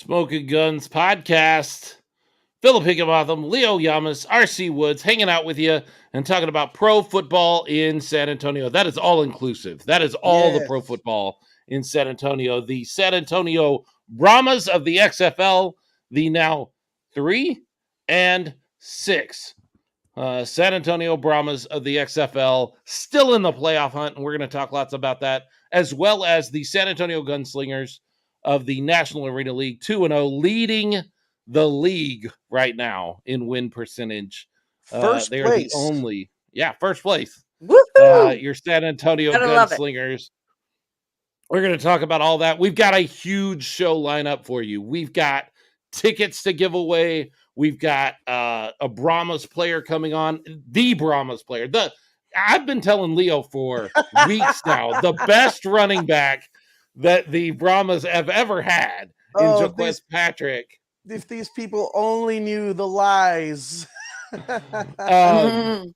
Smokin Gunz podcast. Philip Higginbotham, Leo Yamas, RC Woods, hanging out with you and talking about pro football in San Antonio. That is all inclusive. That is all the pro football in San Antonio. The San Antonio Brahmas of the XFL, the now 3 and 6. San Antonio Brahmas of the XFL still in the playoff hunt, and we're going to talk lots about that, as well as the San Antonio Gunslingers of the National Arena League 2-0, leading the league right now in win percentage. First they place. Are the only, first place. Woohoo! Your San Antonio Gotta love it. Gunslingers. We're going to talk about all that. We've got a huge show lineup for you. We've got tickets to give away. We've got a Brahmas player coming on, the Brahmas player. I've been telling Leo for weeks now, the best running back that the Brahmas have ever had in Jaquez Patrick. If these people only knew the lies. And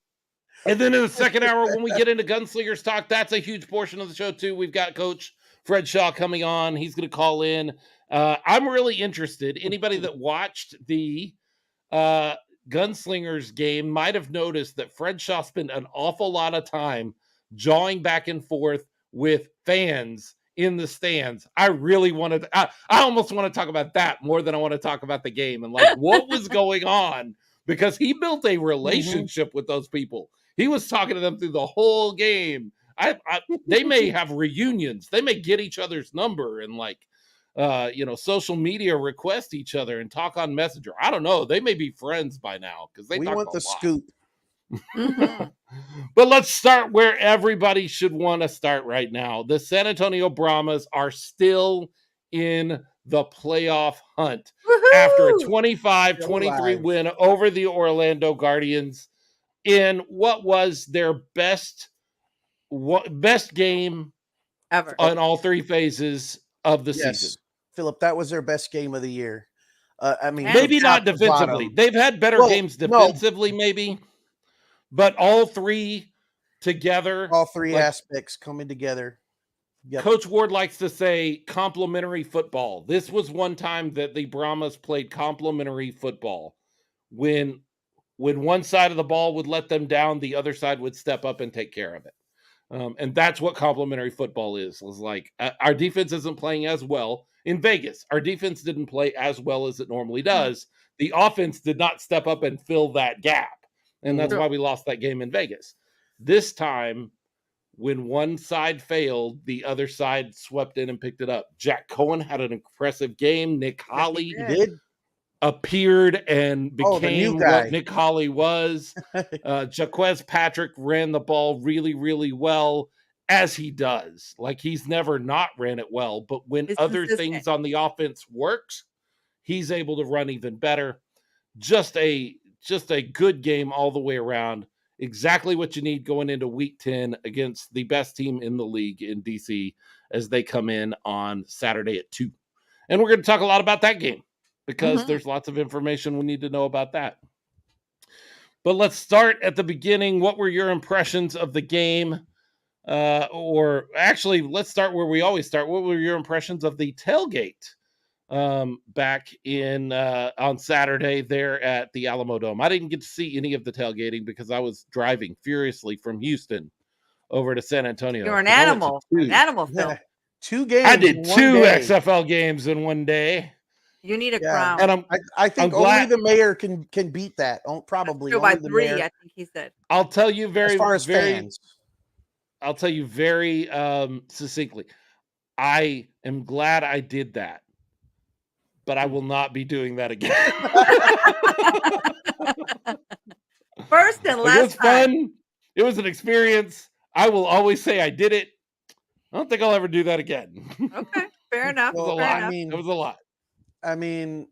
then in the second hour, when we get into Gunslingers talk, that's a huge portion of the show too. We've got Coach Fred Shaw coming on. He's going to call in. I'm really interested. Anybody that watched the Gunslingers game might have noticed that Fred Shaw spent an awful lot of time jawing back and forth with fans in the stands. I really wanted I almost want to talk about that more than I want to talk about the game and like what was going on, because he built a relationship with those people. He was talking to them through the whole game. They may have reunions. They may get each other's number and social media request each other and talk on Messenger. I don't know. They may be friends by now because we want the scoop. But let's start where everybody should want to start right now. The San Antonio Brahmas are still in the playoff hunt. Woo-hoo! After a 25-23 win over the Orlando Guardians in what was their best game ever on all three phases of the season. Philip, that was their best game of the year. Maybe not defensively. They've had better games defensively, maybe. But all three together. All three aspects coming together. Yep. Coach Ward likes to say complementary football. This was one time that the Brahmas played complementary football. When one side of the ball would let them down, the other side would step up and take care of it. And that's what complementary football is. It's like our defense isn't playing as well. In Vegas, our defense didn't play as well as it normally does. The offense did not step up and fill that gap. And that's why we lost that game in Vegas. This time, when one side failed, the other side swept in and picked it up. Jack Cohen had an impressive game. Nick Holly appeared and became what Nick Holly was. Jaquez Patrick ran the ball really, really well, as he does. Like, he's never not ran it well. But when other things on the offense works, he's able to run even better. Just a good game all the way around. Exactly what you need going into week 10 against the best team in the league in DC as they come in on Saturday at 2. And we're going to talk a lot about that game because there's lots of information we need to know about that. But let's start at the beginning. What were your impressions of the game? Or actually, let's start where we always start. What were your impressions of the tailgate? Back in on Saturday there at the Alamodome. I didn't get to see any of the tailgating because I was driving furiously from Houston over to San Antonio. You're an animal. An animal, Phil. 2 games. I did 2 XFL games in one day. You need a crown. And I think only the mayor can beat that. Probably by 3, I think he said. I'll tell you I'll tell you very succinctly. I am glad I did that. But I will not be doing that again. First and last. It was fun. It was an experience. I will always say I did it. I don't think I'll ever do that again. Okay, fair enough. It was a lot. It was a lot. I mean,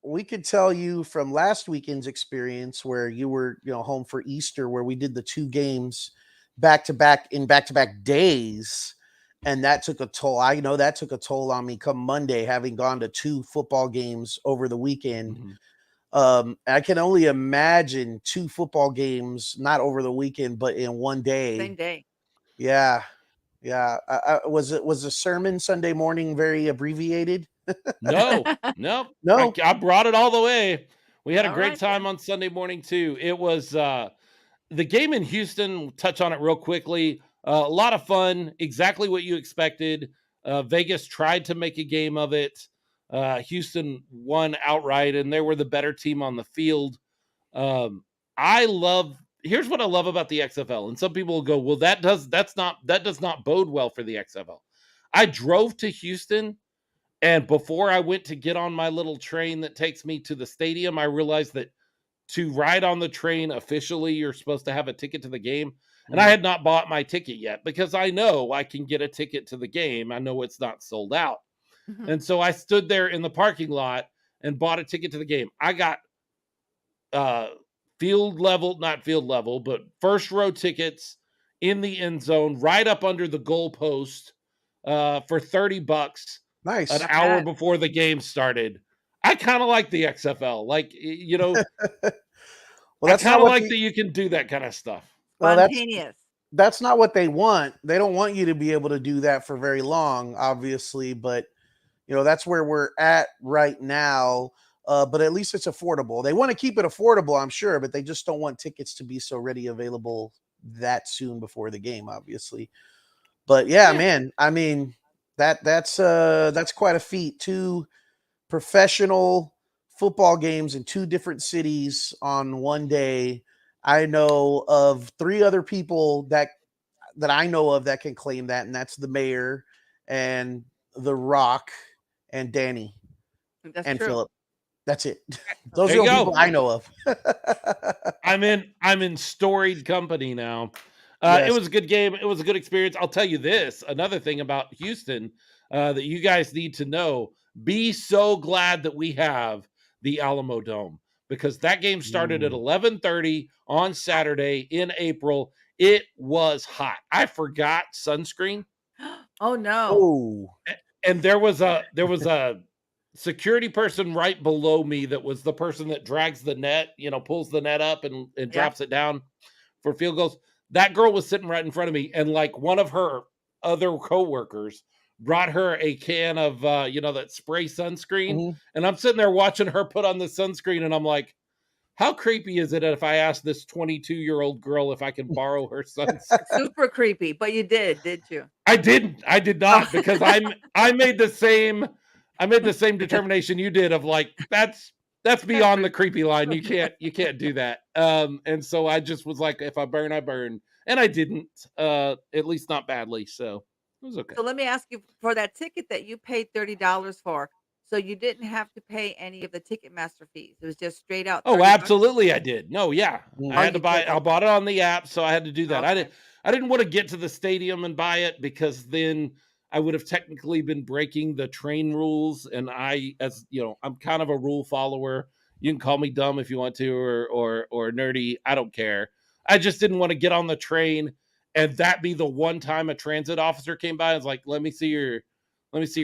we could tell you from last weekend's experience where you were, home for Easter, where we did the 2 games back to back days. And that took a toll. I know that took a toll on me come Monday, having gone to 2 football games over the weekend. I can only imagine 2 football games, not over the weekend, but in one day. Same day. Yeah. Yeah. Was the sermon Sunday morning very abbreviated? No, No. I brought it all the way. We had a All great right time then. on Sunday morning too. It was the game in Houston. We'll touch on it real quickly. A lot of fun, exactly what you expected. Vegas tried to make a game of it. Houston won outright, and they were the better team on the field. Um, Here's what I love about the XFL, and some people will go, well, that does not bode well for the XFL. I drove to Houston, and before I went to get on my little train that takes me to the stadium, I realized that to ride on the train officially, you're supposed to have a ticket to the game. And I had not bought my ticket yet because I know I can get a ticket to the game. I know it's not sold out. Mhm. And so I stood there in the parking lot and bought a ticket to the game. I got not field level, but first row tickets in the end zone, right up under the goal post for $30 an Nice. Not hour bad. before the game started. I kind of like the XFL. Like, Well, I that's not kind of what like that you can do that kind of stuff. well, Spontaneous. that's not what they want. They don't want you to be able to do that for very long, obviously, but that's where we're at right now. But at least it's affordable. They want to keep it affordable, I'm sure, but they just don't want tickets to be so ready available that soon before the game, obviously. But yeah, Yeah. man, I mean that's quite a feat. Two professional football games in two different cities on one day. I know of three other people that I know of that can claim that, and that's the mayor and The Rock and Danny That's and true. Philip. That's it. Those There are you the only people go. I know of. I'm in storied company now. It Yes. was a good game. It was a good experience. I'll tell you this. Another thing about Houston that you guys need to know: be so glad that we have the Alamodome because that game started at Mm. 11:30 on Saturday in April. It was hot. I forgot sunscreen, Oh no. Oh, and there was a security person right below me that was the person that drags the net, pulls the net up and Yeah. drops it down for field goals. That girl was sitting right in front of me, and like one of her other coworkers brought her a can of that spray sunscreen, mhm. and I'm sitting there watching her put on the sunscreen, and I'm like, how creepy is it if I ask this 22-year-old girl if I can borrow her sunscreen? Super creepy, but you did you? I didn't. I did Oh. not because I made the same determination you did of like that's beyond the creepy line. You can't do that. And so I just was like, if I burn, I burn. And I didn't, at least not badly. So it was okay. So let me ask you for that ticket that you paid $30 for, so you didn't have to pay any of the Ticketmaster fees. It was just straight out Oh, 30 bucks? absolutely I did. No, yeah. Mm. I Oh, had to you did? I Okay. bought it on the app, so I had to do that. Okay. I didn't want to get to the stadium and buy it because then I would have technically been breaking the train rules. And I'm kind of a rule follower. You can call me dumb if you want to, or nerdy. I don't care. I just didn't want to get on the train and that be the one time a transit officer came by and was like, let me see your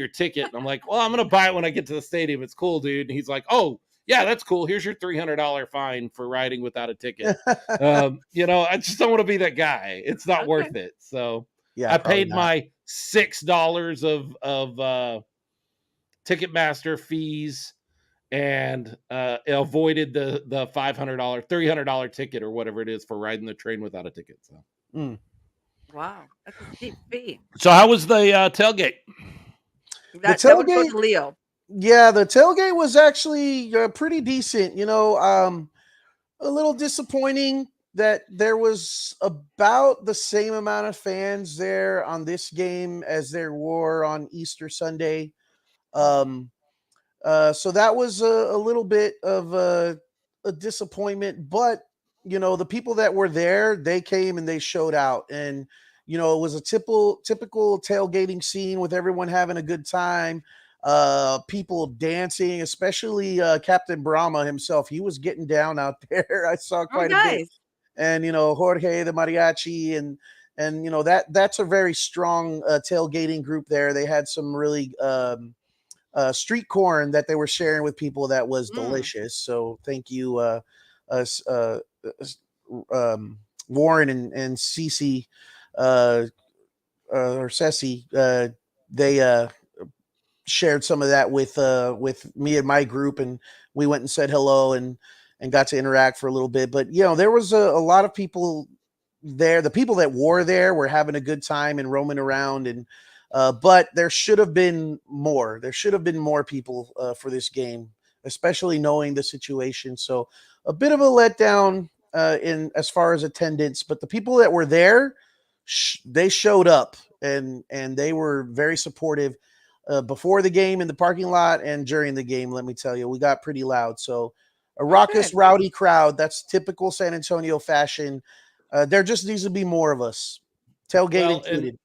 ticket. And I'm like, well, I'm gonna buy it when I get to the stadium. It's cool, dude. And he's like, oh, yeah, that's cool. Here's your $300 fine for riding without a ticket. I just don't want to be that guy. It's not Okay. worth it. So Yeah, I probably paid not. my $6 of Ticketmaster fees and avoided the $300 ticket or whatever it is for riding the train without a ticket. So, Mm. Wow, that's a steep fee. so how was the tailgate? The That would go tailgate, to Leo. yeah, the tailgate was actually pretty decent. A little disappointing that there was about the same amount of fans there on this game as there were on Easter Sunday. Um, so that was a little bit of a disappointment, but the people that were there, they came and they showed out, and it was a typical tailgating scene with everyone having a good time, people dancing, especially Captain Brahma himself. He was getting down out there. I saw Oh, quite a bit, nice. and Jorge the mariachi, and that's a very strong tailgating group there. They had some really street corn that they were sharing with people that was Mm. delicious. So thank you, Warren and Cece, uh, or Ceci, they shared some of that with me and my group, and we went and said hello and got to interact for a little bit. But there was a lot of people there. The people that were there were having a good time and roaming around, and but there should have been more. There should have been more people for this game, especially knowing the situation. So a bit of a letdown in as far as attendance, but the people that were there, they showed up and they were very supportive before the game in the parking lot and during the game. Let me tell you, we got pretty loud. So a raucous, rowdy crowd. That's typical San Antonio fashion. There just needs to be more of us, tailgate included.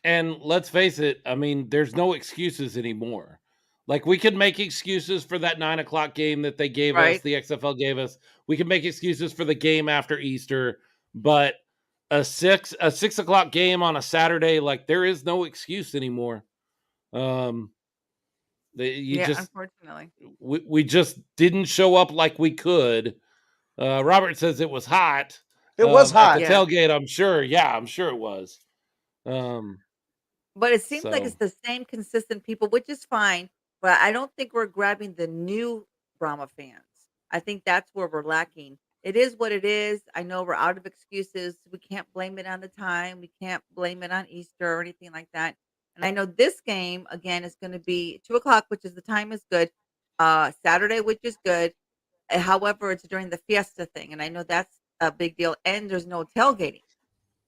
And let's face it, I mean, there's no excuses anymore. Like, we could make excuses for that 9 o'clock game that they gave us, the XFL gave us. We can make excuses for the game after Easter, but a 6 o'clock game on a Saturday, like, there is no excuse anymore. Unfortunately, we just didn't show up like we could. Robert says it was hot. It was hot at the tailgate. I'm sure. Yeah, I'm sure it was. But it seems like it's the same consistent people, which is fine. But I don't think we're grabbing the new Brahma fans. I think that's where we're lacking. It is what it is. I know we're out of excuses. We can't blame it on the time. We can't blame it on Easter or anything like that. And I know this game, again, is going to be 2 o'clock, which is the time is good. Saturday, which is good. However, it's during the fiesta thing. And I know that's a big deal. And there's no tailgating.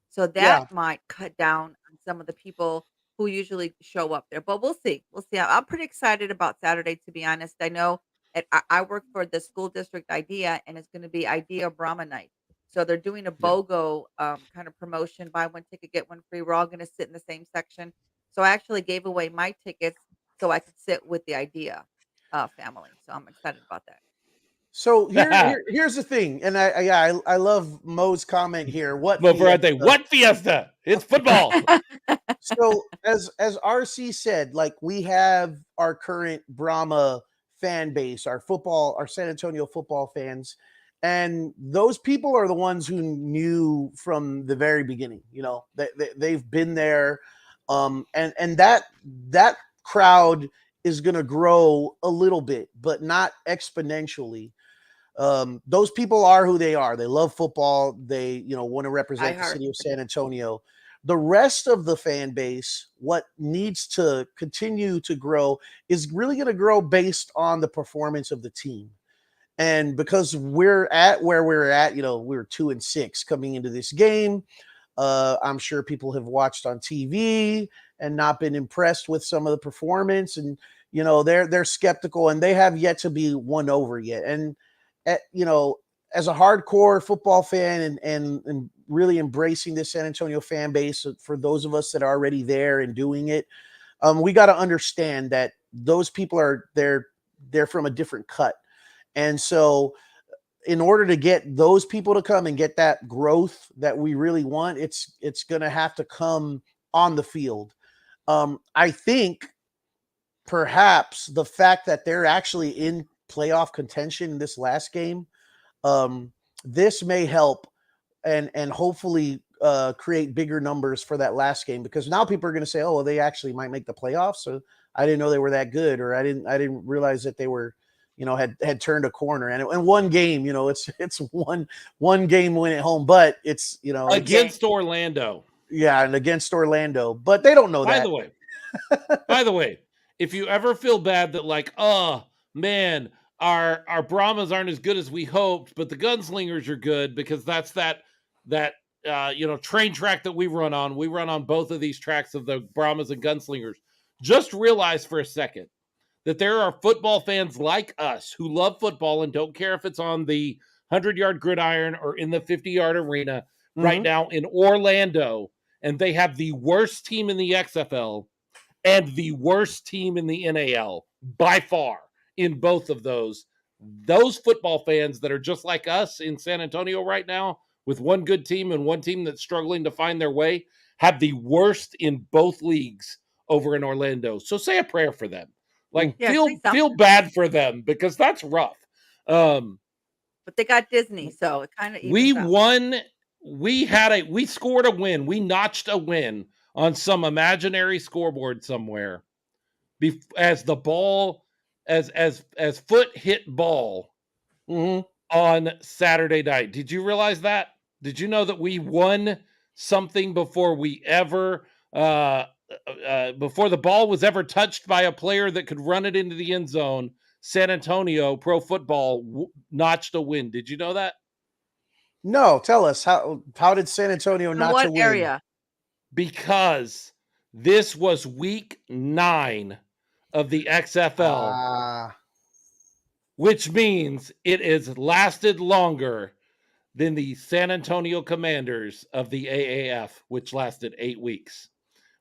So that might cut down on some of the people who usually show up there. But we'll see. We'll see. I'm pretty excited about Saturday, to be honest. I know I work for the school district IDEA, and it's going to be IDEA Brahma night. So they're doing a BOGO kind of promotion, buy one ticket, get one free. We're all going to sit in the same section. So I actually gave away my tickets so I could sit with the IDEA family. So I'm excited about that. So here's the thing, and I love Mo's comment here. What fiesta? It's football. So as RC said, like, we have our current Brahma fan base, our San Antonio football fans, and those people are the ones who knew from the very beginning. They've been there, and that crowd is going to grow a little bit, but not exponentially. Those people are who they are. They love football. They, want to represent the city of San Antonio. The rest of the fan base, what needs to continue to grow is really going to grow based on the performance of the team. And because we're at where we're at, we're 2-6 coming into this game. I'm sure people have watched on TV and not been impressed with some of the performance, and they're skeptical, and they have yet to be won over yet. And as a hardcore football fan and really embracing this San Antonio fan base, for those of us that are already there and doing it, we got to understand that those people they're from a different cut. And so in order to get those people to come and get that growth that we really want, it's going to have to come on the field. I think perhaps the fact that they're actually in playoff contention in this last game, this may help and hopefully create bigger numbers for that last game, because now people are going to say, oh, well, they actually might make the playoffs. So I didn't know they were that good, or I didn't realize that they were, had turned a corner. And one game, it's one game win at home, but it's, against Orlando. Yeah, and against Orlando, but they don't know that. By the way, if you ever feel bad that, like, oh man, our Brahmas aren't as good as we hoped, but the Gunslingers are good, because that's that train track that we run on. We run on both of these tracks of the Brahmas and Gunslingers. Just realize for a second that there are football fans like us who love football and don't care if it's on the 100-yard gridiron or in the 50-yard arena right now in Orlando, and they have the worst team in the XFL and the worst team in the NAL by far in both of those. Those football fans that are just like us in San Antonio right now, with one good team and one team that's struggling to find their way, have the worst in both leagues over in Orlando. So say a prayer for them. Like, feel bad for them, because that's rough. But they got Disney, so it kind of we won. We scored a win. We notched a win on some imaginary scoreboard somewhere as the ball, as foot hit ball on Saturday night. Did you realize that? Did you know that we won something before we ever before the ball was ever touched by a player that could run it into the end zone? San Antonio Pro Football notched a win. Did you know that? No, tell us how did San Antonio In notch what a win? area? Because this was week 9 of the XFL, which means it has lasted longer than the San Antonio Commanders of the AAF, which lasted 8 weeks.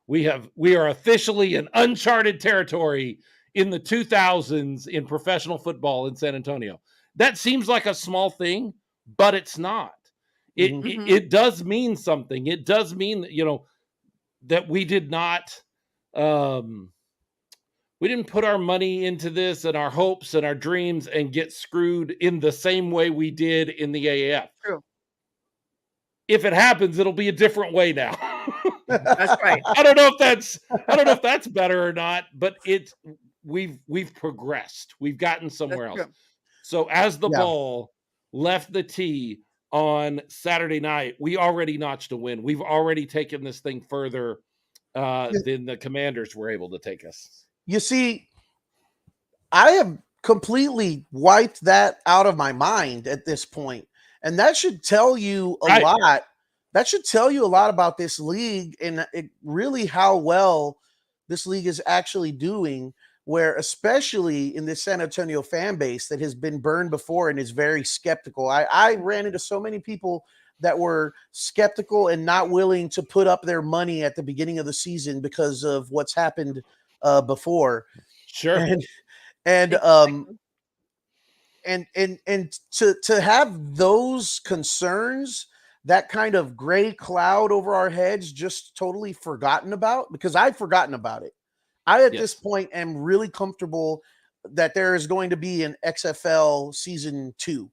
We are officially in uncharted territory in the 2000s in professional football in San Antonio. That seems like a small thing, but it's not. It does mean something. It does mean, that we did not we didn't put our money into this and our hopes and our dreams and get screwed in the same way we did in the AAF. True. If it happens, it'll be a different way now. That's right. I don't know if that's better or not, but we've progressed. We've gotten somewhere else. True. So as the ball left the tee on Saturday night, we already notched a win. We've already taken this thing further than the Commanders were able to take us. You see, I have completely wiped that out of my mind at this point. And that should tell you a lot. That should tell you a lot about this league and really how well this league is actually doing, where especially in this San Antonio fan base that has been burned before and is very skeptical. I ran into so many people that were skeptical and not willing to put up their money at the beginning of the season because of what's happened before. Sure. And to have those concerns, that kind of gray cloud over our heads, just totally forgotten about, because I've forgotten about it. I, at this point, am really comfortable that there is going to be an XFL season 2.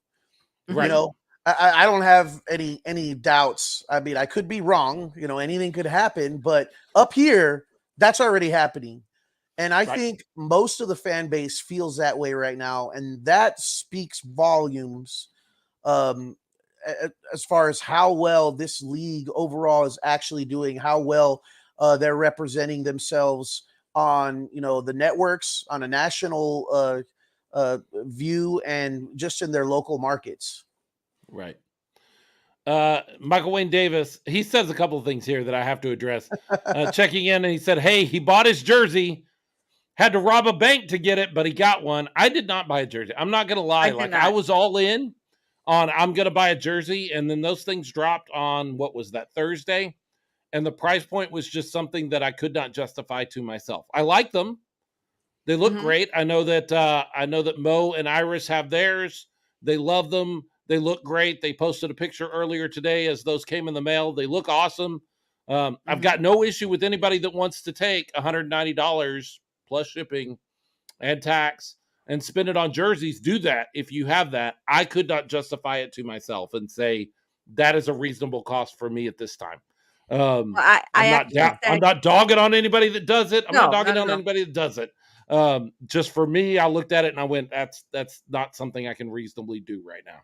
Right. You know, I don't have any doubts. I mean, I could be wrong. You know, anything could happen, but up here, that's already happening. And I think most of the fan base feels that way right now. And that speaks volumes as far as how well this league overall is actually doing, how well they're representing themselves on, the networks, on a national view, and just in their local markets. Right. Michael Wayne Davis, he says a couple of things here that I have to address. Checking in, and he said, hey, he bought his jersey. Had to rob a bank to get it, but he got one. I did not buy a jersey. I'm not going to lie. I was all in on I'm going to buy a jersey, and then those things dropped on, what was that, Thursday? And the price point was just something that I could not justify to myself. I like them. They look great. I know that Mo and Iris have theirs. They love them. They look great. They posted a picture earlier today as those came in the mail. They look awesome. I've got no issue with anybody that wants to take $190 plus shipping and tax and spend it on jerseys. Do that if you have that. I could not justify it to myself and say that is a reasonable cost for me at this time. I'm not dogging on anybody that does it. I'm not dogging on anybody that does it. Just for me, I looked at it and I went, that's not something I can reasonably do right now.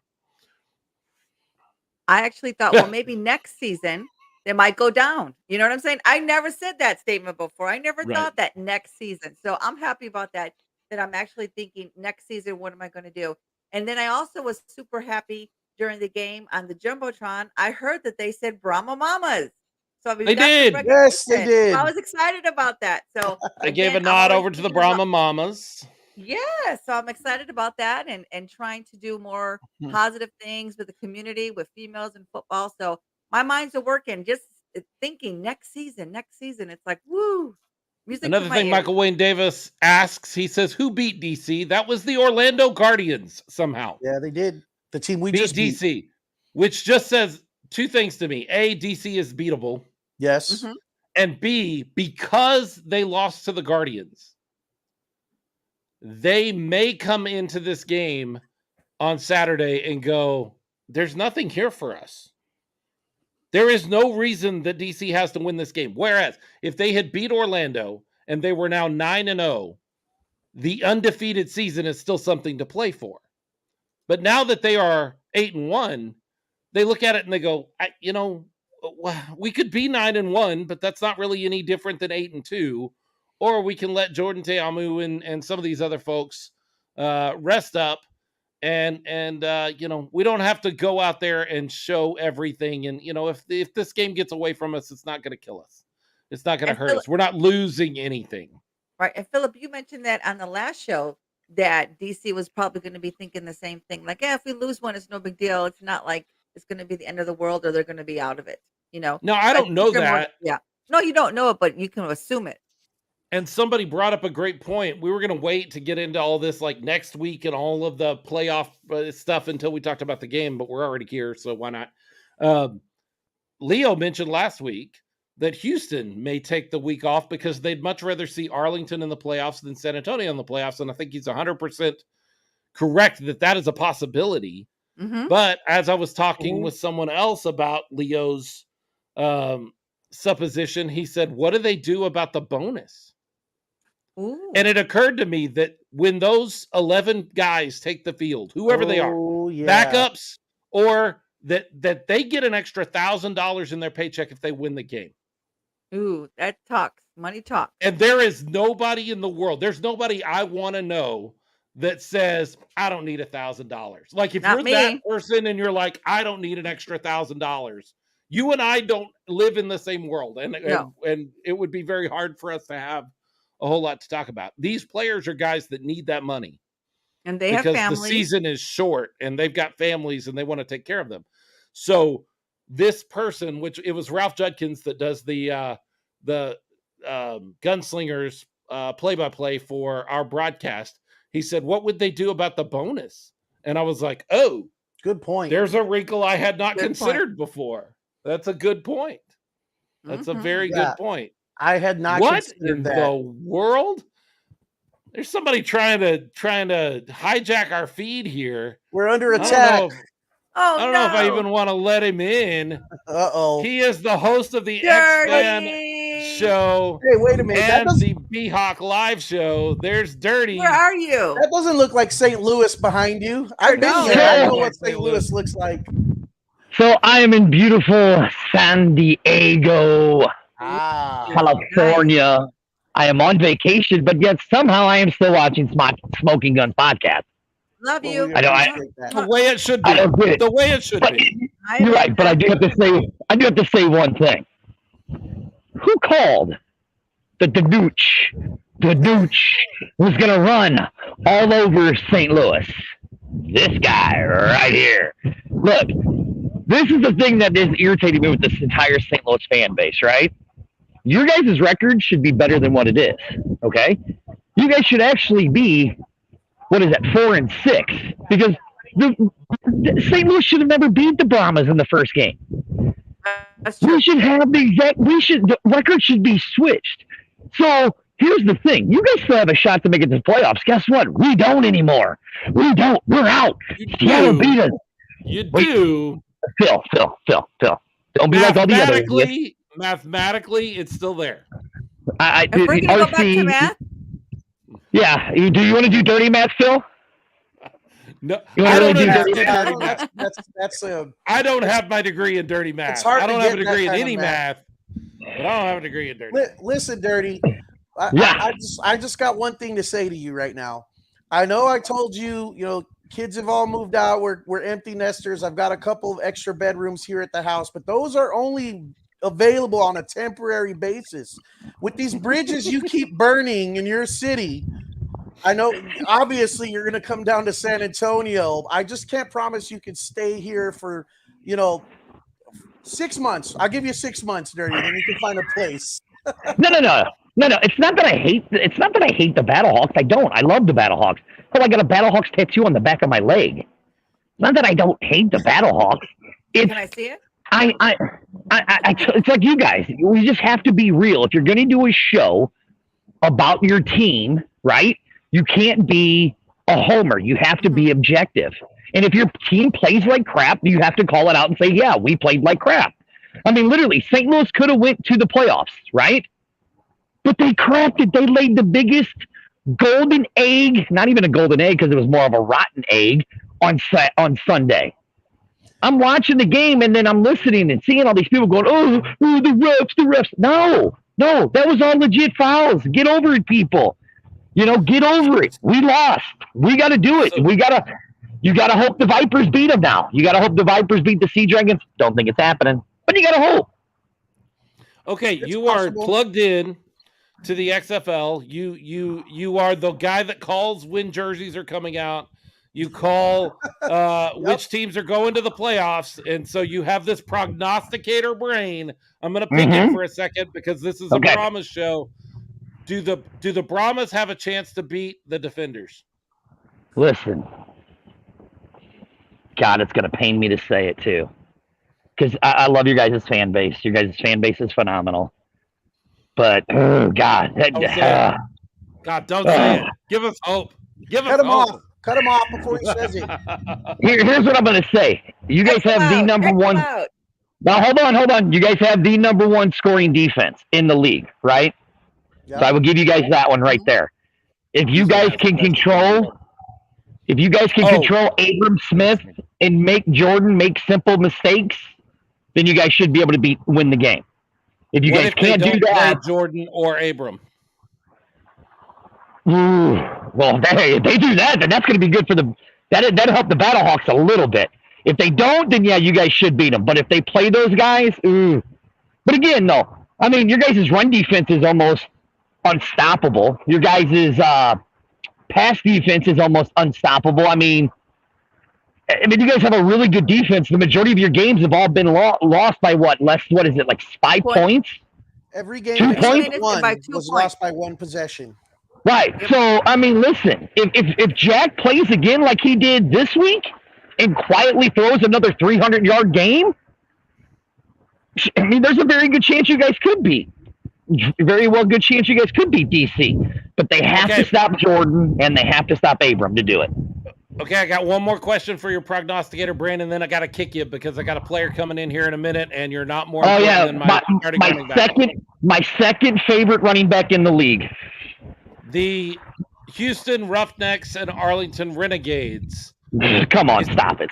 I actually thought, well, maybe next season they might go down. You know what I'm saying? I never said that statement before. I never thought that next season. So I'm happy about that I'm actually thinking next season, what am I going to do? And then I also was super happy during the game on the Jumbotron. I heard that they said Brahma Mamas. So they did. Yes, they did. I was excited about that. So they gave a nod over to the Brahma Mamas. Yeah, so I'm excited about that and trying to do more positive things with the community, with females in football. So my minds are working, just thinking next season. It's like, woo. Another thing Michael Wayne Davis asks, he says, who beat DC? That was the Orlando Guardians somehow. Yeah, they did. The team we beat just beat. DC, which just says two things to me. A, DC is beatable. Yes. And B, because they lost to the Guardians, they may come into this game on Saturday and go, there's nothing here for us. There is no reason that DC has to win this game. Whereas if they had beat Orlando and they were now 9-0, the undefeated season is still something to play for. But now that they are 8-1, they look at it and they go, we could be 9-1, but that's not really any different than 8-2. Or we can let Jordan Teamu and some of these other folks rest up. And we don't have to go out there and show everything. And, if this game gets away from us, it's not going to kill us. It's not going to hurt us. We're not losing anything. Right. And Philip, you mentioned that on the last show that DC was probably going to be thinking the same thing. Like, if we lose one, it's no big deal. It's not like it's going to be the end of the world or they're going to be out of it. No, I don't know that. Yeah. No, you don't know it, but you can assume it. And somebody brought up a great point. We were going to wait to get into all this like next week and all of the playoff stuff until we talked about the game, but we're already here, so why not? Leo mentioned last week that Houston may take the week off because they'd much rather see Arlington in the playoffs than San Antonio in the playoffs, and I think he's 100% correct that is a possibility. Mm-hmm. But as I was talking with someone else about Leo's supposition, he said, what do they do about the bonus? Ooh. And it occurred to me that when those 11 guys take the field, whoever they are, backups, or that they get an extra $1,000 in their paycheck if they win the game. Ooh, that talks. Money talks. And there is nobody in the world. There's nobody I want to know that says, I don't need $1,000. Like if Not you're me. that person and you're like, I don't need an extra $1,000. You and I don't live in the same world. And it would be very hard for us to have a whole lot to talk about. These players are guys that need that money. And they have families. The season is short and they've got families and they want to take care of them. So this person, which it was Ralph Judkins that does the Gunslingers play-by-play for our broadcast. He said, what would they do about the bonus? And I was like, oh, good point. There's a wrinkle I had not considered before. That's a good point. That's a very good point. I had not considered that. What in the world? There's somebody trying to hijack our feed here. We're under attack. I don't know if I even want to let him in. Uh-oh. He is the host of the X-Men show. Hey, wait a minute. And the B-Hawk live show. There's Dirty. Where are you? That doesn't look like St. Louis behind you. I've been here. I know what St. Louis looks like. So I am in beautiful San Diego, California. Nice. I am on vacation, but yet somehow I am still watching Smokin Gunz podcast. Love you. The way it should be. The way it should be. You're right, but I do have to say one thing. Who called that the Nooch was gonna run all over St. Louis? This guy right here. Look, this is the thing that is irritating me with this entire St. Louis fan base, right? Your guys' record should be better than what it is, okay? You guys should actually be, 4-6? Because the St. Louis should have never beat the Brahmas in the first game. That's true. We should have the record should be switched. So here's the thing. You guys still have a shot to make it to the playoffs. Guess what? We don't anymore. We don't. We're out. Seattle beat us. You do. Phil. Don't be like all the others. Mathematically, it's still there. If we're going to go back to math? Yeah. Do you want to do dirty math, Phil? No, I don't have dirty math. I don't have my degree in dirty math. It's hard I don't have a degree in any math, but I don't have a degree in dirty math. Listen, Dirty. I just got one thing to say to you right now. I know I told you, kids have all moved out. We're empty nesters. I've got a couple of extra bedrooms here at the house, but those are only available on a temporary basis. With these bridges you keep burning in your city, I know obviously you're going to come down to San Antonio. I just can't promise you can stay here for, 6 months. I'll give you 6 months, Dirty, and then you can find a place. No. It's not that I hate the Battlehawks. I don't. I love the Battlehawks. But I got a Battlehawks tattoo on the back of my leg. It's not that I don't hate the Battlehawks. Can I see it? It's like you guys. We just have to be real. If you're going to do a show about your team, right? You can't be a homer. You have to be objective. And if your team plays like crap, you have to call it out and say, yeah, we played like crap. I mean, literally, St. Louis could have went to the playoffs, right? But they cracked it. They laid the biggest golden egg, not even a golden egg because it was more of a rotten egg on Sunday. I'm watching the game and then I'm listening and seeing all these people going, oh, the refs. No, that was all legit fouls. Get over it, people. You know, get over it. We lost. We got to do it. You got to hope the Vipers beat them now. You got to hope the Vipers beat the Sea Dragons. Don't think it's happening, but you got to hope. Okay, you are plugged in to the XFL. You are the guy that calls when jerseys are coming out. You call which teams are going to the playoffs, and so you have this prognosticator brain. I'm going to pick it for a second because this is a Brahmas show. Do the Brahmas have a chance to beat the Defenders? Listen, God, it's going to pain me to say it too, because I love your guys' fan base. Your guys' fan base is phenomenal. But God, God, don't say it. Give us hope. Cut him off. Cut him off before he says it. Here's what I'm going to say. You guys have the number one. Now, hold on. You guys have the number one scoring defense in the league, right? Yep. So I will give you guys that one right there. If you guys can control Abram Smith and make Jordan make simple mistakes, then you guys should be able to win the game. If you guys can't do that, Jordan or Abram. Well, if they do that, then that's going to be good for that'll help the Battlehawks a little bit. If they don't, then yeah, you guys should beat them. But if they play those guys, But again, no. I mean, your guys' run defense is almost unstoppable. Your guys' pass defense is almost unstoppable. I mean, you guys have a really good defense. The majority of your games have all been lost by what? What is it, like 5 points? Every game 2 points? Was lost by one possession. Right. So, I mean, listen, if Jack plays again like he did this week and quietly throws another 300-yard game, I mean, there's a very good chance you guys could beat. Very well good chance you guys could beat DC. But they have to stop Jordan and they have to stop Abram to do it. Okay, I got one more question for your prognosticator, Brandon, then I got to kick you because I got a player coming in here in a minute, and you're not more important than my starting running back. My second favorite running back in the league. The Houston Roughnecks and Arlington Renegades. Come on, stop it.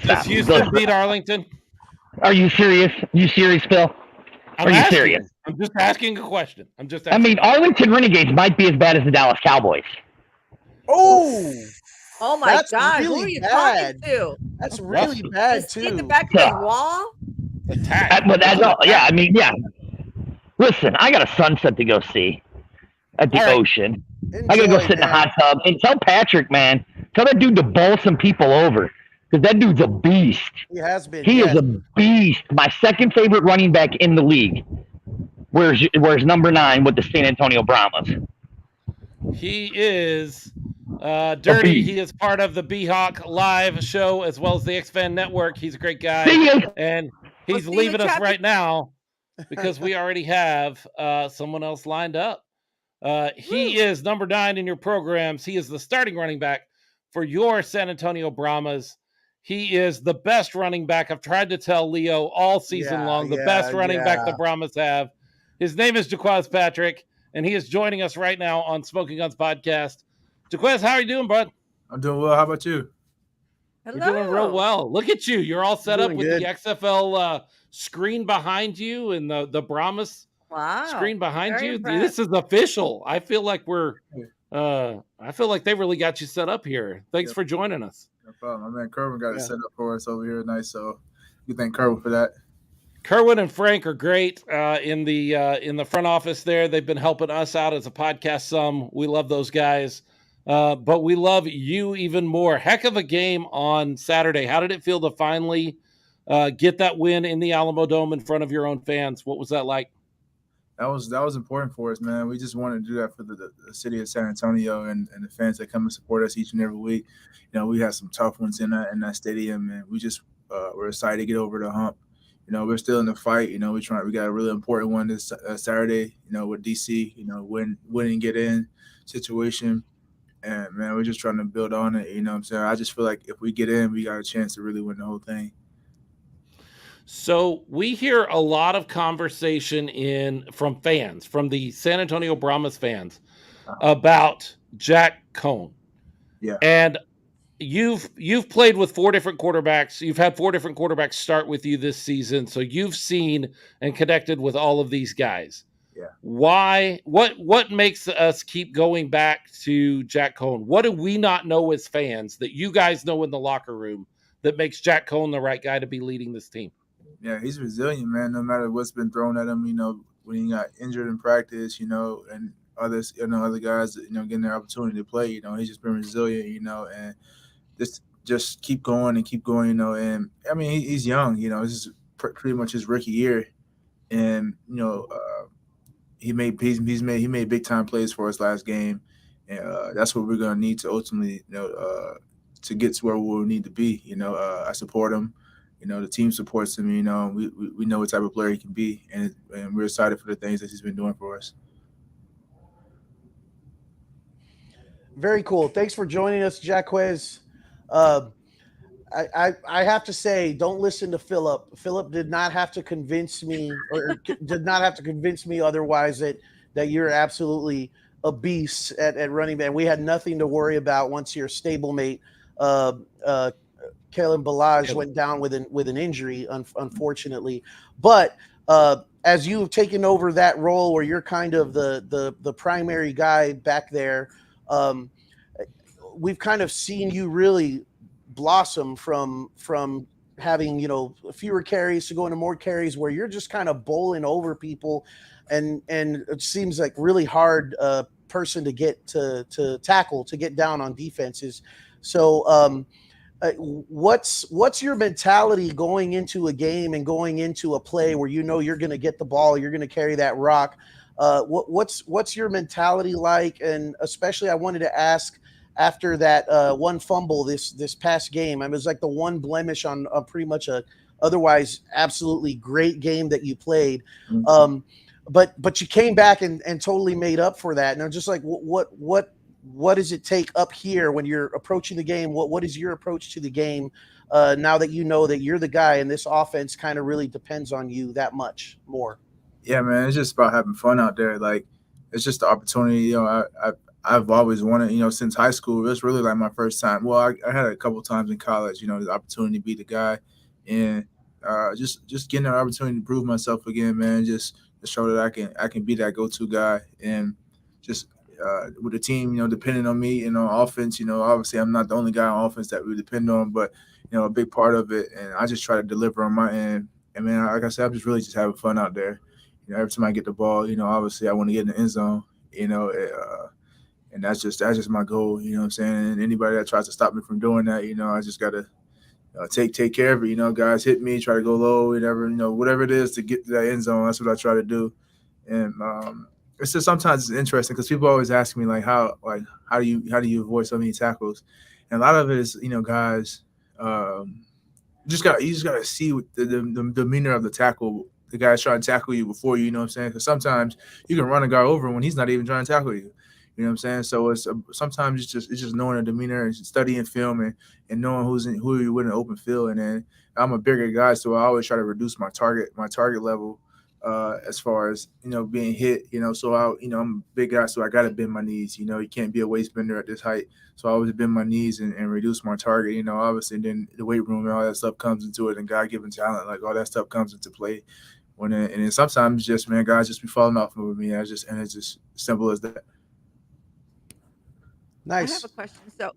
Does Houston beat Arlington? Are you serious? Phil? Are you serious? I'm just asking a question. I mean, Arlington Renegades might be as bad as the Dallas Cowboys. Oh my God! Really, who are you talking to? That's really bad too. In the back of the wall. But that's all. Yeah, I mean, yeah. Listen, I got a sunset to go see at the ocean. I gotta go sit in the hot tub and tell Patrick, man. Tell that dude to bowl some people over because that dude's a beast. He has been. He is a beast. My second favorite running back in the league. Where's number 9 with the San Antonio Brahmas? He is dirty. He is part of the B-Hawk live show as well as the X-Fan Network. He's a great guy. And he's leaving us right now because we already have someone else lined up. He is number 9 in your programs. He is the starting running back for your San Antonio Brahmas. He is the best running back. I've tried to tell Leo all season long, the best running back the Brahmas have. His name is Jaquez Patrick, and he is joining us right now on Smokin Gunz Podcast. Jaquez, how are you doing, bud? I'm doing well. How about you? Hello. You're doing real well. Look at you. You're all set up with the XFL screen behind you and the Brahmas screen behind you. Dude, this is official. I feel like they really got you set up here. Thanks for joining us. No problem. My man Kerwin got it set up for us over here. Nice. So you thank Kerwin for that. Kerwin and Frank are great in the front office there. They've been helping us out as a podcast some. We love those guys. But we love you even more. Heck of a game on Saturday. How did it feel to finally get that win in the Alamodome in front of your own fans? What was that like? That was important for us, man. We just wanted to do that for the city of San Antonio and the fans that come and support us each and every week. You know, we had some tough ones in that stadium, and we just we're excited to get over the hump. You know, we're still in the fight. You know, we got a really important one this Saturday. You know, with DC. You know, win and get in situation. And, man, we're just trying to build on it. You know what I'm saying? I just feel like if we get in, we got a chance to really win the whole thing. So we hear a lot of conversation from fans, from the San Antonio Brahmas fans, about Jack Cohn. Yeah. And you've played with 4 different quarterbacks. You've had 4 different quarterbacks start with you this season. So you've seen and connected with all of these guys. Yeah. Why? What makes us keep going back to Jack Cohn? What do we not know as fans that you guys know in the locker room that makes Jack Cohn the right guy to be leading this team? Yeah, he's resilient, man. No matter what's been thrown at him, when he got injured in practice, and others, other guys, getting their opportunity to play, he's just been resilient, and just keep going and keep going, And I mean, he's young, this is pretty much his rookie year, and he made big time plays for us last game, and that's what we're gonna need to ultimately, to get to where we'll need to be. I support him. The team supports him. We know what type of player he can be, and we're excited for the things that he's been doing for us. Very cool. Thanks for joining us, Jacquez. I have to say, don't listen to Philip. Philip did not have to convince me, or did not have to convince me otherwise that you're absolutely a beast at running back. We had nothing to worry about once your stablemate, Kalen Balaj, went down with an injury, unfortunately. But as you have taken over that role where you're kind of the primary guy back there, we've kind of seen you really blossom from having fewer carries to going to more carries, where you're just kind of bowling over people, and it seems like really hard person to get to tackle, to get down on defenses. So what's your mentality going into a game and going into a play where you're going to get the ball, you're going to carry that rock? What's your mentality like? And especially I wanted to ask, after that one fumble this past game, it was like the one blemish on pretty much a otherwise absolutely great game that you played. Mm-hmm. But you came back and totally made up for that. And I'm just like, what does it take up here when you're approaching the game? What is your approach to the game now that you know that you're the guy and this offense kind of really depends on you that much more? Yeah, man, it's just about having fun out there. Like, it's just the opportunity. I've always wanted, since high school. It was really like my first time. Well, I had a couple times in college, the opportunity to be the guy, and just getting the opportunity to prove myself again, man. Just to show that I can be that go-to guy, and just with the team, depending on me, offense. Obviously I'm not the only guy on offense that we depend on, but a big part of it, and I just try to deliver on my end. And man, like I said, I'm just really just having fun out there. Every time I get the ball, obviously I want to get in the end zone, and that's just my goal, what I'm saying? And anybody that tries to stop me from doing that, I just got to take care of it. Guys hit me, try to go low, whatever it is to get to that end zone, that's what I try to do. And it's just sometimes it's interesting because people always ask me how do you avoid so many tackles? And a lot of it is, guys, you just got to see the demeanor of the tackle. The guy's trying to tackle you before you, what I'm saying? Because sometimes you can run a guy over when he's not even trying to tackle you. You know what I'm saying? So it's sometimes it's just knowing the demeanor and studying film and knowing who you're with in an open field. And then I'm a bigger guy, so I always try to reduce my target level as far as being hit. So I'm a big guy, so I got to bend my knees. You can't be a waist bender at this height, so I always bend my knees and reduce my target. Obviously, then the weight room and all that stuff comes into it, and God-given talent, like all that stuff comes into play. And then sometimes just guys just be falling off with me. It's just simple as that. Nice. I have a question. So,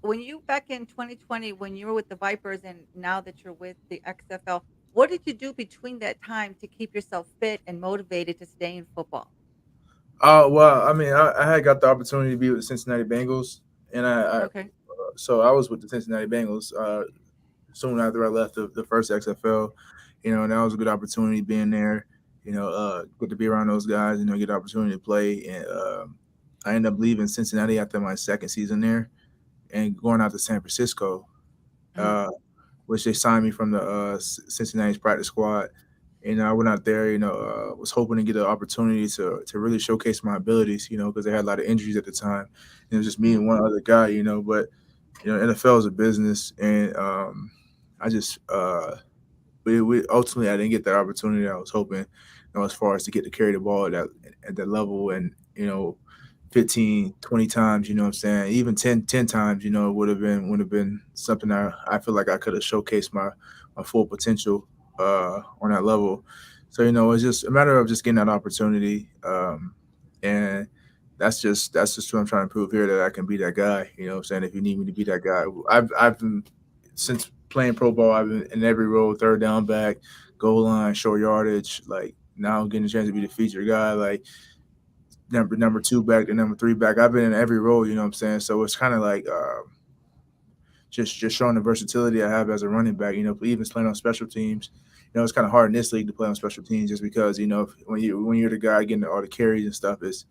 when you back in 2020, when you were with the Vipers, and now that you're with the XFL, what did you do between that time to keep yourself fit and motivated to stay in football? Well, I mean, I had got the opportunity to be with the Cincinnati Bengals, and Okay. So I was with the Cincinnati Bengals soon after I left the first XFL, and that was a good opportunity being there, good to be around those guys, get the opportunity to play. And I ended up leaving Cincinnati after my second season there and going out to San Francisco, which they signed me from the Cincinnati's practice squad. And I went out there, was hoping to get an opportunity to really showcase my abilities, because they had a lot of injuries at the time. And it was just me and one other guy, but, NFL is a business. And I just we ultimately I didn't get that opportunity I was hoping, as far as to get to carry the ball at that level, and 15, 20 times, what I'm saying, even 10 times, would have been something I feel like I could have showcased my full potential on that level. So, it's just a matter of just getting that opportunity. And that's just what I'm trying to prove here, that I can be that guy. What I'm saying? If you need me to be that guy, I've been, since playing pro ball, I've been in every role: third down back, goal line, short yardage. Like, now I'm getting a chance to be the feature guy, like number 2 back, the number 3 back. I've been in every role. What I'm saying? So it's kind of like just showing the versatility I have as a running back. Even playing on special teams. It's kind of hard in this league to play on special teams, just because when you're the guy getting all the carries and stuff, it's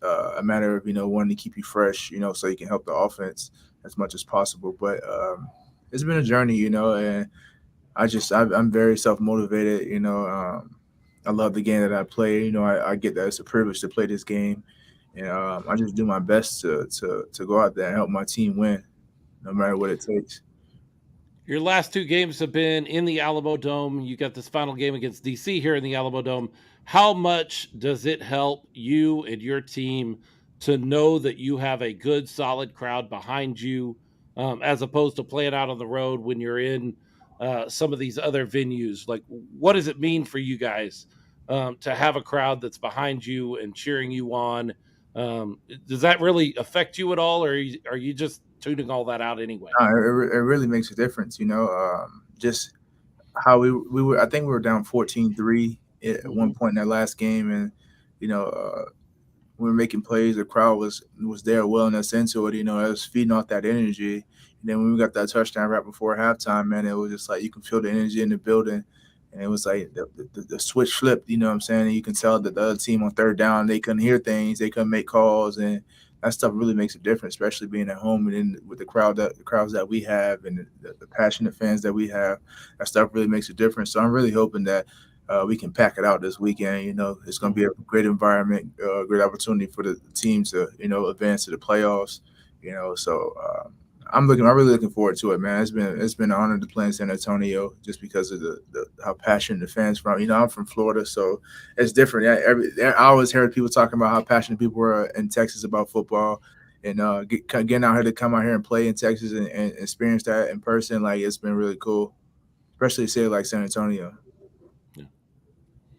a matter of wanting to keep you fresh, so you can help the offense as much as possible. But it's been a journey, and I'm very self-motivated. I love the game that I play. I get that it's a privilege to play this game, and I just do my best to go out there and help my team win, no matter what it takes. Your last 2 games have been in the Alamodome. You got this final game against DC here in the Alamodome. How much does it help you and your team to know that you have a good, solid crowd behind you, as opposed to playing out on the road when you're in some of these other venues? Like, what does it mean for you guys to have a crowd that's behind you and cheering you on? Does that really affect you at all, or are you just tuning all that out anyway? It really makes a difference, just how we were. I think we were down 14-3 at one point in that last game, and we were making plays. The crowd was there welling us into it. I was feeding off that energy. And then when we got that touchdown right before halftime, man, it was just like you can feel the energy in the building. And it was like the switch flipped, what I'm saying? And you can tell that the other team on third down, they couldn't hear things, they couldn't make calls, and that stuff really makes a difference, especially being at home and then with the crowds that we have, and the passionate fans that we have. That stuff really makes a difference. So I'm really hoping that we can pack it out this weekend. It's going to be a great environment, great opportunity for the team to advance to the playoffs. So I'm really looking forward to it, man. It's been an honor to play in San Antonio, just because of how passionate the fans from. I'm from Florida, so it's different. I always heard people talking about how passionate people were in Texas about football, and getting out here to come out here and play in Texas and experience that in person. Like, it's been really cool, especially say like San Antonio.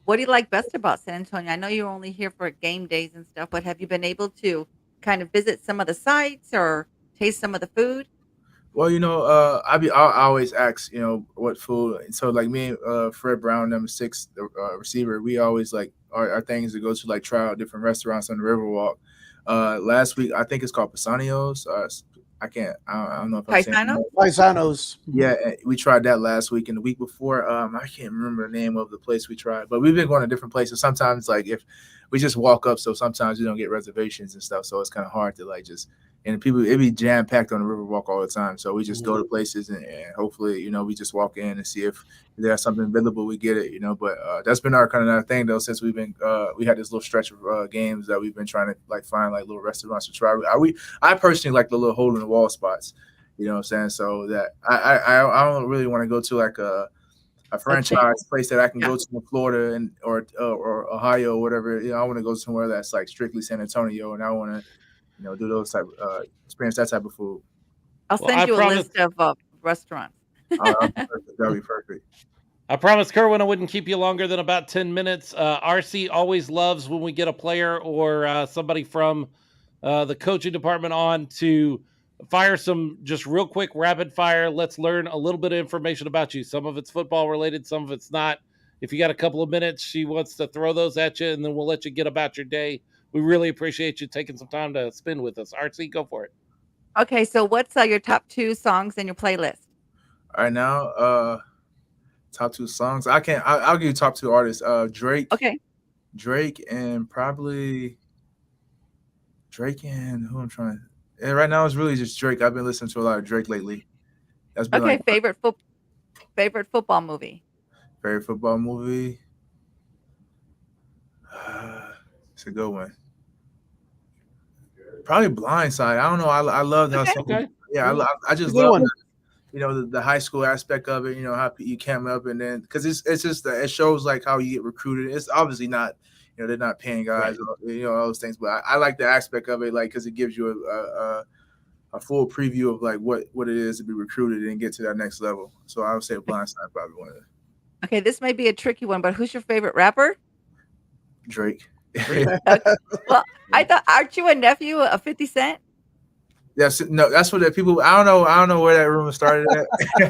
What do you like best about San Antonio? I know you're only here for game days and stuff, but have you been able to kind of visit some of the sites or taste some of the food? Well, I always ask, what food. So like me and Fred Brown, number 6, the receiver, we always like our things to go to, like try out different restaurants on the Riverwalk. Last week, I think it's called Pisanios. I don't know if I'm saying Paisano? it. Paisanos. Yeah, we tried that last week, and the week before, I can't remember the name of the place we tried, but we've been going to different places. Sometimes, like, if we just walk up, so sometimes we don't get reservations and stuff, so it's kind of hard to like just. And people, it'd be jam packed on the Riverwalk all the time, so we just go to places and hopefully, we just walk in and see if there's something available, we get it, But that's been our kind of thing though, since we've been we had this little stretch of games that we've been trying to like find like little restaurants to try. I personally like the little hole in the wall spots, what I'm saying. So that I don't really want to go to like a franchise place that I can go to in Florida or Ohio or whatever. I want to go somewhere that's like strictly San Antonio, and I want to do those type experience that type of food. I'll send you a list of restaurants. That'll be perfect. I promised Kerwin I wouldn't keep you longer than about 10 minutes. RC always loves when we get a player or somebody from the coaching department on to fire some just real quick rapid fire. Let's learn a little bit of information about you. Some of it's football related, some of it's not. If you got a couple of minutes, she wants to throw those at you, and then we'll let you get about your day. We really appreciate you taking some time to spend with us. RC, go for it. Okay, so what's your top 2 songs in your playlist? All right, now, top 2 songs. I'll give you top 2 artists. Drake. Okay. Drake and probably Drake and who I'm trying. And right now it's really just Drake. I've been listening to a lot of Drake lately. That's been okay. Like favorite football movie. Favorite football movie. It's a good one. Probably Blindside. I don't know. I love how. Okay. Yeah, I just love the high school aspect of it, how you came up, and then because it's just it shows like how you get recruited. It's obviously not, they're not paying guys, Right. all those things, but I like the aspect of it, like because it gives you a full preview of like what it is to be recruited and get to that next level. So I would say Blindside probably one of them. Okay, this may be a tricky one, but who's your favorite rapper? Drake. Okay. Well, I thought, aren't you a nephew of 50 Cent? That's what the people. I don't know where that rumor started at. Okay,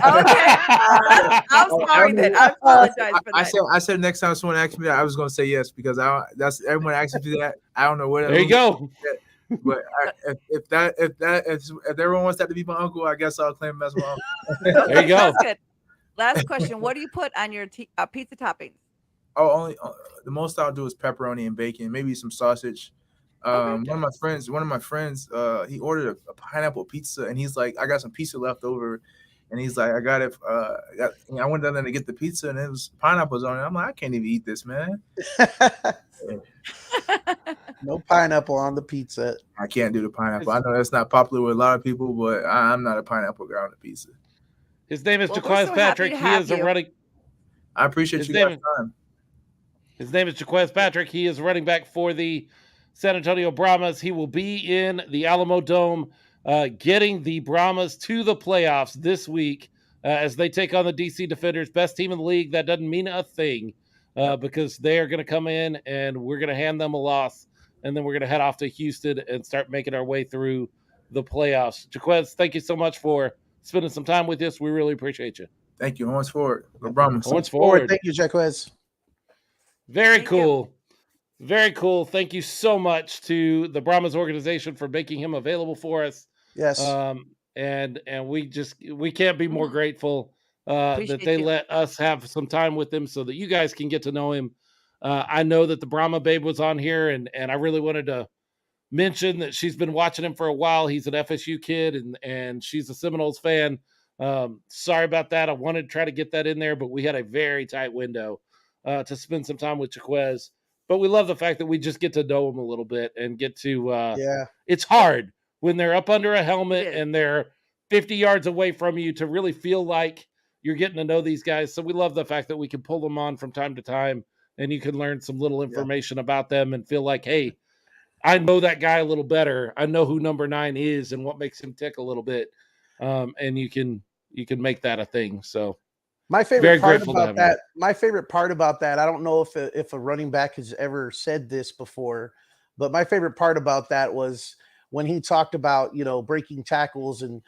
I'm sorry then. I apologize for that. I said next time someone asked me that, I was going to say yes because that's everyone asks me that. I don't know where that. There you go. But if everyone wants that to be my uncle, I guess I'll claim him as my uncle. There you go. That's good. Last question: what do you put on your pizza toppings? Oh, only the most I'll do is pepperoni and bacon, maybe some sausage. One of my friends, he ordered a pineapple pizza, and he's like, I got some pizza left over, and he's like, I got it. I went down there to get the pizza, and it was pineapples on it. I'm like, I can't even eat this, man. No pineapple on the pizza. I can't do the pineapple. I know that's not popular with a lot of people, but I'm not a pineapple guy on the pizza. His name is Well, Jaquez so Patrick. He is a running. I appreciate you guys' time. His name is Jaquez Patrick. He is running back for the San Antonio Brahmas. He will be in the Alamodome, getting the Brahmas to the playoffs this week as they take on the DC Defenders, best team in the league. That doesn't mean a thing because they are going to come in and we're going to hand them a loss, and then we're going to head off to Houston and start making our way through the playoffs. Jaquez, thank you so much for spending some time with us. We really appreciate you. Thank you. Horns forward. The Brahmas. Horns forward. Thank you, Jaquez. Very cool. Very cool. Thank you so much to the Brahmas organization for making him available for us. Yes. And we can't be more grateful that they let us have some time with him so that you guys can get to know him. I know that the Brahma Babe was on here, and I really wanted to mention that she's been watching him for a while. He's an FSU kid, and she's a Seminoles fan. Sorry about that. I wanted to try to get that in there, but we had a very tight window to spend some time with Jaquez. But we love the fact that we just get to know him a little bit and get to it's hard when they're up under a helmet and they're 50 yards away from you to really feel like you're getting to know these guys. So we love the fact that we can pull them on from time to time and you can learn some little information about them and feel like, hey, I know that guy a little better. I know who number 9 is and what makes him tick a little bit. And you can make that a thing. So my favorite part about that, I don't know if a running back has ever said this before, but my favorite part about that was when he talked about, breaking tackles and,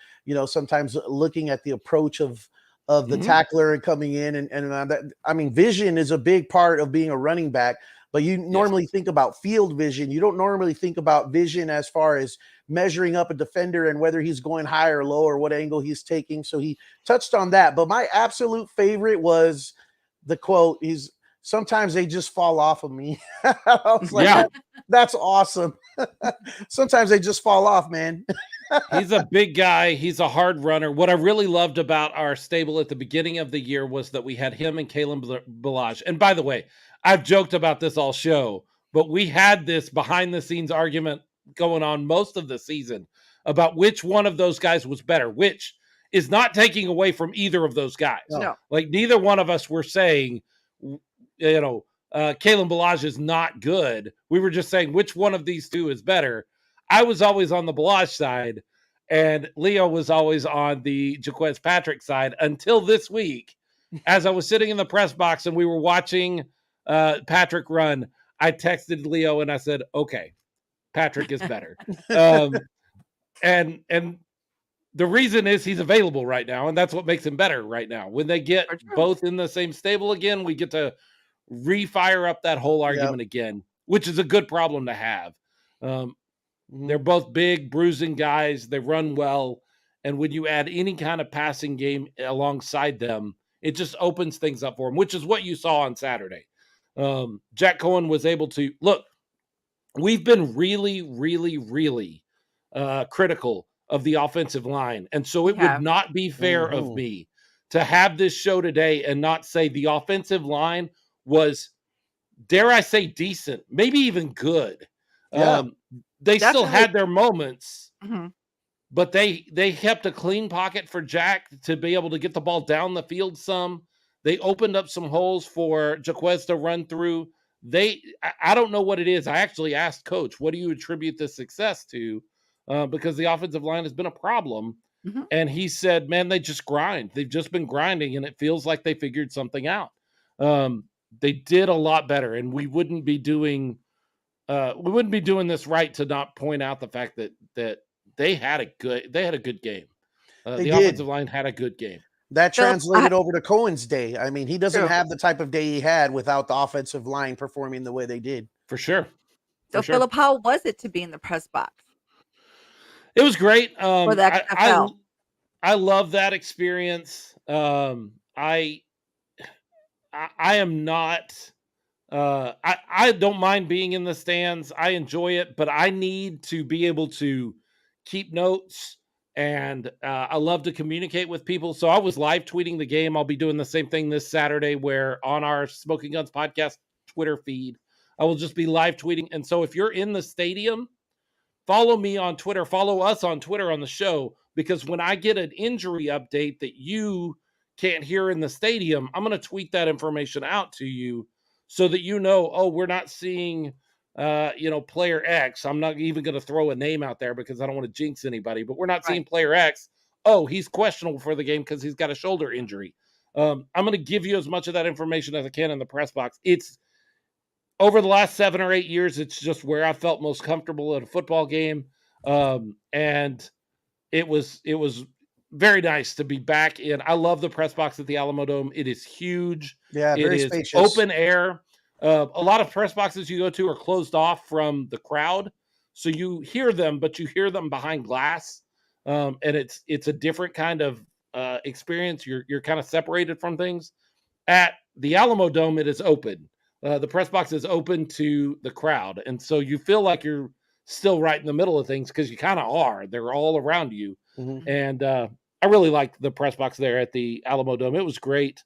sometimes looking at the approach of the tackler and coming in and that. I mean, vision is a big part of being a running back, but you normally think about field vision. You don't normally think about vision as far as measuring up a defender and whether he's going high or low or what angle he's taking. So he touched on that. But my absolute favorite was the quote. Sometimes they just fall off of me. I was like, that's awesome. Sometimes they just fall off, man. He's a big guy. He's a hard runner. What I really loved about our stable at the beginning of the year was that we had him and Kalen Balaj. And by the way, I've joked about this all show, but we had this behind the scenes argument going on most of the season about which one of those guys was better, which is not taking away from either of those guys. No. Like neither one of us were saying, Kalen Balaj is not good. We were just saying which one of these two is better. I was always on the Balaj side, and Leo was always on the Jaquez Patrick side until this week. As I was sitting in the press box and we were watching Patrick run, I texted Leo and I said, okay, Patrick is better. And the reason is he's available right now, and that's what makes him better right now. When they get both in the same stable again, we get to refire up that whole argument again, which is a good problem to have. They're both big, bruising guys. They run well. And when you add any kind of passing game alongside them, it just opens things up for them, which is what you saw on Saturday. Jack Cohen was able to look. We've been really, really, really critical of the offensive line. And so it would not be fair of me to have this show today and not say the offensive line was, dare I say, decent, maybe even good. They still had their moments, but they kept a clean pocket for Jack to be able to get the ball down the field some. They opened up some holes for Jaquez to run through. I don't know what it is. I actually asked Coach, what do you attribute this success to? Because the offensive line has been a problem. Mhm. And he said, man, they just grind. They've just been grinding, and it feels like they figured something out. They did a lot better, and we wouldn't be doing this right to not point out the fact that they had a good game. They The did. offensive line had a good game. That So, translated over to Cohen's day. I mean, he doesn't True. have the type of day he had without the offensive line performing the way they did. For sure. So, For sure. Philip, how was it to be in the press box It was great. for the XFL? I love that experience. I am not. I don't mind being in the stands. I enjoy it, but I need to be able to keep notes, and I love to communicate with people. So I was live tweeting the game. I'll be doing the same thing this Saturday, where on our Smokin Gunz podcast Twitter feed, I will just be live tweeting. And so if you're in the stadium, follow me on Twitter, follow us on Twitter on the show, because when I get an injury update that you can't hear in the stadium, I'm going to tweet that information out to you so that you know, oh, we're not seeing, player X. I'm not even going to throw a name out there because I don't want to jinx anybody, but we're not seeing player X. Oh, he's questionable for the game because he's got a shoulder injury. I'm going to give you as much of that information as I can in the press box. It's over the last 7 or 8 years, it's just where I felt most comfortable at a football game. And it was very nice to be back in. I love the press box at the Alamodome. It is huge. Yeah, very It is spacious. open air. A lot of press boxes you go to are closed off from the crowd, so you hear them, but you hear them behind glass. And it's a different kind of experience. You're kind of separated from things. At the Alamodome, it is open. The press box is open to the crowd, and so you feel like you're still right in the middle of things because you kind of are. They're all around you. Mhm. And I really liked the press box there at the Alamodome. It was great.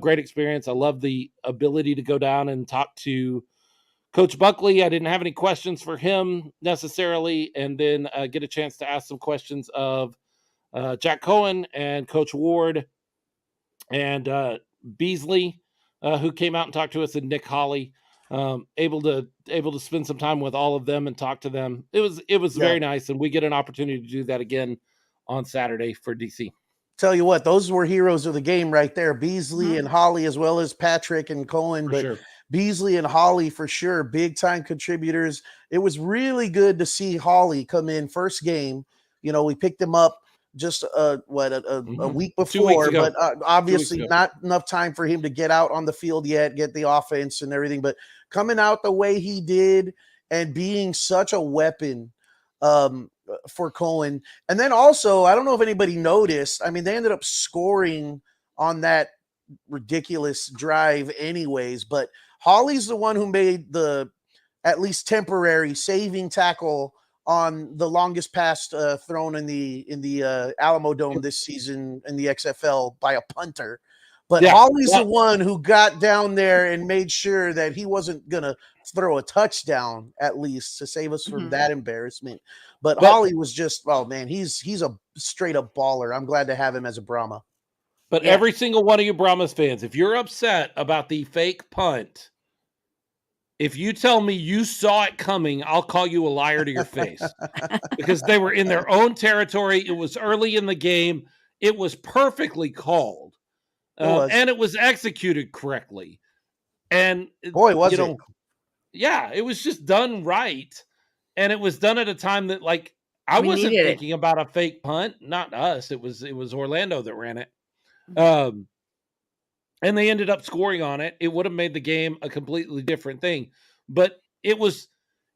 Great experience. I love the ability to go down and talk to Coach Buckley. I didn't have any questions for him necessarily, and then get a chance to ask some questions of Jack Cohen and Coach Ward and Beasley, who came out and talked to us, and Nick Hawley. Able to spend some time with all of them and talk to them. It was very nice, and we get an opportunity to do that again on Saturday for DC. Tell you what, those were heroes of the game right there. Beasley and Holly, as well as Patrick and Cohen, but sure. Beasley and Holly for sure, big time contributors. It was really good to see Holly come in first game. You know, we picked him up just a week before, but obviously not enough time for him to get out on the field yet, get the offense and everything. But coming out the way he did and being such a weapon for Cohen. And then also, I don't know if anybody noticed, I mean, they ended up scoring on that ridiculous drive anyways, but Holly's the one who made the at least temporary saving tackle on the longest pass thrown in the Alamodome this season in the XFL by a punter. But Holly's the one who got down there and made sure that he wasn't going to throw a touchdown, at least, to save us from that embarrassment. But Holly was just, oh, man, he's a straight-up baller. I'm glad to have him as a Brahma. But every single one of you Brahmas fans, if you're upset about the fake punt, if you tell me you saw it coming, I'll call you a liar to your face. Because they were in their own territory. It was early in the game. It was perfectly called. And it was executed correctly. And boy, was it. Yeah, it was just done right. And it was done at a time that, like, I wasn't thinking about a fake punt. Not us. It was Orlando that ran it. And they ended up scoring on it. It would have made the game a completely different thing. But it was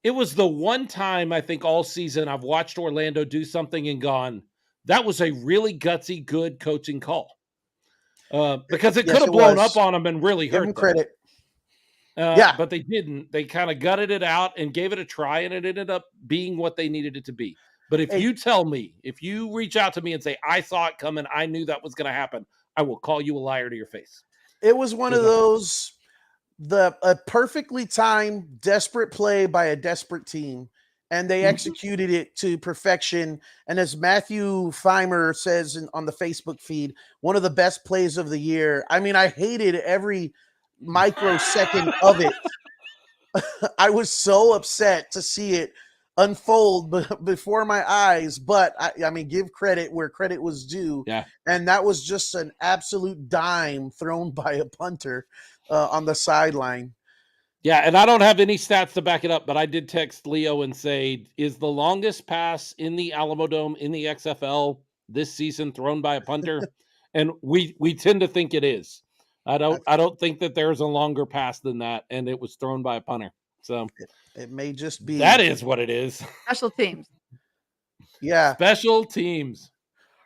the one time I think all season I've watched Orlando do something and gone, that was a really gutsy, good coaching call. Because it could have blown up on them and really hurt them. Credit. But they didn't. They kind of gutted it out and gave it a try, and it ended up being what they needed it to be. But if you tell me, if you reach out to me and say, I saw it coming, I knew that was going to happen, I will call you a liar to your face. It was one of those, a perfectly timed, desperate play by a desperate team. and they executed it to perfection. And as Matthew Feimer says on the Facebook feed, one of the best plays of the year. I mean, I hated every microsecond of it. I was so upset to see it unfold before my eyes, but I mean, give credit where credit was due. Yeah. And that was just an absolute dime thrown by a punter on the sideline. Yeah, and I don't have any stats to back it up, but I did text Leo and say, is the longest pass in the Alamodome in the XFL this season thrown by a punter? And we tend to think it is. I don't think that there's a longer pass than that, and it was thrown by a punter. So it may just be. That is what it is. Special teams. Yeah. Special teams.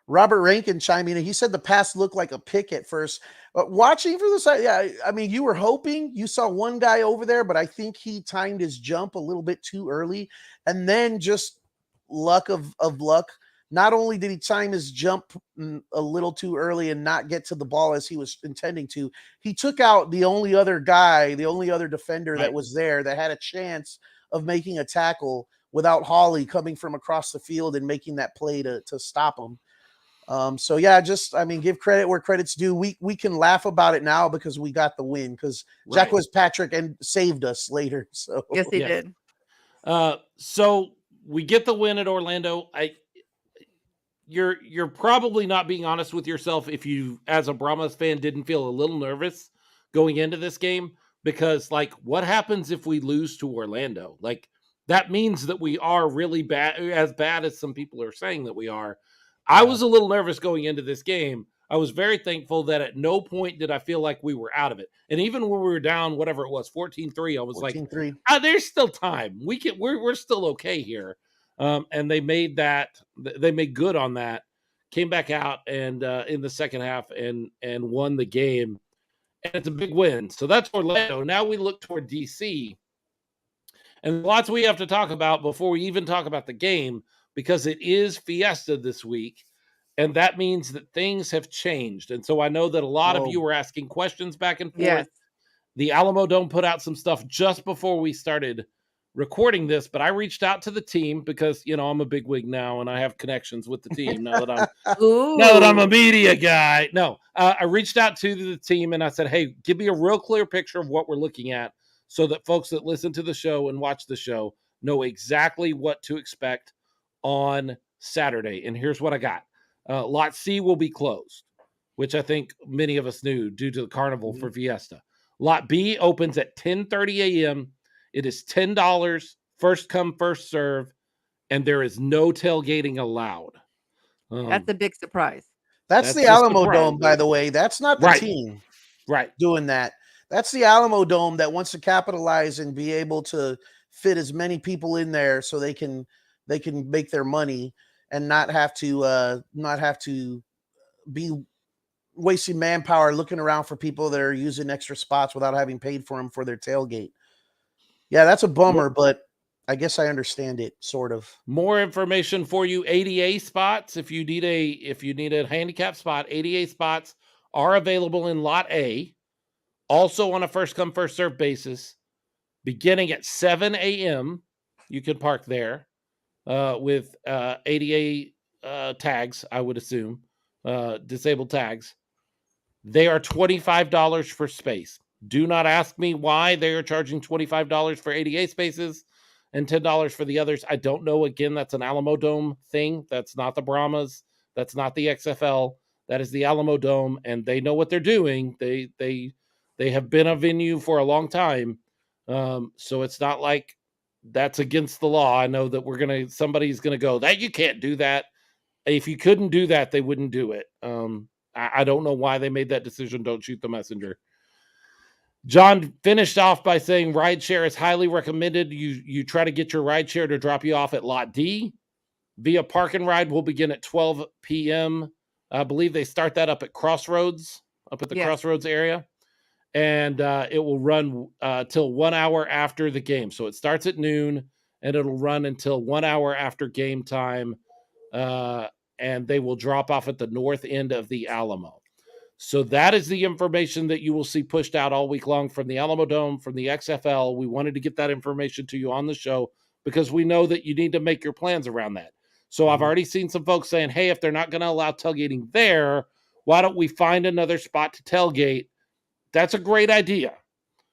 Robert Rankin chimed in. He said the pass looked like a pick at first. Watching from the side, yeah, I mean, you were hoping you saw one guy over there, but I think he timed his jump a little bit too early. And then just luck of luck. Not only did he time his jump a little too early and not get to the ball as he was intending to, he took out the only other guy, the only other defender that was there that had a chance of making a tackle without Hawley coming from across the field and making that play to stop him. So yeah, just, I mean, give credit where credit's due. We can laugh about it now because we got the win, because Jack was Patrick and saved us later. So yes, he did. So we get the win at Orlando. You're probably not being honest with yourself if you, as a Brahmas fan, didn't feel a little nervous going into this game, because like, what happens if we lose to Orlando? Like, that means that we are really bad, as bad as some people are saying that we are. I was a little nervous going into this game. I was very thankful that at no point did I feel like we were out of it. And even when we were down, whatever it was, 14-3, I was 14-3. like, there's still time. We're still okay here. And they made good on that, came back out and in the second half and won the game. And it's a big win. So that's Orlando. Now we look toward DC. And lots we have to talk about before we even talk about the game, because it is Fiesta this week. And that means that things have changed. And so I know that a lot of you were asking questions back and forth. Yes. The Alamodome put out some stuff just before we started recording this, but I reached out to the team because, you know, I'm a big wig now and I have connections with the team now that I'm a media guy. No, I reached out to the team and I said, hey, give me a real clear picture of what we're looking at so that folks that listen to the show and watch the show know exactly what to expect on Saturday. And here's what I got. Lot C will be closed, which I think many of us knew due to the carnival for Fiesta. Lot B opens at 10:30 a.m. It is $10, first come, first serve, and there is no tailgating allowed. That's a big surprise. That's the Alamodome, by the way. That's not the team doing that. That's the Alamodome that wants to capitalize and be able to fit as many people in there so they can make their money and not have to be wasting manpower looking around for people that are using extra spots without having paid for them for their tailgate. Yeah, that's a bummer, but I guess I understand it, sort of. More information for you. ADA spots. If you need a handicap spot, ADA spots are available in Lot A, also on a first come, first serve basis, beginning at 7 a.m. You can park there with ADA tags, I would assume, disabled tags. They are $25 for space. Do not ask me why they are charging $25 for ADA spaces and $10 for the others. I don't know. Again, that's an Alamodome thing. That's not the Brahmas. That's not the XFL. That is the Alamodome, and they know what they're doing. They have been a venue for a long time, so it's not like that's against the law. I know that somebody's gonna go that you can't do that. If you couldn't do that, they wouldn't do it. I don't know why they made that decision. Don't shoot the messenger. John finished off by saying rideshare is highly recommended. You try to get your rideshare to drop you off at Lot D. Via Park and Ride will begin at 12 p.m. I believe they start that up at Crossroads, up at the Crossroads area. And it will run till 1 hour after the game. So it starts at noon and it'll run until 1 hour after game time. And they will drop off at the north end of the Alamo. So that is the information that you will see pushed out all week long from the Alamodome, from the XFL. We wanted to get that information to you on the show because we know that you need to make your plans around that. So I've already seen some folks saying, hey, if they're not going to allow tailgating there, why don't we find another spot to tailgate? That's a great idea.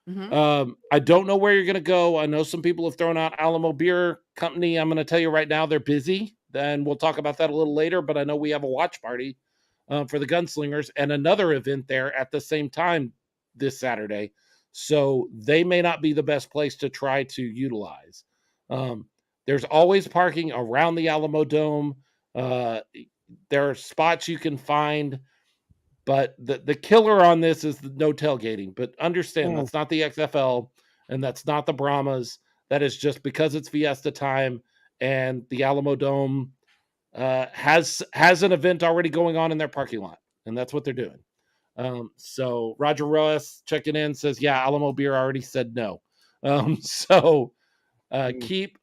I don't know where you're going to go. I know some people have thrown out Alamo Beer Company. I'm going to tell you right now, they're busy. Then we'll talk about that a little later, but I know we have a watch party for the Gunslingers and another event there at the same time this Saturday. So they may not be the best place to try to utilize. There's always parking around the Alamodome. There are spots you can find, but the killer on this is the no tailgating. But understand that's not the XFL and that's not the Brahmas. That is just because it's Fiesta time and the Alamodome has an event already going on in their parking lot, and that's what they're doing. So Roger Roas checking in says, yeah, Alamo Beer already said no. Keep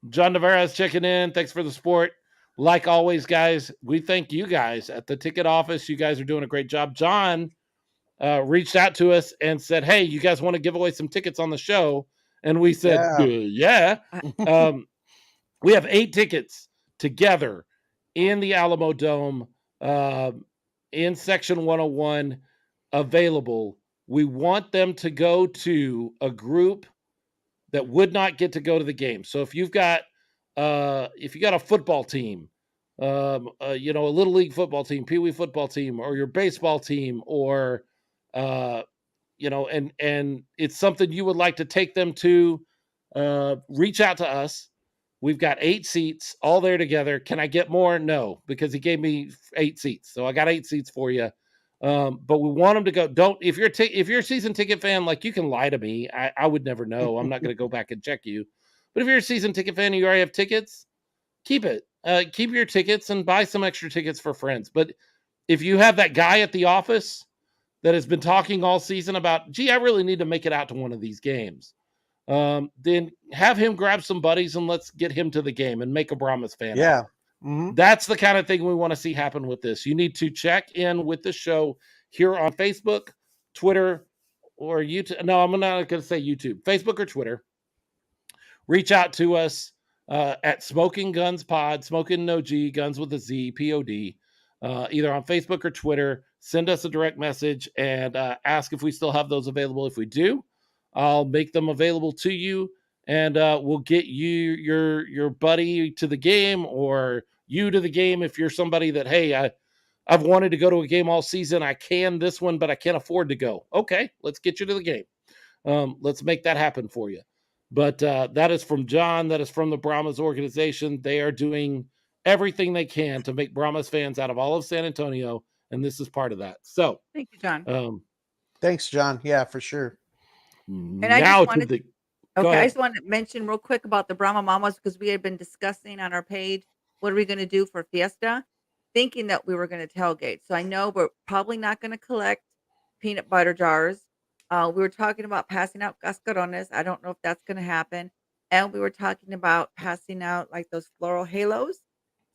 John Navarez checking in. Thanks for the support. Like always, guys, we thank you guys at the ticket office. You guys are doing a great job. John reached out to us and said, hey, you guys want to give away some tickets on the show? And we said, yeah. We have 8 tickets together in the Alamodome in section 101 available. We want them to go to a group that would not get to go to the game. So if you've got a football team, a little league football team, pee wee football team, or your baseball team, or and it's something you would like to take them to, reach out to us. We've got 8 seats all there together. Can I get more? No, because he gave me 8 seats. So I got 8 seats for you. But we want them to go. If you're a season ticket fan, like, you can lie to me. I would never know. I'm not going to go back and check you. But if you're a season ticket fan and you already have tickets, keep it. Keep your tickets and buy some extra tickets for friends. But if you have that guy at the office that has been talking all season about, gee, I really need to make it out to one of these games, then have him grab some buddies and let's get him to the game and make a Brahmas fan. Yeah. That's the kind of thing we want to see happen with this. You need to check in with the show here on Facebook, Twitter, or YouTube. No, I'm not going to say YouTube, Facebook or Twitter. Reach out to us at Smokin Gunz Pod, Smokin no G, Guns with a Z, POD, either on Facebook or Twitter. Send us a direct message and ask if we still have those available. If we do, I'll make them available to you, and we'll get you your buddy to the game, or you to the game if you're somebody that, hey, I've wanted to go to a game all season. I can this one, but I can't afford to go. Okay, let's get you to the game. Let's make that happen for you. But that is from John. That is from the Brahmas organization. They are doing everything they can to make Brahmas fans out of all of San Antonio, and this is part of that. So thank you, John. Thanks, John. Yeah, for sure. And I just wanted to mention real quick about the Brahma Mamas, because we had been discussing on our page, what are we going to do for Fiesta, thinking that we were going to tailgate. So I know we're probably not going to collect peanut butter jars. We were talking about passing out cascarones. I don't know if that's going to happen. And we were talking about passing out like those floral halos.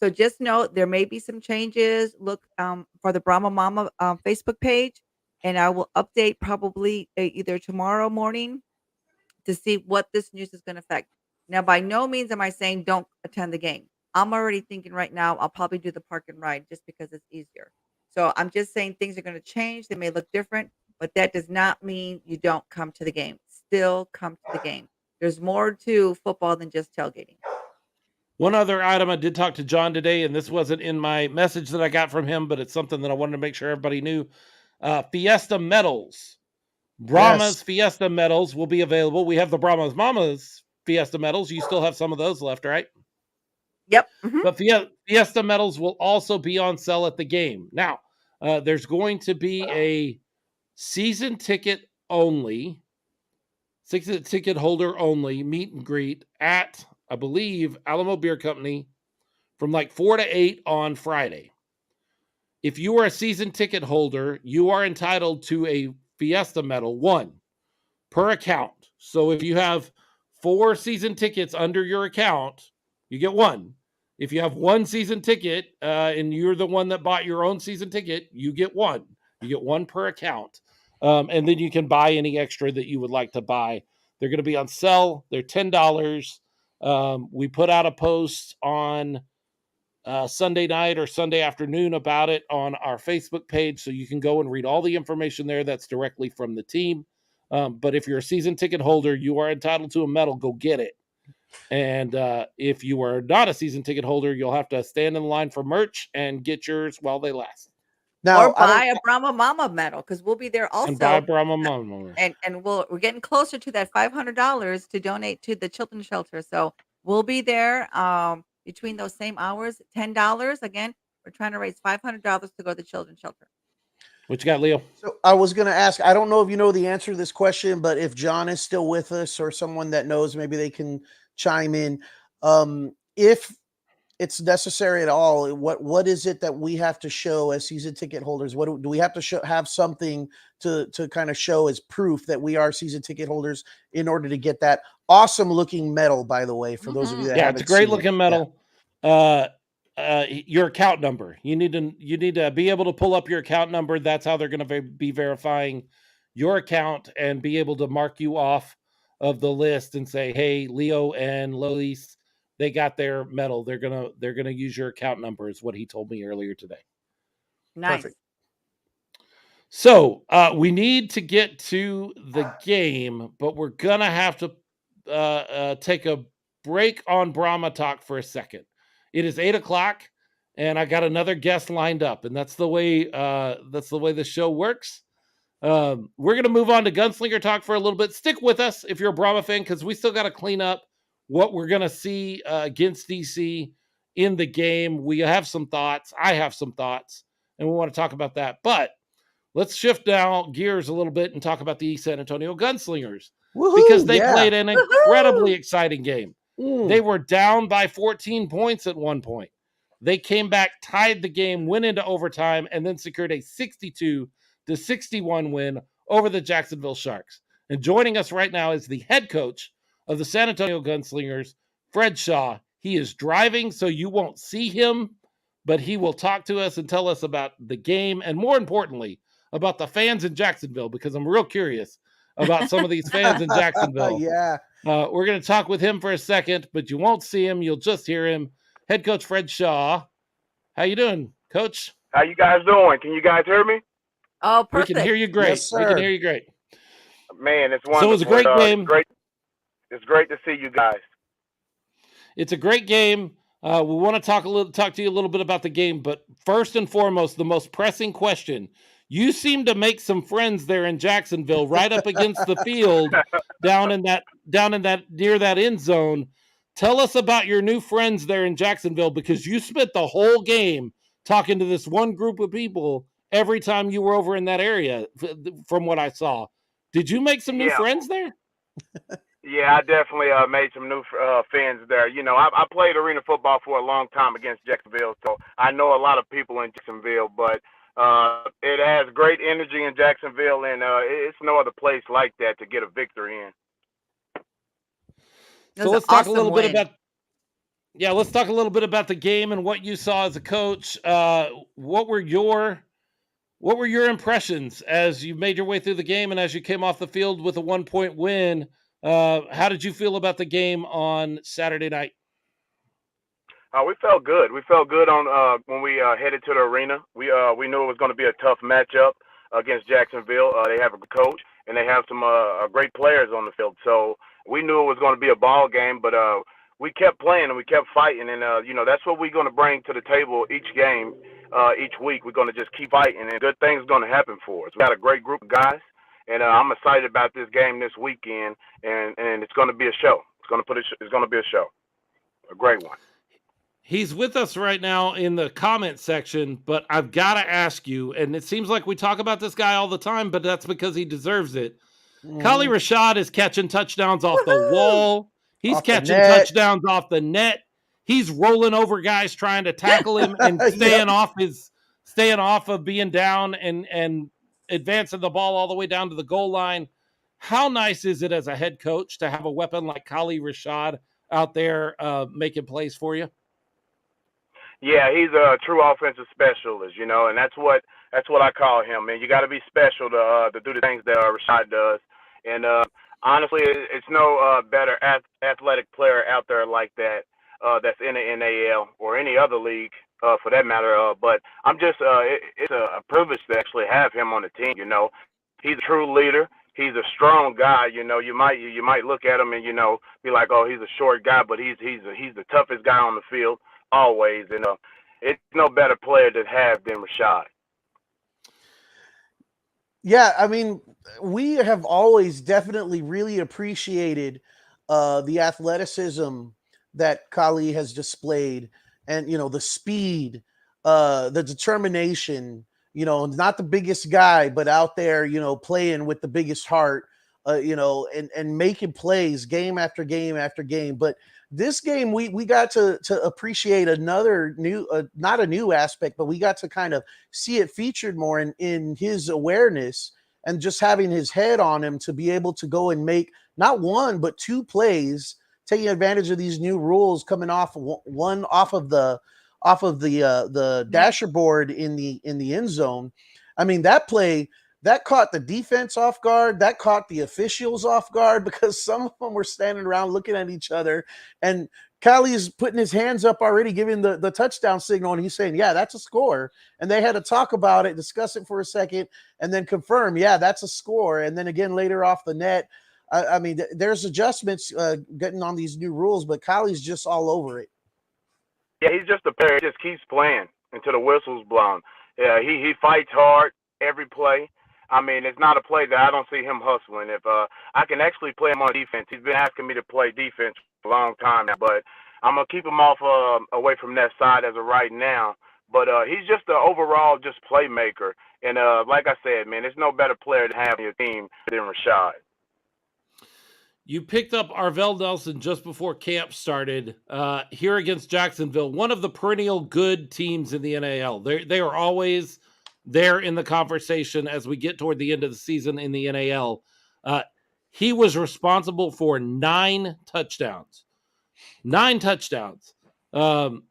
So just know there may be some changes. Look for the Brahma Mama Facebook page, and I will update probably either tomorrow morning to see what this news is going to affect. Now, by no means am I saying don't attend the game. I'm already thinking right now I'll probably do the park and ride just because it's easier. So I'm just saying things are going to change. They may look different, but that does not mean you don't come to the game. Still come to the game. There's more to football than just tailgating. One other item, I did talk to John today, and this wasn't in my message that I got from him, but it's something that I wanted to make sure everybody knew. Fiesta medals. Brahmas Fiesta medals will be available. We have the Brahmas Mamas Fiesta medals. You still have some of those left, right? Yep. But Fiesta medals will also be on sale at the game. Now, there's going to be a season ticket only, ticket holder only meet and greet at, I believe, Alamo Beer Company from like 4 to 8 on Friday. If you are a season ticket holder, you are entitled to a Fiesta medal, 1 per account. So if you have 4 season tickets under your account, you get 1. If you have 1 season ticket and you're the one that bought your own season ticket, you get 1. You get 1 per account. And then you can buy any extra that you would like to buy. They're going to be on sale. They're $10. We put out a post on Sunday night or Sunday afternoon about it on our Facebook page, so you can go and read all the information there. That's directly from the team. But if you're a season ticket holder, you are entitled to a medal. Go get it. And if you are not a season ticket holder, you'll have to stand in line for merch and get yours while they last. Now, Or buy a Brahma Mama medal, because we'll be there also. And buy Brahma Mama. And we're getting closer to that $500 to donate to the children's shelter. So we'll be there between those same hours, $10. Again, we're trying to raise $500 to go to the children's shelter. What you got, Leo? So I was going to ask, I don't know if you know the answer to this question, but if John is still with us or someone that knows, maybe they can chime in. If it's necessary at all, what is it that we have to show as season ticket holders? What do we have to have something to kind of show as proof that we are season ticket holders in order to get that awesome looking medal, by the way, for those of you that haven't it's a great seen looking medal. Yeah. Your account number. You need to be able to pull up your account number. That's how they're going to be verifying your account and be able to mark you off of the list and say, hey, Leo and Lois, they got their medal. They're gonna use your account number, is what he told me earlier today. Nice. Perfect. So we need to get to the game, but we're gonna have to take a break on Brahma talk for a second. It is 8:00, and I got another guest lined up, and that's the way the show works. We're gonna move on to Gunslinger talk for a little bit. Stick with us if you're a Brahma fan, because we still got to clean up what we're gonna see against DC in the game. We have some thoughts. I have some thoughts, and we want to talk about that. But let's shift now gears a little bit and talk about the San Antonio Gunslingers. Woo-hoo, because they played an incredibly exciting game. They Mm. were down by 14 points at one point. They came back, tied the game, went into overtime, and then secured a 62-61 win over the Jacksonville Sharks. And joining us right now is the head coach of the San Antonio Gunslingers, Fred Shaw. He is driving, so you won't see him, but he will talk to us and tell us about the game, and more importantly, about the fans in Jacksonville, because I'm real curious about some of these fans in Jacksonville. Yeah. We're going to talk with him for a second, but you won't see him. You'll just hear him. Head coach Fred Shaw. How you doing, Coach? How you guys doing? Can you guys hear me? Oh, perfect. We can hear you great. Yes, We can sir. hear you great. Man, it's So wonderful. it was a great game. It's great to see you guys. It's a great game. We want to talk to you a little bit about the game, but first and foremost, the most pressing question. You seem to make some friends there in Jacksonville, right up against the field, down in that near that end zone. Tell us about your new friends there in Jacksonville, because you spent the whole game talking to this one group of people every time you were over in that area, from what I saw. Did you make some new friends there? Yeah, I definitely made some new friends there. You know, I played arena football for a long time against Jacksonville, so I know a lot of people in Jacksonville, but it has great energy in Jacksonville, and it's no other place like that to get a victory in. So let's talk a little bit about let's talk a little bit about the game and what you saw as a coach. What were your impressions as you made your way through the game and as you came off the field with a 1-point win? How did you feel about the game on Saturday night? We felt good. We felt good on when we headed to the arena. We knew it was going to be a tough matchup against Jacksonville. They have a good coach and they have some great players on the field. So we knew it was going to be a ball game, but we kept playing and we kept fighting. And you know, that's what we're going to bring to the table each game, each week. We're going to just keep fighting, and good things are going to happen for us. We got a great group of guys, and I'm excited about this game this weekend. And it's going to be a show. It's going to be a show, a great one. He's with us right now in the comment section, but I've got to ask you, and it seems like we talk about this guy all the time, but that's because he deserves it. Kali Rashad is catching touchdowns off the wall. He's catching touchdowns off the net. He's rolling over guys trying to tackle him and staying off of being down and advancing the ball all the way down to the goal line. How nice is it as a head coach to have a weapon like Kali Rashad out there making plays for you? Yeah, he's a true offensive specialist, you know, and that's what I call him, man. You got to be special to do the things that Rashad does. And honestly, it's no better athletic player out there like that that's in the NAL or any other league for that matter. But it's a privilege to actually have him on the team. He's a true leader. He's a strong guy. You might look at him and be like, oh, he's a short guy, but he's the toughest guy on the field always. And it's no better player to have than Rashad. Yeah, I mean, we have always definitely really appreciated the athleticism that Kali has displayed, and the speed, the determination. Not the biggest guy, but out there, playing with the biggest heart, and making plays game after game after game. But this game, we got to appreciate another new, not a new aspect, but we got to kind of see it featured more in his awareness and just having his head on him to be able to go and make not one but two plays, taking advantage of these new rules coming off one off of the dasher board in the end zone. I mean, that play that caught the defense off guard, that caught the officials off guard, because some of them were standing around looking at each other, and Kali's putting his hands up already, giving the touchdown signal, and he's saying, yeah, that's a score. And they had to talk about it, discuss it for a second, and then confirm, yeah, that's a score. And then again later off the net. I mean, there's adjustments getting on these new rules, but Kali's just all over it. Yeah, he's just a player. He just keeps playing until the whistle's blown. Yeah, he fights hard every play. I mean, it's not a play that I don't see him hustling. If I can actually play him on defense, he's been asking me to play defense for a long time now, but I'm gonna keep him off away from that side as of right now. But he's just an overall just playmaker, and like I said, man, there's no better player to have on your team than Rashad. You picked up Arvell Nelson just before camp started here against Jacksonville, one of the perennial good teams in the NAL. They are always there in the conversation as we get toward the end of the season in the NAL. He was responsible for 9 touchdowns. 9 touchdowns. And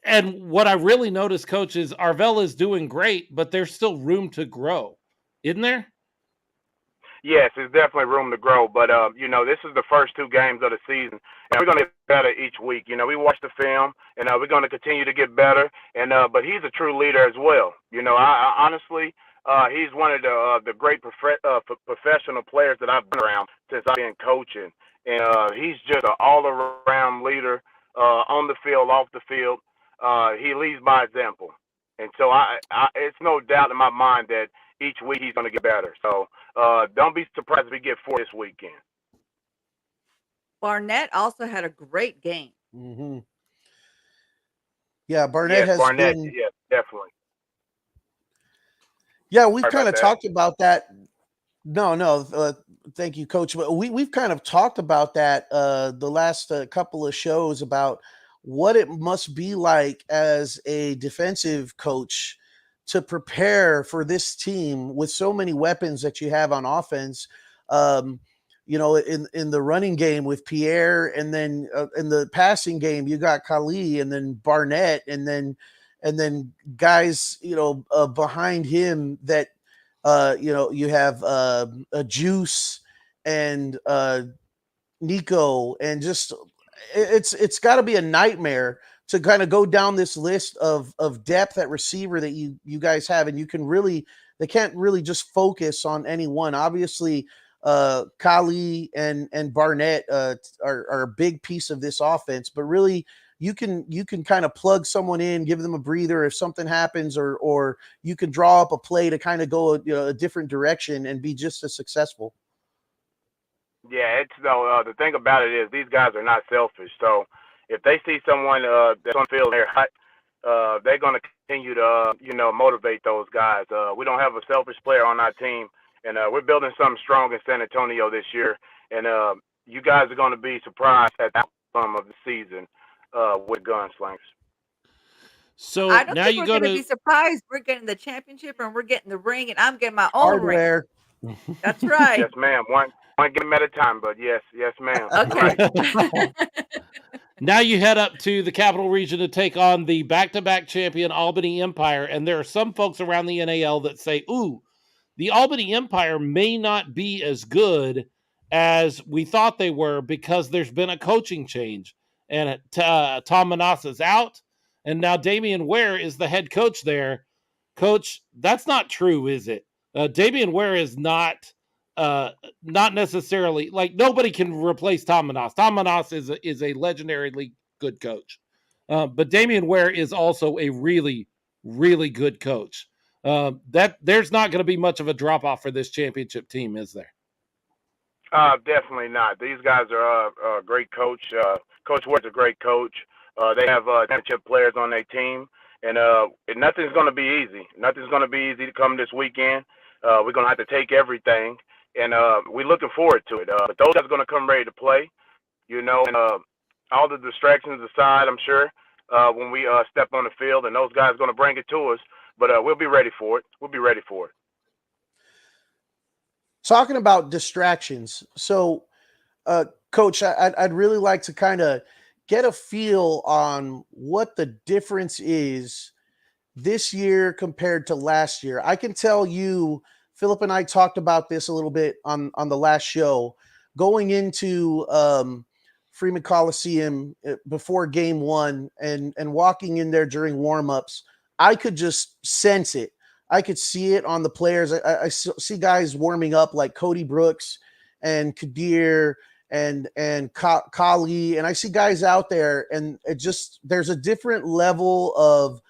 what I really noticed, Coach, is Arvell is doing great, but there's still room to grow, isn't there? Yes, there's definitely room to grow, but this is the first 2 games of the season, and we're going to get better each week. We watch the film, and we're going to continue to get better. And but he's a true leader as well. I honestly, he's one of the great professional players that I've been around since I've been coaching, and he's just an all-around leader on the field, off the field. He leads by example, and so it's no doubt in my mind that each week he's going to get better. So don't be surprised if we get 4 this weekend. Barnett also had a great game. Mm-hmm. Yeah, Barnett has been. Yeah, definitely. Yeah, we've kind of talked about that. No, thank you, Coach. But we've kind of talked about that the last couple of shows about what it must be like as a defensive coach to prepare for this team with so many weapons that you have on offense. In the running game with Pierre, and then in the passing game you got Kali, and then Barnett, and then guys behind him that you have a Juice and Nico, and just it's got to be a nightmare to kind of go down this list of depth at receiver that you guys have, and they can't really just focus on any one. Obviously, Kali and Barnett are a big piece of this offense, but really you can kind of plug someone in, give them a breather if something happens, or you can draw up a play to kind of go a different direction and be just as successful. Yeah, it's the thing about it is these guys are not selfish. So if they see someone that's on the field they're hot, they're going to continue to motivate those guys. We don't have a selfish player on our team, and we're building something strong in San Antonio this year. And you guys are going to be surprised at the outcome of the season with Gunslingers. So I don't now think you we're go going to be surprised. We're getting the championship, and we're getting the ring, and I'm getting my own Hardware. ring. That's right. Yes, ma'am. One game at a time, but yes, ma'am. Okay. Now you head up to the Capital Region to take on the back-to-back champion Albany Empire, and there are some folks around the NAL that say, ooh, the Albany Empire may not be as good as we thought they were because there's been a coaching change. And Tom Manasseh's out, and now Damian Ware is the head coach there. Coach, that's not true, is it? Damian Ware is not necessarily, like, nobody can replace Tom Manasseh. Tom Manasseh is a legendarily good coach. But Damian Ware is also a really, really good coach. That there's not going to be much of a drop off for this championship team, is there? Definitely not. These guys are a great coach. Coach Ware's a great coach. They have championship players on their team, and nothing's going to be easy. Nothing's going to be easy to come this weekend. We're going to have to take everything, and we're looking forward to it. But those guys are going to come ready to play, and all the distractions aside, I'm sure, when we step on the field, and those guys are going to bring it to us. But we'll be ready for it. We'll be ready for it. Talking about distractions, so Coach, I'd really like to kind of get a feel on what the difference is this year compared to last year. I can tell you, Philip and I talked about this a little bit on the last show, going into Freeman Coliseum before game one and walking in there during warmups. I could just sense it. I could see it on the players. I see guys warming up like Cody Brooks and Kadir and Kali, and I see guys out there, and it just, there's a different level of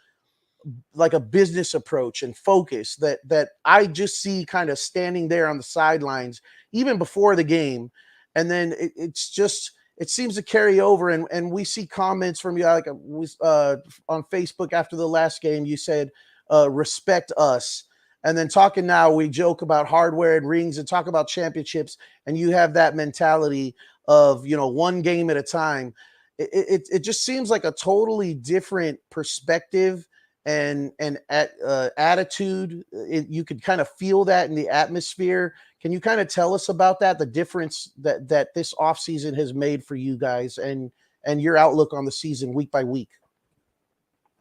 like a business approach and focus that I just see kind of standing there on the sidelines even before the game. And then it seems to carry over, and we see comments from you, like on Facebook after the last game, you said, respect us. And then talking now, we joke about hardware and rings and talk about championships, and you have that mentality of, one game at a time. It just seems like a totally different perspective and attitude. You could kind of feel that in the atmosphere. Can you kind of tell us about that, the difference that this offseason has made for you guys and your outlook on the season week by week?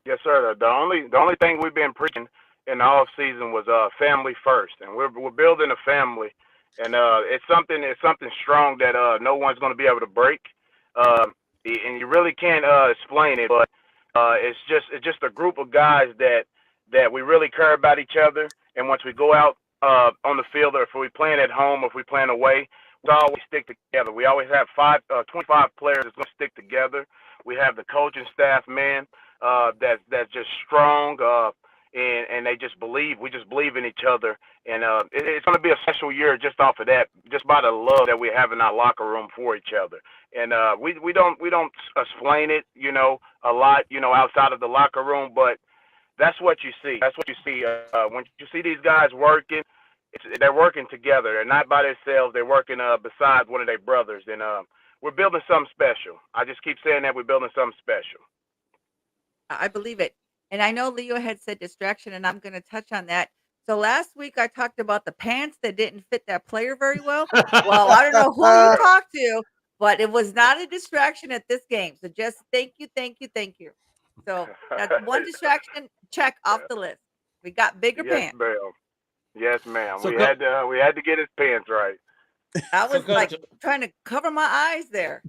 Yes, sir. The only thing we've been preaching in the off season was family first, and we're building a family, and it's something strong that no one's going to be able to break, and you really can't explain it, but it's just a group of guys that we really care about each other, and once we go out on the field, or if we playing at home, or if we playing away, we always stick together. We always have 25 players that's going to stick together. We have the coaching staff, man. That's just strong, and they just believe. We just believe in each other, and it's going to be a special year just off of that, just by the love that we have in our locker room for each other. And we don't explain it, a lot, outside of the locker room, but that's what you see. That's what you see when you see these guys working. They're working together. They're not by themselves. They're working beside one of their brothers, and we're building something special. I just keep saying that we're building something special. I believe it. And I know Leo had said distraction, and I'm going to touch on that. So last week I talked about the pants that didn't fit that player very well. Well, I don't know who you talked to, but it was not a distraction at this game. So just thank you. So that's one distraction check off the list. We got bigger pants. Ma'am. Yes, ma'am. So we had to get his pants right. I was trying to cover my eyes there.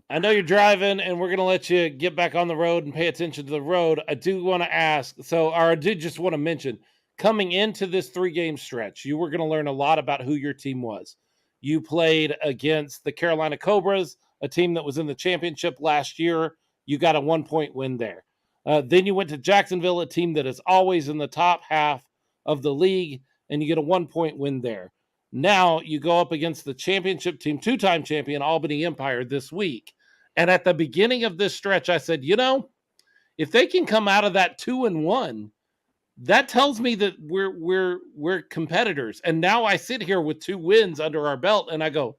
I know you're driving, and we're going to let you get back on the road and pay attention to the road. I do want to ask, I did just want to mention, coming into this 3-game stretch, you were going to learn a lot about who your team was. You played against the Carolina Cobras, a team that was in the championship last year. You got a 1-point win there. Then you went to Jacksonville, a team that is always in the top half of the league, and you get a 1-point win there. Now you go up against the championship team, 2-time champion Albany Empire this week. And at the beginning of this stretch, I said, if they can come out of that 2-1, that tells me that we're competitors. And now I sit here with 2 wins under our belt, and I go,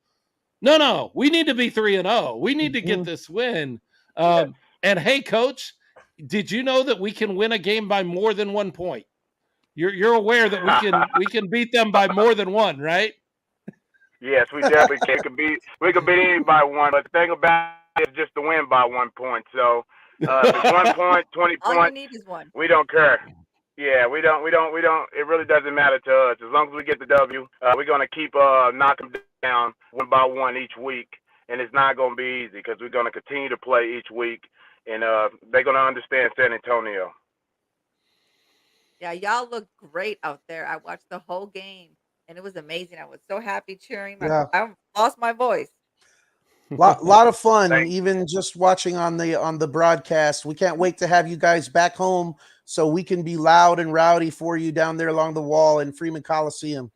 no, we need to be 3-0. We need to get this win. And hey, Coach, did you know that we can win a game by more than 1 point? You're aware that we can beat them by more than 1, right? Yes, we definitely can. We could beat anybody by 1, but the thing about it is just to win by 1 point. So if it's 1 point, 20 All points, you need is 1. we don't care. Yeah, we don't. It really doesn't matter to us as long as we get the W. We're gonna keep knocking them down one by one each week, and it's not gonna be easy because we're gonna continue to play each week, and they're gonna understand San Antonio. Yeah, y'all look great out there. I watched the whole game, and it was amazing. I was so happy cheering. Yeah. I lost my voice. Lot of fun, Thank even just watching on the broadcast. We can't wait to have you guys back home so we can be loud and rowdy for you down there along the wall in Freeman Coliseum.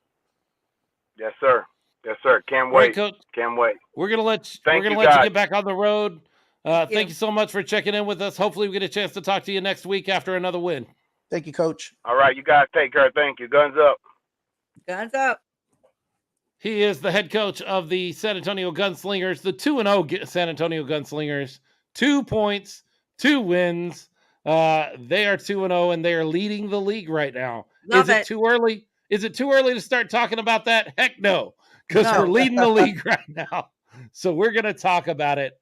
Yes, sir. Yes, sir. Can't All right, wait. Coach. Can't wait. We're gonna let Thank you you, guys. get back on the road. Thank you. you so much for checking in with us. Hopefully, we get a chance to talk to you next week after another win. Thank you, Coach. All right, you guys take care. Thank you. Guns up. Guns up. He is the head coach of the San Antonio Gunslingers, the 2-0 San Antonio Gunslingers. 2 points, 2 wins. They are 2-0, and they are leading the league right now. Love Is it it. too early? Is it too early to start talking about that? Heck no, because we're No. leading the league right now. So we're going to talk about it.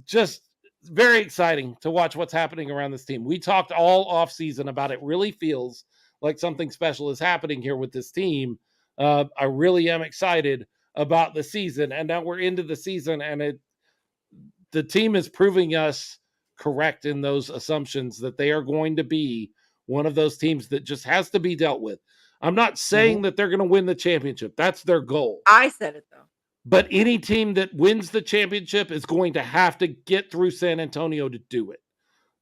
Just very exciting to watch what's happening around this team. We talked all offseason about it really feels like something special is happening here with this team. I really am excited about the season, and now we're into the season, and the team is proving us correct in those assumptions that they are going to be one of those teams that just has to be dealt with. I'm not saying that they're going to win the championship. That's their goal. I said it though. But any team that wins the championship is going to have to get through San Antonio to do it.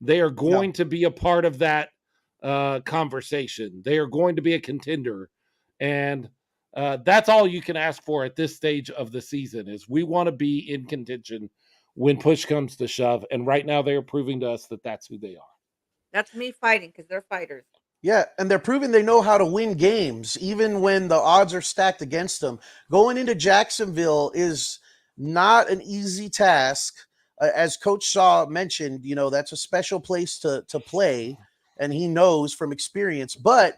They are going to be a part of that conversation. They are going to be a contender. And that's all you can ask for at this stage of the season is we want to be in contention when push comes to shove. And right now they are proving to us that that's who they are. That's me fighting because they're fighters. Yeah, and they're proving they know how to win games, even when the odds are stacked against them. Going into Jacksonville is not an easy task. As Coach Shaw mentioned, that's a special place to play, and he knows from experience. But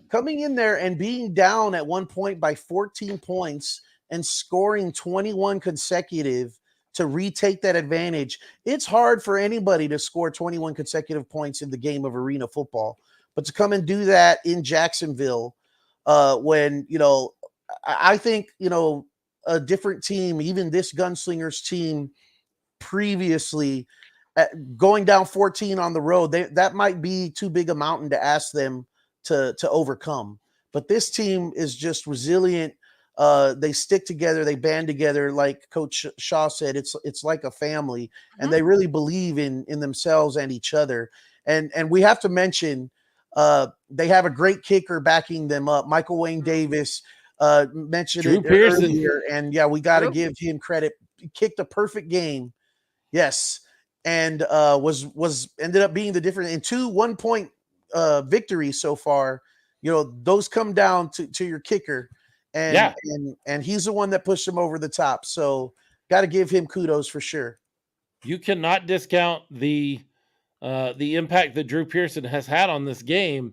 coming in there and being down at one point by 14 points and scoring 21 consecutive to retake that advantage, it's hard for anybody to score 21 consecutive points in the game of arena football. But to come and do that in Jacksonville, when, I think, a different team, even this Gunslingers team previously, going down 14 on the road, that might be too big a mountain to ask them to overcome. But this team is just resilient. They stick together, they band together. Like Coach Shaw said, it's like a family, and they really believe in themselves and each other. And we have to mention, they have a great kicker backing them up. Michael Wayne Davis mentioned Drew it Pearson. earlier, and yeah, we got to give him credit. He kicked a perfect game, yes, and was ended up being the difference in 2 1-point victories so far. Those come down to your kicker, and he's the one that pushed him over the top. So got to give him kudos for sure. You cannot discount the impact that Drew Pearson has had on this game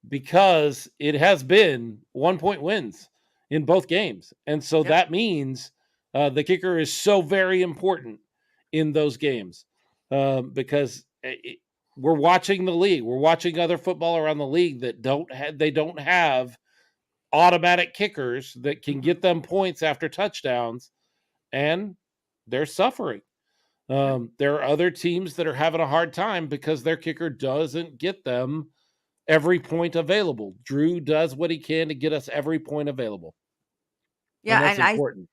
because it has been 1-point wins in both games. And so that means the kicker is so very important in those games because we're watching the league. We're watching other football around the league that don't have automatic kickers that can get them points after touchdowns, and they're suffering. There are other teams that are having a hard time because their kicker doesn't get them every point available. Drew does what he can to get us every point available. Yeah, and that's important.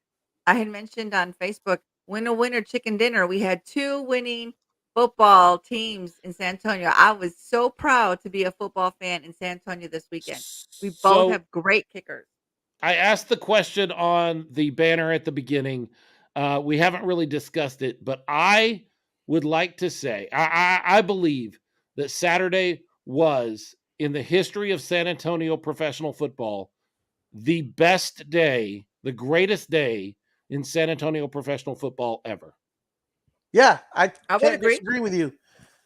I had mentioned on Facebook, win a winner chicken dinner. We had 2 winning football teams in San Antonio. I was so proud to be a football fan in San Antonio this weekend. We both have great kickers. I asked the question on the banner at the beginning. We haven't really discussed it, but I would like to say, I believe that Saturday was, in the history of San Antonio professional football, the best day, the greatest day in San Antonio professional football ever. Yeah, I would disagree with you.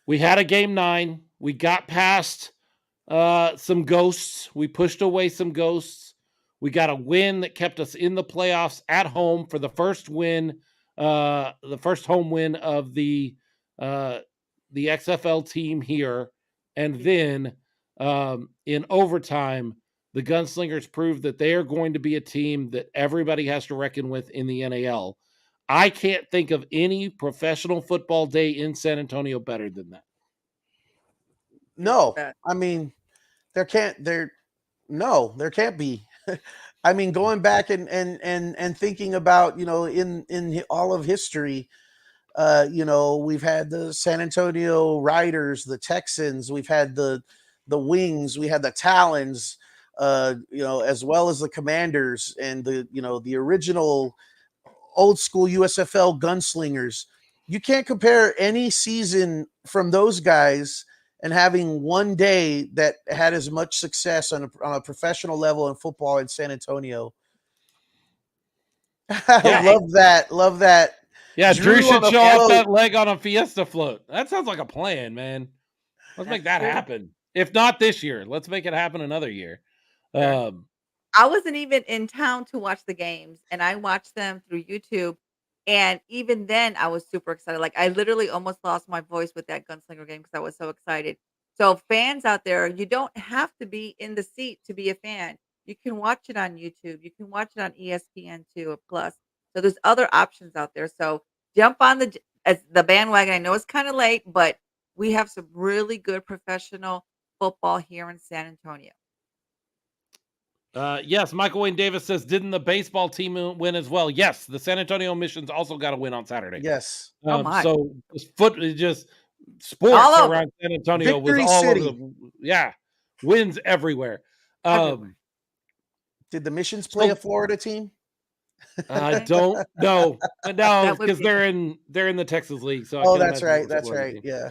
We had a game 9. We got past some ghosts. We pushed away some ghosts. We got a win that kept us in the playoffs at home for the first win, the first home win of the XFL team here And then in overtime, the Gunslingers proved that they are going to be a team that everybody has to reckon with in the NAL. I can't think of any professional football day in San Antonio better than that. No, I mean, there can't be. I mean, going back and thinking about, in all of history, we've had the San Antonio Riders, the Texans, we've had the Wings, we had the Talons, as well as the Commanders and the original old school USFL Gunslingers. You can't compare any season from those guys and having one day that had as much success on a professional level in football in San Antonio. Yeah. Love that. Yeah, Drew should show off float. that leg on a Fiesta float. That sounds like a plan, man. Let's make that happen. If not this year, let's make it happen another year. I wasn't even in town to watch the games, and I watched them through YouTube. And even then, I was super excited. Like, I literally almost lost my voice with that Gunslinger game because I was so excited. So, fans out there, you don't have to be in the seat to be a fan. You can watch it on YouTube. You can watch it on ESPN2 or Plus. So, there's other options out there. So, jump on the bandwagon. I know it's kind of late, but we have some really good professional football here in San Antonio. Yes, Michael Wayne Davis says, didn't the baseball team win as well? Yes, the San Antonio Missions also got a win on Saturday. Yes. So just sports All around San Antonio Victory was all City. over wins everywhere. Did the Missions play a Florida team? I don't know. No, because they're in the Texas League. So that's right. That's right. Yeah.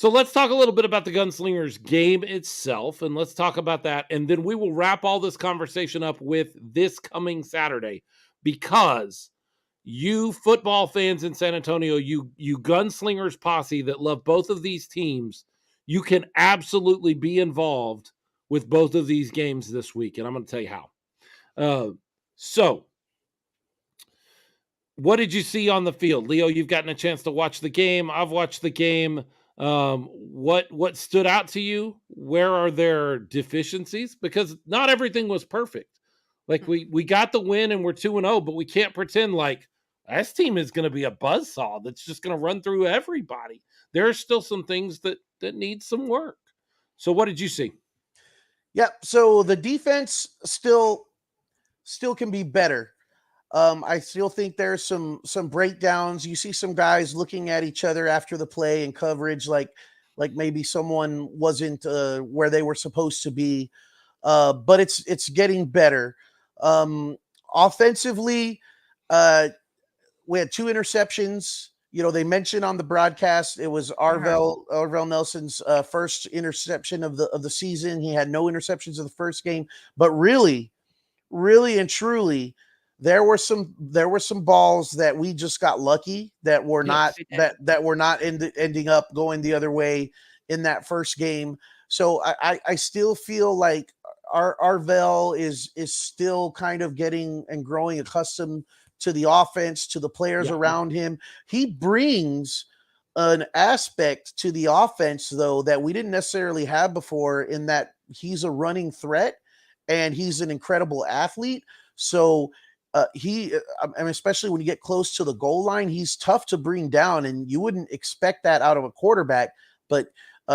So let's talk a little bit about the Gunslingers game itself, and let's talk about that. And then we will wrap all this conversation up with this coming Saturday, because you football fans in San Antonio, you Gunslingers posse that love both of these teams, you can absolutely be involved with both of these games this week. And I'm going to tell you how. So what did you see on the field? Leo, you've gotten a chance to watch the game. I've watched the game. What stood out to you? Where are there deficiencies? Because not everything was perfect. Like we got the win and we're 2-0, but we can't pretend like this team is going to be a buzzsaw that's just going to run through everybody. There are still some things that need some work. So what did you see? Yeah, so the defense still can be better. I still think there's some breakdowns. You see some guys looking at each other after the play and coverage, like maybe someone wasn't where they were supposed to be. But it's getting better. Offensively, we had 2 interceptions. They mentioned on the broadcast it was Arvell Nelson's first interception of the season. He had no interceptions in the first game, but really and truly, there were some balls that we just got lucky that were not ending up going the other way in that first game. So I still feel like Arvell is still kind of getting and growing accustomed to the offense, to the players around him. He brings an aspect to the offense, though, that we didn't necessarily have before, in that he's a running threat and he's an incredible athlete. So especially when you get close to the goal line, he's tough to bring down, and you wouldn't expect that out of a quarterback, but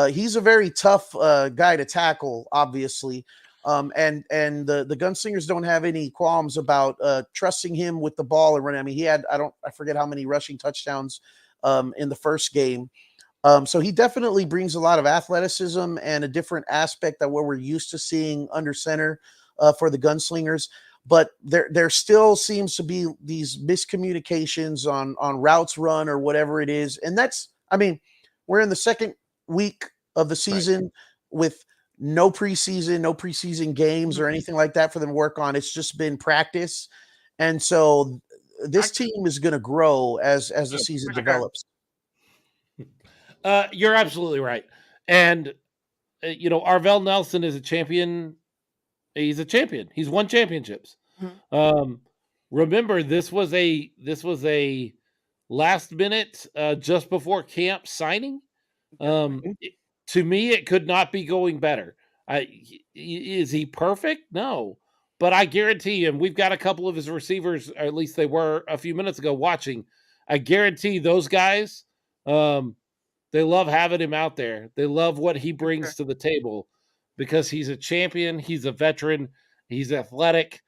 he's a very tough guy to tackle, obviously. And the Gunslingers don't have any qualms about trusting him with the ball and running. I mean, he had, I forget how many rushing touchdowns in the first game. So he definitely brings a lot of athleticism and a different aspect that what we're used to seeing under center for the Gunslingers. But there still seems to be these miscommunications on routes run or whatever it is. And we're in the second week of the season with no preseason games or anything like that for them to work on. It's just been practice. And so this team is going to grow as the season develops. You're absolutely right. And, Arvell Nelson is a champion. He's a champion. He's won championships. Mm-hmm. Remember, this was a last minute, just before camp signing. To To me, it could not be going better. Is he perfect? No. But I guarantee you, and we've got a couple of his receivers, or at least they were a few minutes ago watching. I guarantee those guys, they love having him out there. They love what he brings to the table because he's a champion. He's a veteran. He's athletic.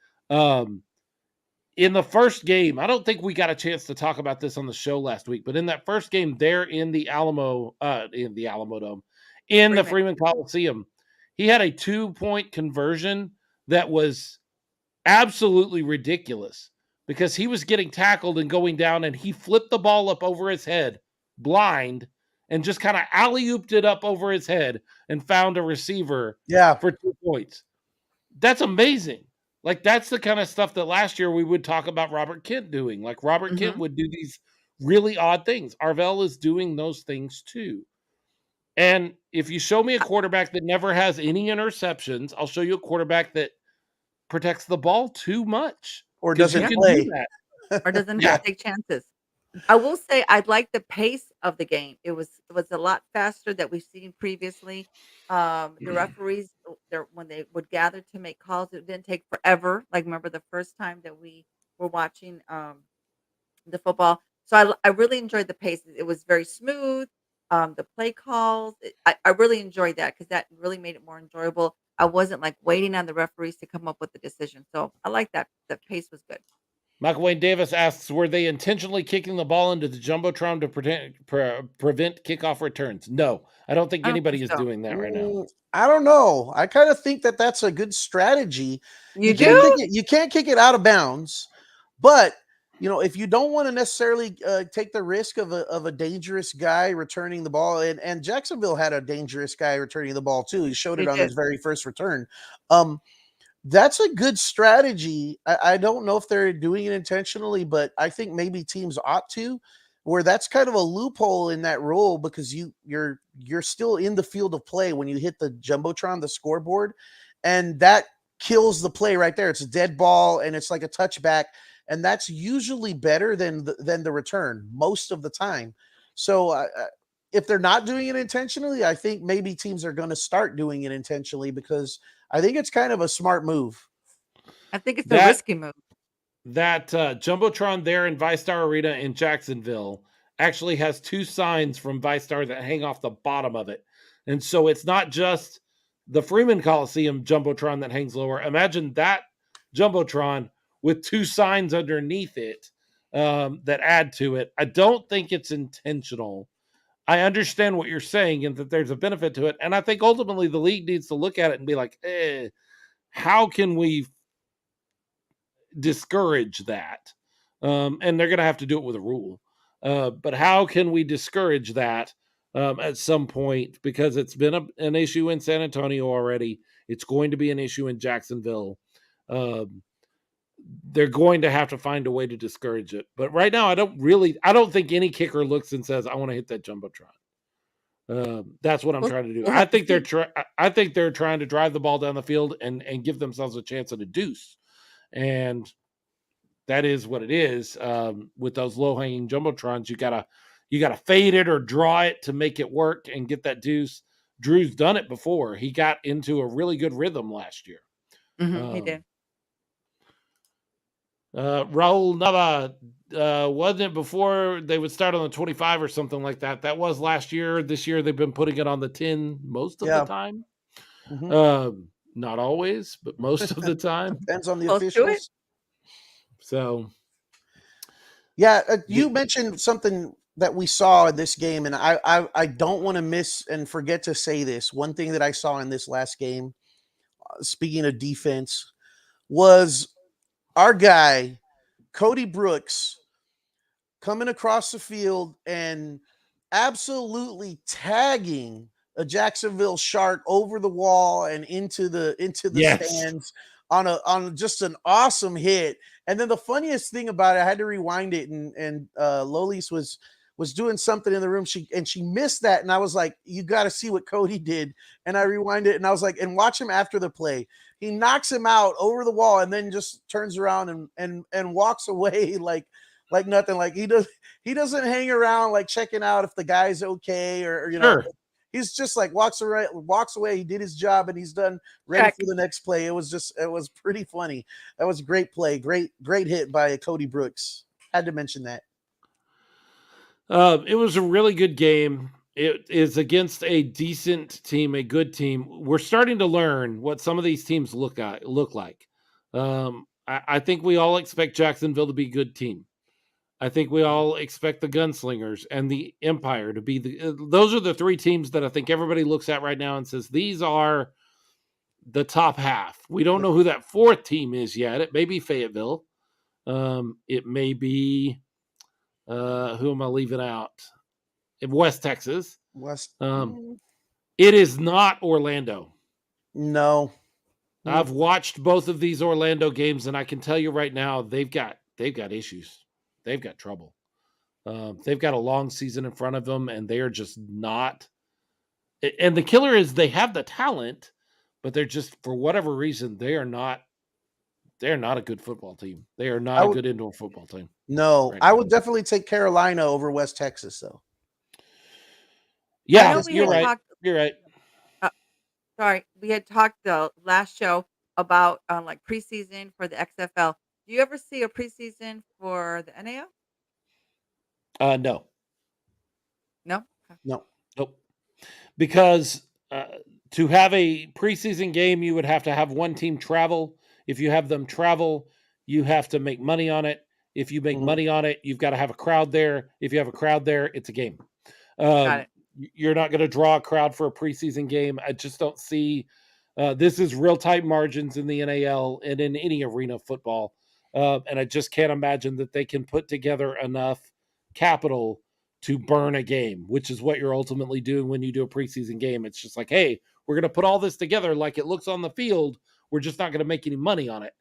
In the first game, I don't think we got a chance to talk about this on the show last week, but in that first game there in the Alamodome, in the Freeman Coliseum, he had a 2-point conversion that was absolutely ridiculous because he was getting tackled and going down, and he flipped the ball up over his head, blind, and just kind of alley-ooped it up over his head and found a receiver for 2 points. That's amazing. Like, that's the kind of stuff that last year we would talk about Robert Kent doing. Like, Robert Kent would do these really odd things. Arvell is doing those things too. And if you show me a quarterback that never has any interceptions, I'll show you a quarterback that protects the ball too much. Or doesn't play. Or doesn't take chances. I will say I like the pace of the game. It was a lot faster that we've seen previously. The referees, when they would gather to make calls, it didn't take forever. Like, remember the first time that we were watching the football. So I really enjoyed the pace. It was very smooth. The play calls, I really enjoyed that because that really made it more enjoyable. I wasn't like waiting on the referees to come up with the decision. So I like that. The pace was good. Michael Wayne Davis asks, were they intentionally kicking the ball into the Jumbotron to prevent kickoff returns? No, I don't think anybody is doing that right now. I don't know. I kind of think that that's a good strategy. You do? You can't kick it out of bounds, but if you don't want to necessarily take the risk of a dangerous guy returning the ball, and Jacksonville had a dangerous guy returning the ball too. He showed it on his very first return. That's a good strategy. I don't know if they're doing it intentionally, but I think maybe teams ought to, where that's kind of a loophole in that rule because you're still in the field of play when you hit the Jumbotron, the scoreboard, and that kills the play right there. It's a dead ball and it's like a touchback, and that's usually better than the return most of the time. So if they're not doing it intentionally, I think maybe teams are going to start doing it intentionally because I think it's kind of a smart move. I think it's a risky move. That Jumbotron there in ViStar Arena in Jacksonville actually has 2 signs from ViStar that hang off the bottom of it. And so it's not just the Freeman Coliseum Jumbotron that hangs lower. Imagine that Jumbotron with 2 signs underneath it that add to it. I don't think it's intentional. I understand what you're saying and that there's a benefit to it. And I think ultimately the league needs to look at it and be like, how can we discourage that? And they're going to have to do it with a rule. But how can we discourage that at some point? Because it's been an issue in San Antonio already. It's going to be an issue in Jacksonville. They're going to have to find a way to discourage it. But right now, I don't think any kicker looks and says, I want to hit that Jumbotron. That's what I'm trying to do. I think they're trying to drive the ball down the field and give themselves a chance at a deuce. And that is what it is. With those low-hanging Jumbotrons, you gotta fade it or draw it to make it work and get that deuce. Drew's done it before. He got into a really good rhythm last year. He did. Raul Nava, wasn't it before they would start on the 25 or something like that? That was last year. This year they've been putting it on the 10 most of the time. Not always, but most of the time. Depends on the officials. So, you mentioned something that we saw in this game, and I don't want to miss and forget to say this. One thing that I saw in this last game, speaking of defense, was our guy, Cody Brooks, coming across the field and absolutely tagging a Jacksonville Shark over the wall and into the stands on just an awesome hit. And then the funniest thing about it, I had to rewind it, and Lolis was doing something in the room. She missed that, and I was like, "You got to see what Cody did." And I rewind it, and I was like, "And watch him after the play. He knocks him out over the wall, and then just turns around and walks away like nothing. Like he doesn't hang around like checking out if the guy's okay or Sure. he's just like walks away. He did his job and he's done, ready Check. for the next play. It was pretty funny. That was a great play. Great hit by Cody Brooks. Had to mention that. It was a really good game. It is against a decent team, a good team. We're starting to learn what some of these teams look like. I think we all expect Jacksonville to be a good team. I think we all expect the Gunslingers and the Empire to be those are the three teams that I think everybody looks at right now and says, these are the top half. We don't know who that fourth team is yet. It may be Fayetteville. It may be, who am I leaving out? In West Texas. It is not Orlando. No. I've watched both of these Orlando games, and I can tell you right now, they've got issues. They've got trouble. They've got a long season in front of them, and they are just not. And the killer is they have the talent, but they're just, for whatever reason, they're not a good football team. They are not a good indoor football team. No, right I now. would definitely take Carolina over West Texas, though. Yeah, we you're had right. talked- You're right. Sorry, we had talked the last show about like preseason for the XFL. Do you ever see a preseason for the NAL? No. No. Okay. No. Nope. Because to have a preseason game, you would have to have one team travel. If you have them travel, you have to make money on it. If you make money on it, you've got to have a crowd there. If you have a crowd there, it's a game. Got it. You're not going to draw a crowd for a preseason game. I just don't see. This is real tight margins in the NAL and in any arena of football. And I just can't imagine that they can put together enough capital to burn a game, which is what you're ultimately doing when you do a preseason game. It's just like, hey, we're going to put all this together like it looks on the field. We're just not going to make any money on it.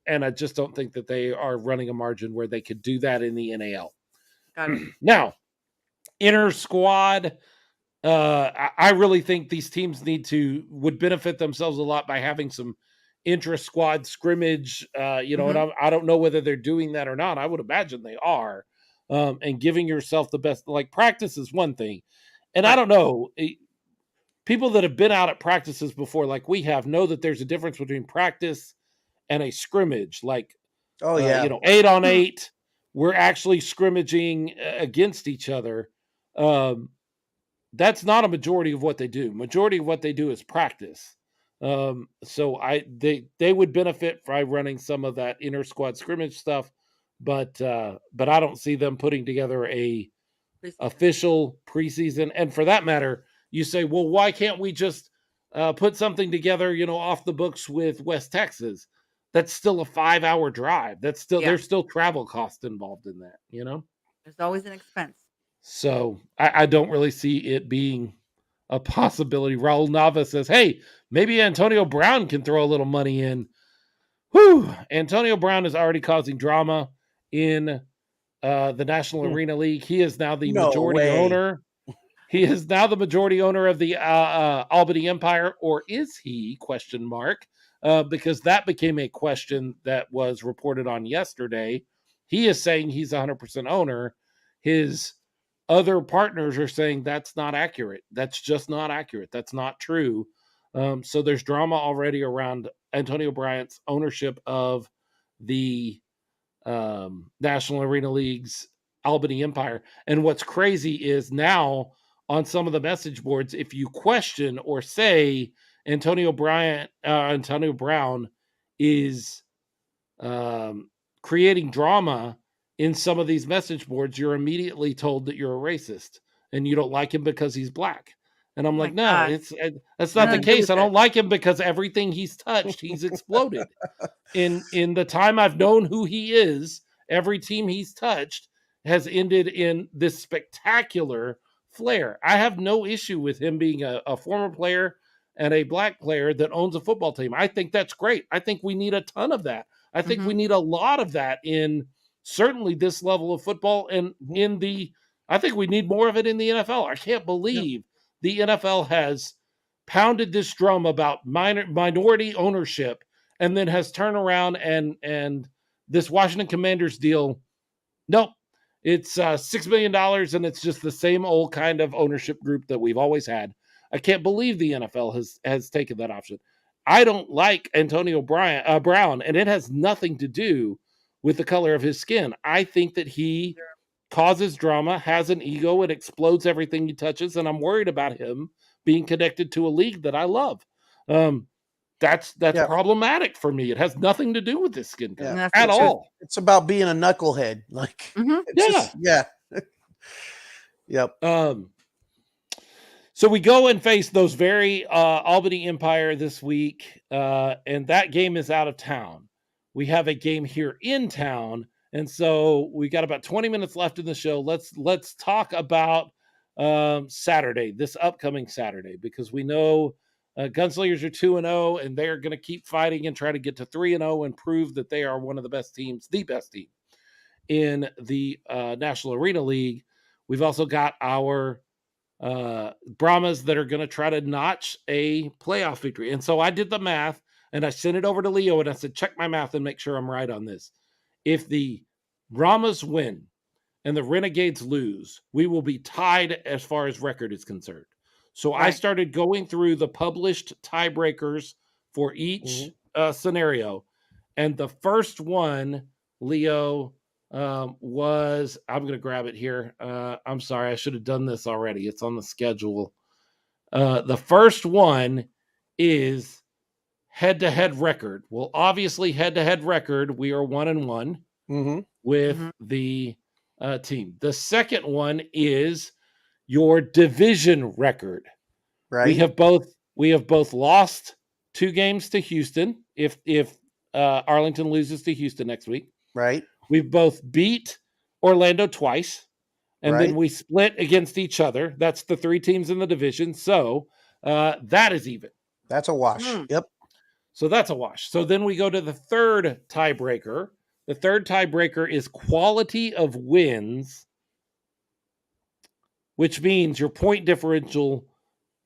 And I just don't think that they are running a margin where they could do that in the NAL. Got it. Now, inner squad, I really think these teams would benefit themselves a lot by having some intra-squad scrimmage, and I don't know whether they're doing that or not. I would imagine they are, and giving yourself the best, like practice is one thing. And I don't know, people that have been out at practices before, like we have, know that there's a difference between practice and a scrimmage. Like, 8-on-8, we're actually scrimmaging against each other. That's not a majority of what they do. Majority of what they do is practice. So they would benefit by running some of that inter squad scrimmage stuff, but I don't see them putting together a official preseason. And for that matter, you say, well, why can't we just put something together, off the books with West Texas? That's still a 5-hour drive. There's still travel costs involved in that, There's always an expense. So I don't really see it being a possibility. Raul Nava says, hey, maybe Antonio Brown can throw a little money in. Whew. Antonio Brown is already causing drama in the National Arena League. He is now the majority owner. He is now the majority owner of the Albany Empire, or is he? ? Because that became a question that was reported on yesterday. He is saying he's 100% owner. His other partners are saying that's not accurate. That's just not accurate. That's not true. So there's drama already around Antonio Bryant's ownership of the National Arena League's Albany Empire. And what's crazy is now on some of the message boards, if you question or say Antonio Brown is creating drama in some of these message boards, you're immediately told that you're a racist and you don't like him because he's black. And I'm like, no, that's not the case. I don't like him because everything he's touched, he's exploded. In the time I've known who he is, every team he's touched has ended in this spectacular flair. I have no issue with him being a former player and a black player that owns a football team. I think that's great. I think we need a ton of that. I think we need a lot of that in certainly this level of football, and I think we need more of it in the NFL. I can't believe the NFL has pounded this drum about minority ownership and then has turned around and this Washington Commanders deal. Nope. It's $6 million and it's just the same old kind of ownership group that we've always had. I can't believe the NFL has taken that option. I don't like Antonio Brown, and it has nothing to do with the color of his skin. I think that he causes drama, has an ego, and explodes everything he touches, and I'm worried about him being connected to a league that I love. That's Yeah. problematic for me. It has nothing to do with his skin color Yeah. at all. It's about being a knucklehead. Like, Yeah. Yep. So we go and face those very Albany Empire this week, and that game is out of town. We have a game here in town, and so we got about 20 minutes left in the show. Let's talk about Saturday, this upcoming Saturday, because we know Gunslingers are 2-0, and they're going to keep fighting and try to get to 3-0 and prove that they are one of the best teams, the best team in the National Arena League. We've also got our Brahmas that are going to try to notch a playoff victory. And so I did the math and I sent it over to Leo and I said, check my math and make sure I'm right on this. If the Brahmas win and the Renegades lose, we will be tied as far as record is concerned. So I started going through the published tiebreakers for each scenario. And the first one, Leo, was, I'm going to grab it here. I'm sorry, I should have done this already. It's on the schedule. The first one is head-to-head record. Well, obviously, head-to-head record, we are 1-1 with the team. The second one is your division record. Right. We have both lost 2 games to Houston if Arlington loses to Houston next week. Right. We've both beat Orlando twice, and then we split against each other. That's the 3 teams in the division. So that is even. That's a wash. Yep. So that's a wash. So then we go to the third tiebreaker. The third tiebreaker is quality of wins, which means your point differential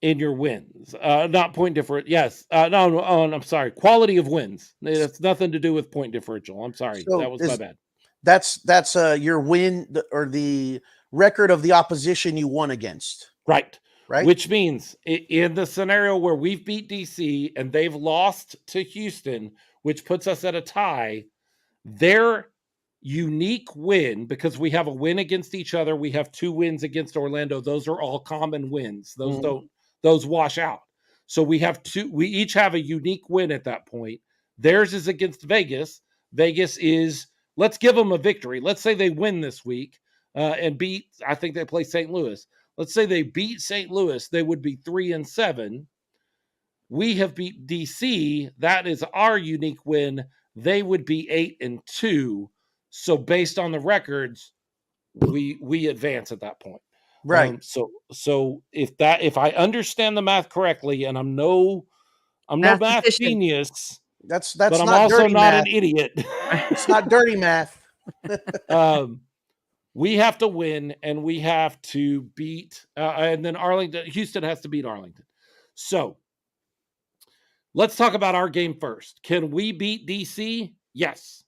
in your wins. Not point differential. Yes. No, I'm sorry. Quality of wins. It's nothing to do with point differential. I'm sorry. So that was my bad. That's your win or the record of the opposition you won against. Right. Right. Which means in the scenario where we've beat DC and they've lost to Houston, which puts us at a tie, their unique win, because we have a win against each other, we have 2 wins against Orlando. Those are all common wins. Those wash out. So we each have a unique win at that point. Theirs is against Vegas. Vegas is, let's give them a victory. Let's say they win this week and beat, I think they play St. Louis. Let's say they beat St. Louis. They would be 3-7. We have beat DC. That is our unique win. They would be 8-2. So based on the records, we advance at that point. Right. So if I understand the math correctly, and I'm no math genius, that's but I'm not also dirty not math. an idiot. It's not dirty math. We have to win, and we have to beat, and then Houston has to beat Arlington. So let's talk about our game first. Can we beat DC? Yes,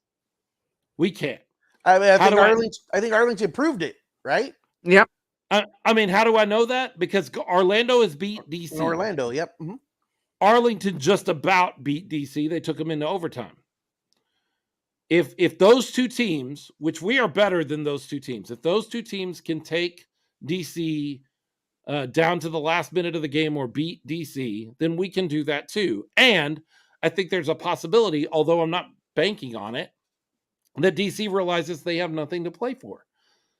we can. I mean, I think Arlington proved it, right? Yep. I mean, how do I know that? Because Orlando has beat DC. In Orlando, yep. Arlington just about beat DC. They took them into overtime. If those 2 teams, which we are better than those 2 teams, if those 2 teams can take DC down to the last minute of the game or beat DC, then we can do that too. And I think there's a possibility, although I'm not banking on it, that DC realizes they have nothing to play for.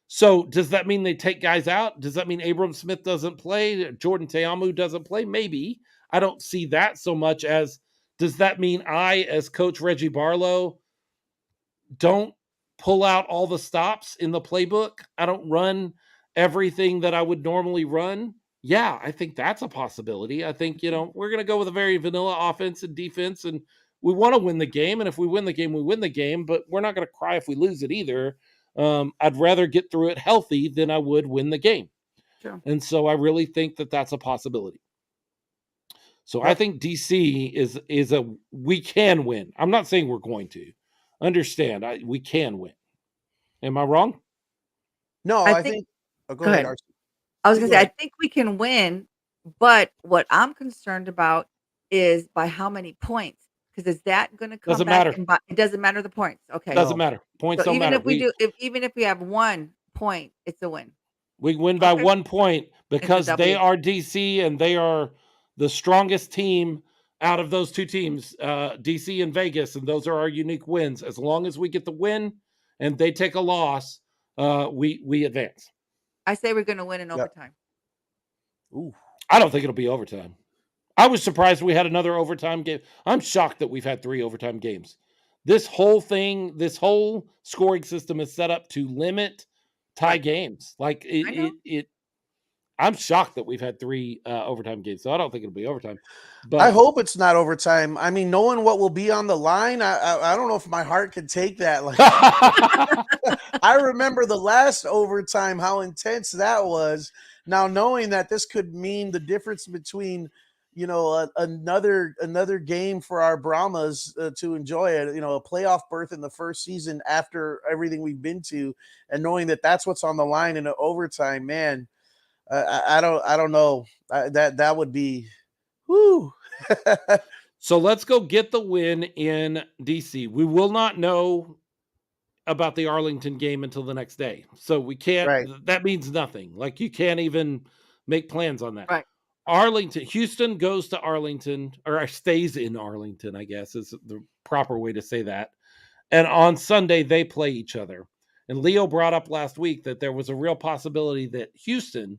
So does that mean they take guys out? Does that mean Abram Smith doesn't play? Jordan Teamu doesn't play? Maybe. I don't see that so much as, does that mean I, as Coach Reggie Barlow, don't pull out all the stops in the playbook? I don't run everything that I would normally run? Yeah, I think that's a possibility. I think, we're going to go with a very vanilla offense and defense, and we want to win the game. And if we win the game, we win the game, but we're not going to cry if we lose it either. I'd rather get through it healthy than I would win the game. Sure. And so I really think that that's a possibility. So I think DC is we can win. I'm not saying we're going to. Understand, we can win. Am I wrong? No, I think. Oh, go ahead. I was going to say, I think we can win But what I'm concerned about is by how many points. Because is that going to come Doesn't back matter. and it doesn't matter the points. Okay. Doesn't No. matter. Points So don't even matter. if we do, even if we have 1 point, it's a win. We win by Okay. 1 point It's a because they W. are DC and they are the strongest team out of those two teams, DC and Vegas, and those are our unique wins. As long as we get the win and they take a loss, we advance. I say we're going to win in Yep. overtime. Ooh. I don't think it'll be overtime. I was surprised we had another overtime game. I'm shocked that we've had 3 overtime games. This whole thing, this whole scoring system is set up to limit tie Right. games. Like I know. I'm shocked that we've had 3 overtime games, so I don't think it'll be overtime. I But hope it's not overtime. I mean, knowing what will be on the line, I don't know if my heart can take that. Like, I remember the last overtime, how intense that was. Now, knowing that this could mean the difference between, another game for our Brahmas to enjoy it, a playoff berth in the first season after everything we've been to, and knowing that that's what's on the line in an overtime, man, I don't know. That would be, whoo. so let's go get the win in DC. We will not know about the Arlington game until the next day. So we can't, Right. that means nothing. Like you can't even make plans on that. Right. Houston goes to Arlington, or stays in Arlington, I guess is the proper way to say that. And on Sunday, they play each other. And Leo brought up last week that there was a real possibility that Houston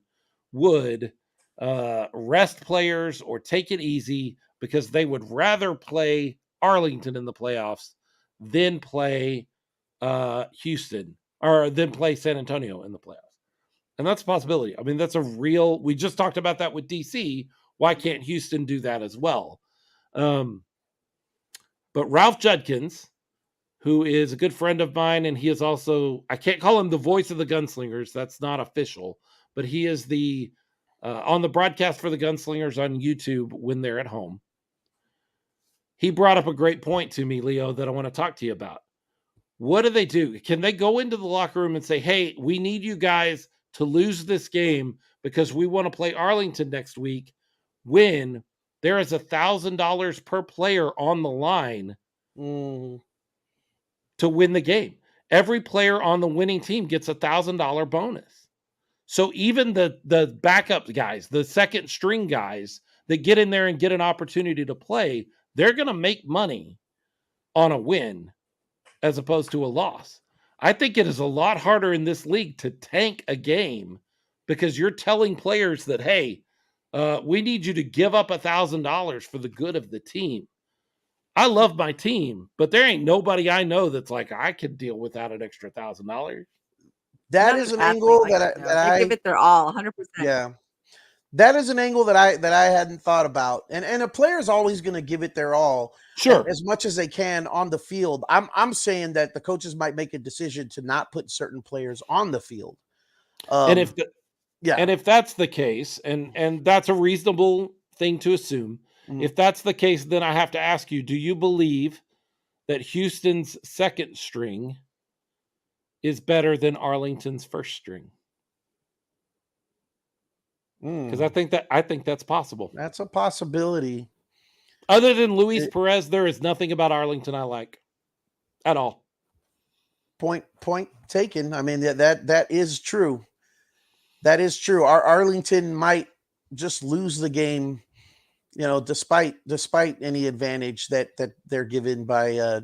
would rest players or take it easy because they would rather play Arlington in the playoffs than play Houston, or then play San Antonio in the playoffs. And that's a possibility. I mean, that's a real, we just talked about that with DC. Why can't Houston do that as well? But Ralph Judkins, who is a good friend of mine, and he is also, I can't call him the voice of the Gunslingers. That's not official, but he is the, on the broadcast for the Gunslingers on YouTube when they're at home. He brought up a great point to me, Leo, that I want to talk to you about. What do they do? Can they go into the locker room and say, hey, we need you guys to lose this game because we want to play Arlington next week, when there is $1,000 per player on the line to win the game? Every player on the winning team gets $1,000 bonus. So even the backup guys, the second string guys that get in there and get an opportunity to play, they're going to make money on a win as opposed to a loss. I think it is a lot harder in this league to tank a game because you're telling players that, hey, we need you to give up $1,000 for the good of the team. I love my team, but there ain't nobody I know that's like, I could deal without an extra $1,000. That Not is an an athlete angle like that that, they give it their all, 100%. yeah. That is an angle that I hadn't thought about. And a player is always going to give it their all, Sure. as much as they can on the field. I'm saying that the coaches might make a decision to not put certain players on the field. And if yeah, and if that's the case, and that's a reasonable thing to assume, if that's the case, then I have to ask you, do you believe that Houston's second string is better than Arlington's first string? Because I think that's possible. That's a possibility. Other than Luis Perez, there is nothing about Arlington I like at all. Point taken. I mean, that is true. That is true. Arlington might just lose the game, despite any advantage that they're given by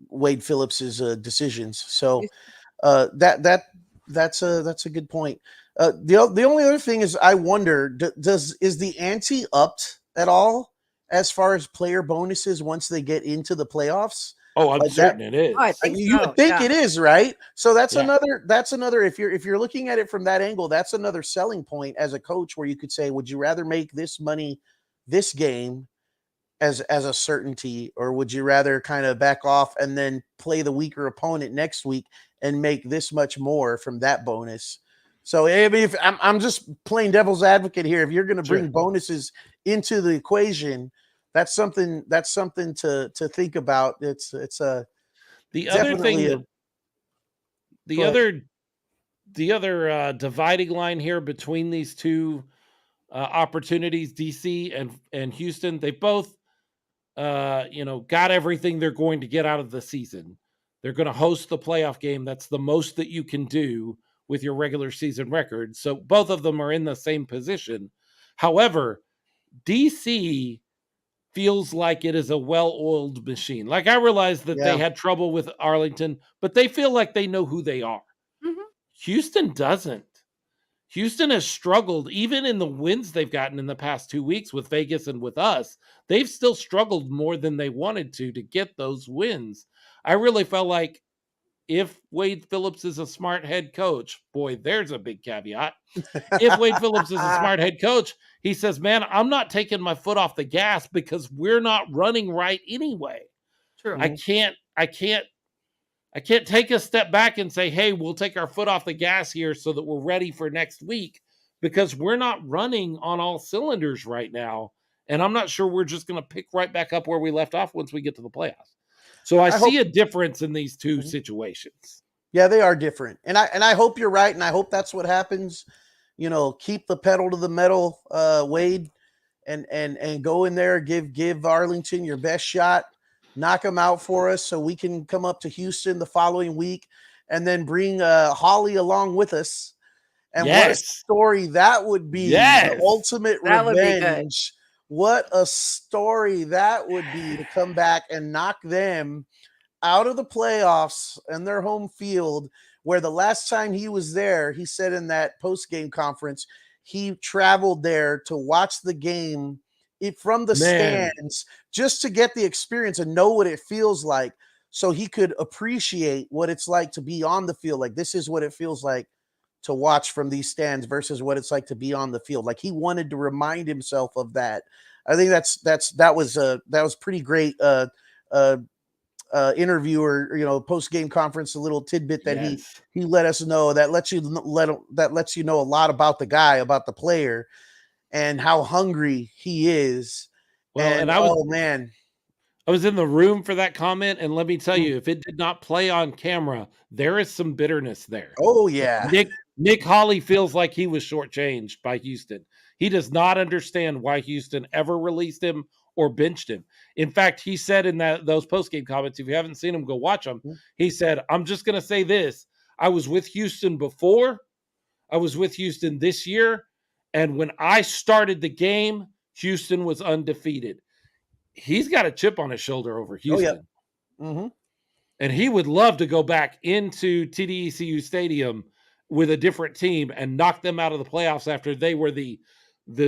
Wade Phillips's decisions. So that's a good point. The only other thing is, I wonder, is the ante upped at all as far as player bonuses once they get into the playoffs? Oh, I'm certain it is. Oh, I think You so, would think yeah. it is, right? So that's Yeah. another if you're looking at it from that angle, that's another selling point as a coach, where you could say, would you rather make this money this game as a certainty, or would you rather kind of back off and then play the weaker opponent next week and make this much more from that bonus? So I mean, if I'm just playing devil's advocate here, if you're going to bring bonuses into the equation, that's something to think about. It's The other thing that dividing line here between these two opportunities, DC and Houston, they both got everything they're going to get out of the season. They're going to host the playoff game. That's the most that you can do with your regular season record. So both of them are in the same position. However, DC feels like it is a well-oiled machine. Like, I realize that they had trouble with Arlington, but they feel like they know who they are. Mm-hmm. Houston doesn't. Houston has struggled, even in the wins they've gotten in the past 2 weeks with Vegas and with us. They've still struggled more than they wanted to get those wins. I really felt like if Wade Phillips is a smart head coach, boy, there's a big caveat. If Wade Phillips is a smart head coach, he says, man, I'm not taking my foot off the gas because we're not running right anyway. True. I can't take a step back and say, hey, we'll take our foot off the gas here so that we're ready for next week, because we're not running on all cylinders right now. And I'm not sure we're just going to pick right back up where we left off once we get to the playoffs. So I see a difference in these two situations. Yeah, they are different. And I hope you're right. And I hope that's what happens. Keep the pedal to the metal, Wade, and go in there, give Arlington your best shot. Knock them out for us so we can come up to Houston the following week and then bring Holly along with us. And what a story that would be. The ultimate revenge. What a story that would be to come back and knock them out of the playoffs and their home field, where the last time he was there, he said in that post-game conference, he traveled there to watch the game from the stands just to get the experience and know what it feels like, so he could appreciate what it's like to be on the field. Like, this is what it feels like to watch from these stands versus what it's like to be on the field. Like, he wanted to remind himself of that. I think that was pretty great interview or post-game conference, a little tidbit that he let us know that lets you know a lot about the guy, about the player, and how hungry he is. Well, and I was in the room for that comment, and let me tell you, if it did not play on camera, there is some bitterness there. Oh yeah. Nick Hawley feels like he was shortchanged by Houston. He does not understand why Houston ever released him or benched him. In fact, he said in those post-game comments, if you haven't seen him, go watch them. He said, I'm just going to say this. I was with Houston before. I was with Houston this year. And when I started the game, Houston was undefeated. He's got a chip on his shoulder over Houston. Oh, yeah. And he would love to go back into TDECU Stadium with a different team and knock them out of the playoffs after they were the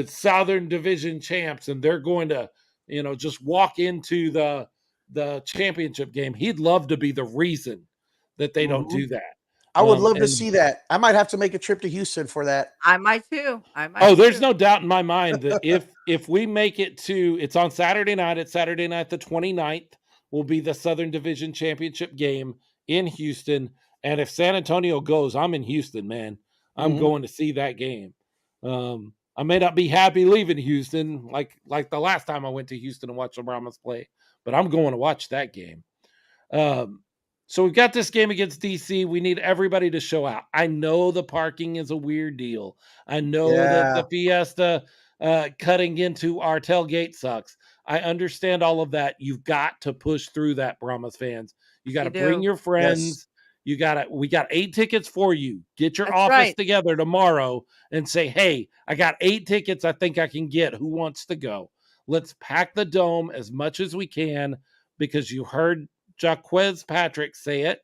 Southern Division champs, and they're going to, just walk into the championship game. He'd love to be the reason that they don't do that. I would love to see that. I might have to make a trip to Houston for that. I might too. There's no doubt in my mind that if we make it to, it's on Saturday night. It's Saturday night, the 29th, will be the Southern Division Championship game in Houston. And if San Antonio goes, I'm in Houston, man. I'm going to see that game. I may not be happy leaving Houston like the last time I went to Houston and watched the Brahmas play, but I'm going to watch that game. So we've got this game against DC. We need everybody to show out. I know the parking is a weird deal. I know that the Fiesta cutting into our tailgate sucks. I understand all of that. You've got to push through that, Brahmas fans. You got to bring your friends. Yes. We got 8 tickets for you. Get your office together tomorrow and say, hey, I got 8 tickets I think I can get. Who wants to go? Let's pack the dome as much as we can, because you heard Jaquez Patrick say it.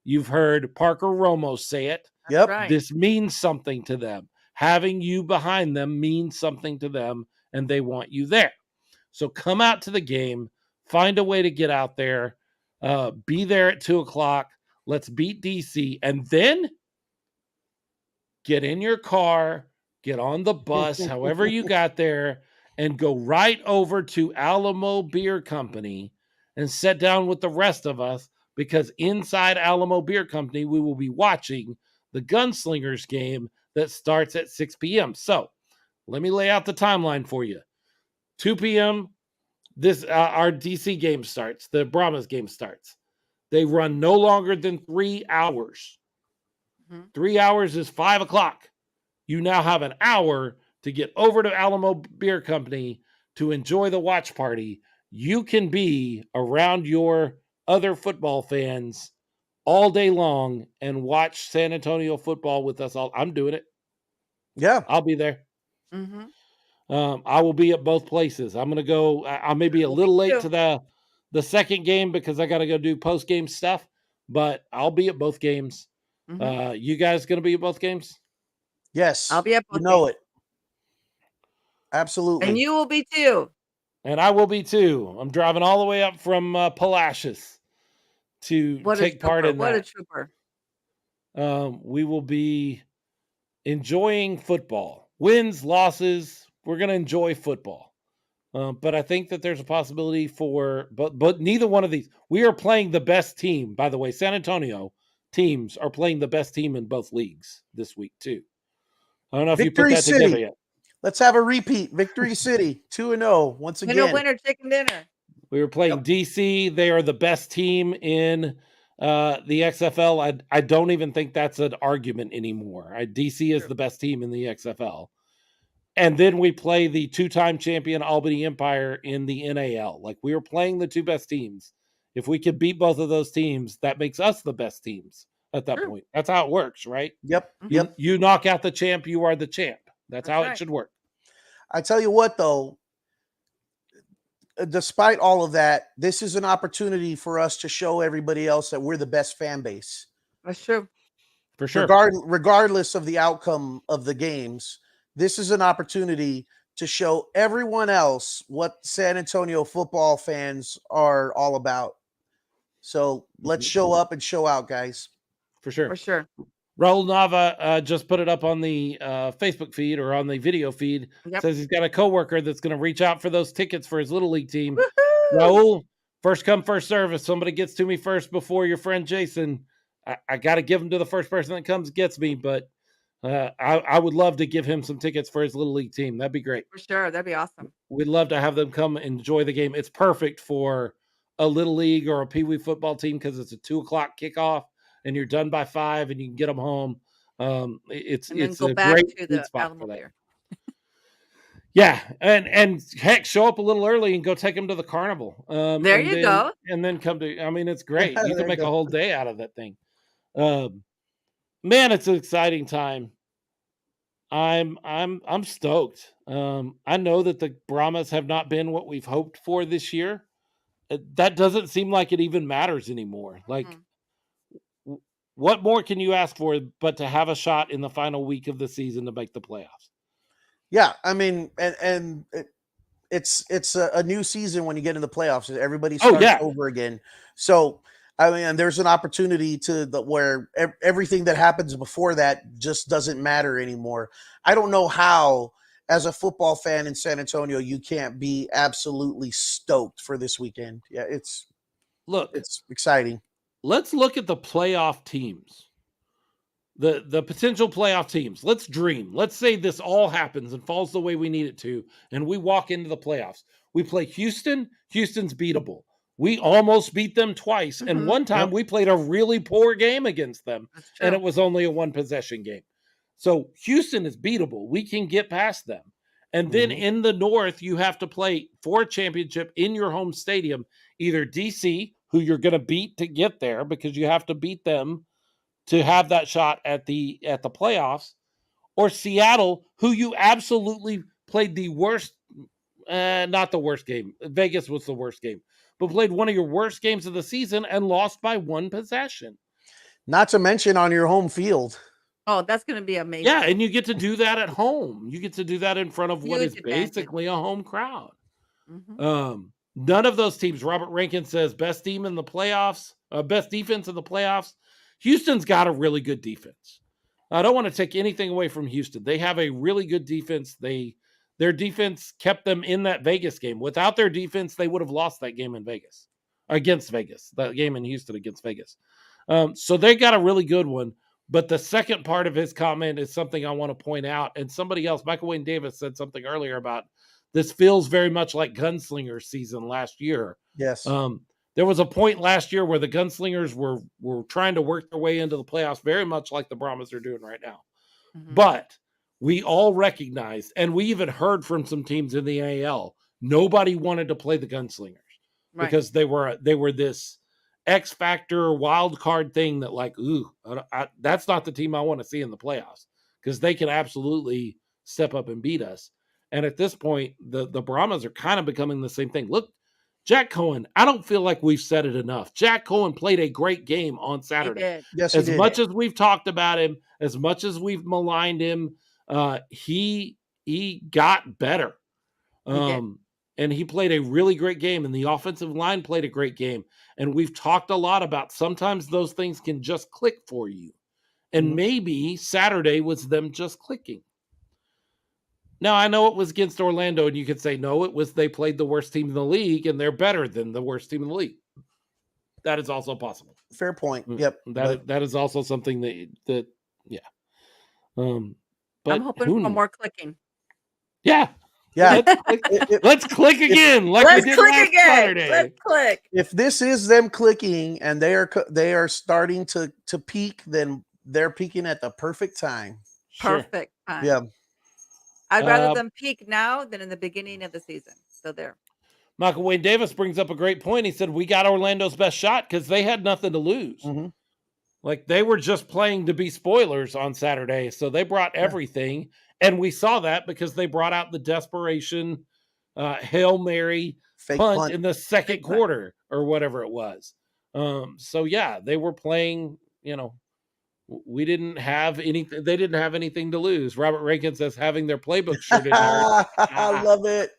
You've heard Parker Romo say it. Yep. Right. This means something to them. Having you behind them means something to them, and they want you there. So come out to the game. Find a way to get out there. Be there at 2:00. Let's beat DC, and then get in your car, get on the bus, however you got there, and go right over to Alamo Beer Company and sit down with the rest of us, because inside Alamo Beer Company, we will be watching the Gunslingers game that starts at 6 p.m. So let me lay out the timeline for you. 2 p.m., our DC game starts. The Brahmas game starts. They run no longer than 3 hours. Mhm. 3 hours is 5 o'clock. You now have an hour to get over to Alamo Beer Company to enjoy the watch party. You can be around your other football fans all day long and watch San Antonio football with us all. I'm doing it. Yeah. I'll be there. Mhm. I will be at both places. I'm going to go. I may be a Well, me little late too. to the second game because I got to go do post game stuff, but I'll be at both games. Mhm. You guys going to be at both games? Yes. I'll be at You both know games. it. Absolutely. And you will be too. And I will be too. I'm driving all the way up from Palacios to What a take part trooper. in What a that. trooper. We will be enjoying football. Wins, losses, we're going to enjoy football. But I think that there's a possibility for, but neither one of these. We are playing the best team, by the way. San Antonio teams are playing the best team in both leagues this week too. I don't know if you put Victory that together City. yet. Let's have a repeat. Victory City, 2-0 once Winner, again. winner, chicken dinner. We were playing DC. They are the best team in the XFL. I don't even think that's an argument anymore. DC is the best team in the XFL. And then we play the two-time champion Albany Empire in the NAL. Like, we were playing the two best teams. If we could beat both of those teams, that makes us the best teams at that True. point. That's how it works, right? Yep. Mhm. Yep. You knock out the champ, you are the champ. That's how right. it should work. I tell you what, though, despite all of that, this is an opportunity for us to show everybody else that we're the best fan base. That's true. For sure. Regardless of the outcome of the games, this is an opportunity to show everyone else what San Antonio football fans are all about. So let's show up and show out, guys. For sure. For sure. Raul Nava just put it up on the Facebook feed or on the video feed. Yep. Says he's got a coworker that's going to reach out for those tickets for his Little League team. Woohoo! Raul, first come, first serve. If somebody gets to me first before your friend Jason, I got to give them to the first person that comes gets me. But I would love to give him some tickets for his Little League team. That'd be great. For sure. That'd be awesome. We'd love to have them come enjoy the game. It's perfect for a Little League or a Pee Wee football team because it's a 2:00 kickoff and you're done by 5 and you can get them home. It's And then it's go a back great to sweet the spot Alamo for that. Beer. Yeah, and heck, show up a little early and go take them to the carnival. There and you then, go. And then come to. I mean, it's great. You There can you make a go. whole day out of that thing. Man, it's an exciting time. I'm stoked. I know that the Brahmas have not been what we've hoped for this year. That doesn't seem like it even matters anymore. Like, what more can you ask for but to have a shot in the final week of the season to make the playoffs? Yeah, I mean, and it's a new season when you get in the playoffs. Everybody starts over again. So, I mean, there's an opportunity where everything that happens before that just doesn't matter anymore. I don't know how, as a football fan in San Antonio, you can't be absolutely stoked for this weekend. Yeah, it's exciting. Let's look at the playoff teams. The potential playoff teams. Let's dream. Let's say this all happens and falls the way we need it to, and we walk into the playoffs. We play Houston. Houston's beatable. We almost beat them twice. And one time we played a really poor game against them, and it was only a one possession game. So Houston is beatable. We can get past them. And then in the North, you have to play for a championship in your home stadium, either DC, who you're going to beat to get there because you have to beat them to have that shot at the playoffs, or Seattle, who you absolutely played the worst, not the worst game. Vegas was the worst game, but played one of your worst games of the season and lost by one possession. Not to mention on your home field. Oh, that's going to be amazing. Yeah, and you get to do that at home. You get to do that in front of what is basically a home crowd. None of those teams, Robert Rankin says, best team in the playoffs, best defense in the playoffs. Houston's got a really good defense. I don't want to take anything away from Houston. They have a really good defense. Their defense kept them in that Vegas game. Without their defense, they would have lost that game in Vegas, against Vegas, that game in Houston against Vegas. So they got a really good one. But the second part of his comment is something I want to point out. And somebody else, Michael Wayne Davis, said something earlier about this feels very much like Gunslingers season last year. Yes. there was a point last year where the Gunslingers were trying to work their way into the playoffs, very much like the Brahmas are doing right now. Mhm. But we all recognized, and we even heard from some teams in the AL, nobody wanted to play the Gunslingers Right. because they were this X factor wild card thing that like, ooh, that's not the team I want to see in the playoffs because they can absolutely step up and beat us. And at this point, the Brahmas are kind of becoming the same thing. Look, Jack Cohen, I don't feel like we've said it enough. Jack Cohen played a great game on He Saturday. did. Yes, he As did. much as we've talked about him, as much as we've maligned him, he got better. He did. And he played a really great game, and the offensive line played a great game. And we've talked a lot about sometimes those things can just click for you. And Mhm. maybe Saturday was them just clicking. Now, I know it was against Orlando, and you could say, no, it was they played the worst team in the league, and they're better than the worst team in the league. That is also possible. Fair point. Yep. That is also something that yeah. I'm But hoping who for kn- more clicking. Yeah. Yeah. Let's click again like Let's we did click last again. Saturday. Let's click. If this is them clicking and they are starting to peak, then they're peaking at the perfect time. Sure. Perfect time. Yeah. I'd rather Uh, them peak now than in the beginning of the season. So there. Michael Wayne Davis brings up a great point. He said, we got Orlando's best shot because they had nothing to lose. Mhm. Like they were just playing to be spoilers on Saturday. So they brought everything. And we saw that because they brought out the desperation Hail Mary Fake punt punt. in the second Fake punt. quarter or whatever it was. So yeah, they were playing, we didn't have anything. They didn't have anything to lose. Robert Rankin says having their playbook shirt in there. I love it.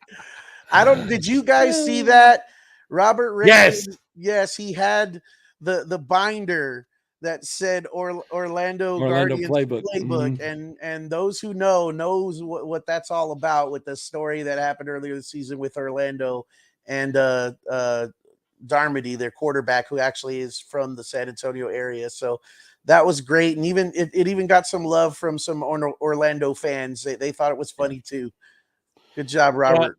Did you guys see that? Robert Rankin, yes, he had the binder that said Orlando Guardians playbook. and those who knows what that's all about with the story that happened earlier this season with Orlando and Darmody, their quarterback, who actually is from the San Antonio area. So that was great, and even it even got some love from some Orlando fans. They thought it was funny too. Good job, Robert.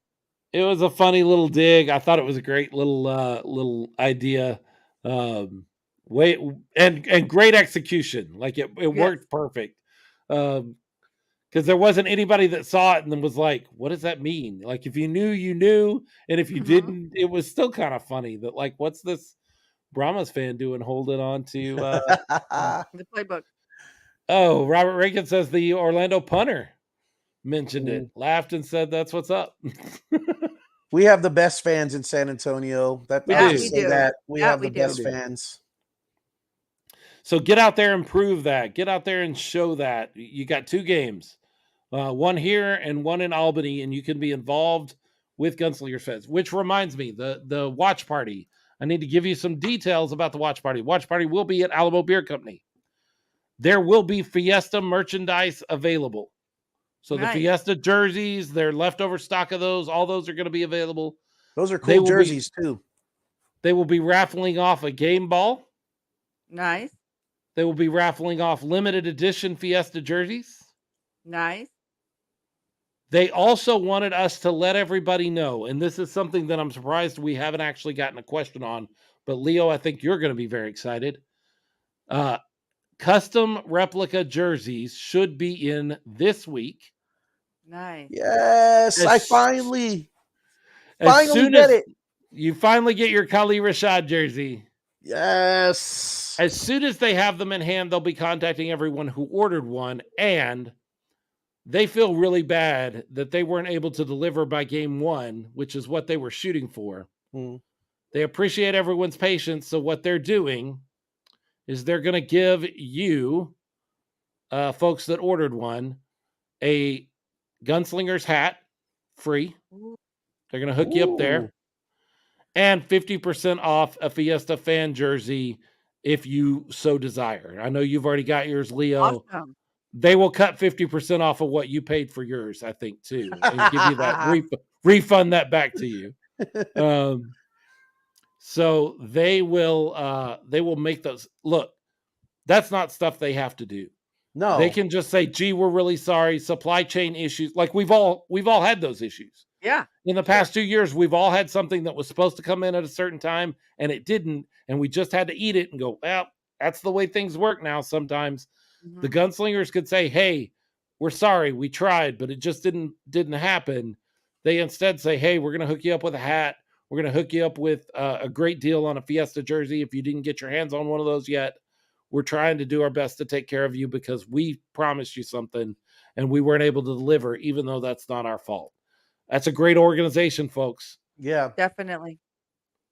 It was a funny little dig. I thought it was a great little idea. And great execution. Like it worked perfect. Because there wasn't anybody that saw it and then was like, what does that mean? Like if you knew, you knew. And if you didn't, it was still kind of funny that like, what's this Brahmas fan doing holding on to The playbook. Oh, Robert Rankin says the Orlando punter mentioned it, laughed and said that's what's up. We have the best fans in San Antonio. We I'll do. just say that. We have the we do. best fans. So get out there and prove that. Get out there and show that. You got two games, one here and one in Albany, and you can be involved with Gunslingers fans. Which reminds me, the watch party. I need to give you some details about the watch party. Watch party will be at Alamo Beer Company. There will be Fiesta merchandise available. So Nice. the Fiesta jerseys, their leftover stock of those, all those are going to be available. Those are They cool will jerseys too. They will be raffling off a game ball. Nice. They will be raffling off limited edition Fiesta jerseys. Nice. They also wanted us to let everybody know, and this is something that I'm surprised we haven't actually gotten a question on, but Leo, I think you're going to be very excited. Custom replica jerseys should be in this week. Nice. Yes, I finally get it. You finally get your Khalil Rashad jersey. Yes. As soon as they have them in hand, they'll be contacting everyone who ordered one, and they feel really bad that they weren't able to deliver by game one, which is what they were shooting for. They appreciate everyone's patience, so what they're doing is they're going to give you, folks that ordered one, a Gunslingers hat free. They're going to hook you up there. And 50% off a Fiesta fan jersey if you so desire. I know you've already got yours, Leo. Awesome. They will cut 50% off of what you paid for yours, I think, too, and give you that refund that back to you. So they will make those. Look, that's not stuff they have to do. No, they can just say, "Gee, we're really sorry. Supply chain issues." Like we've all had those issues. Yeah. In the past 2 years, we've all had something that was supposed to come in at a certain time and it didn't, and we just had to eat it and go, well, that's the way things work now sometimes. The Mhm. Gunslingers could say, hey, we're sorry, we tried, but it just didn't happen. They instead say, hey, we're going to hook you up with a hat. We're going to hook you up with a great deal on a Fiesta jersey. If you didn't get your hands on one of those yet, we're trying to do our best to take care of you because we promised you something and we weren't able to deliver, even though that's not our fault. That's a great organization, folks. Yeah. Definitely.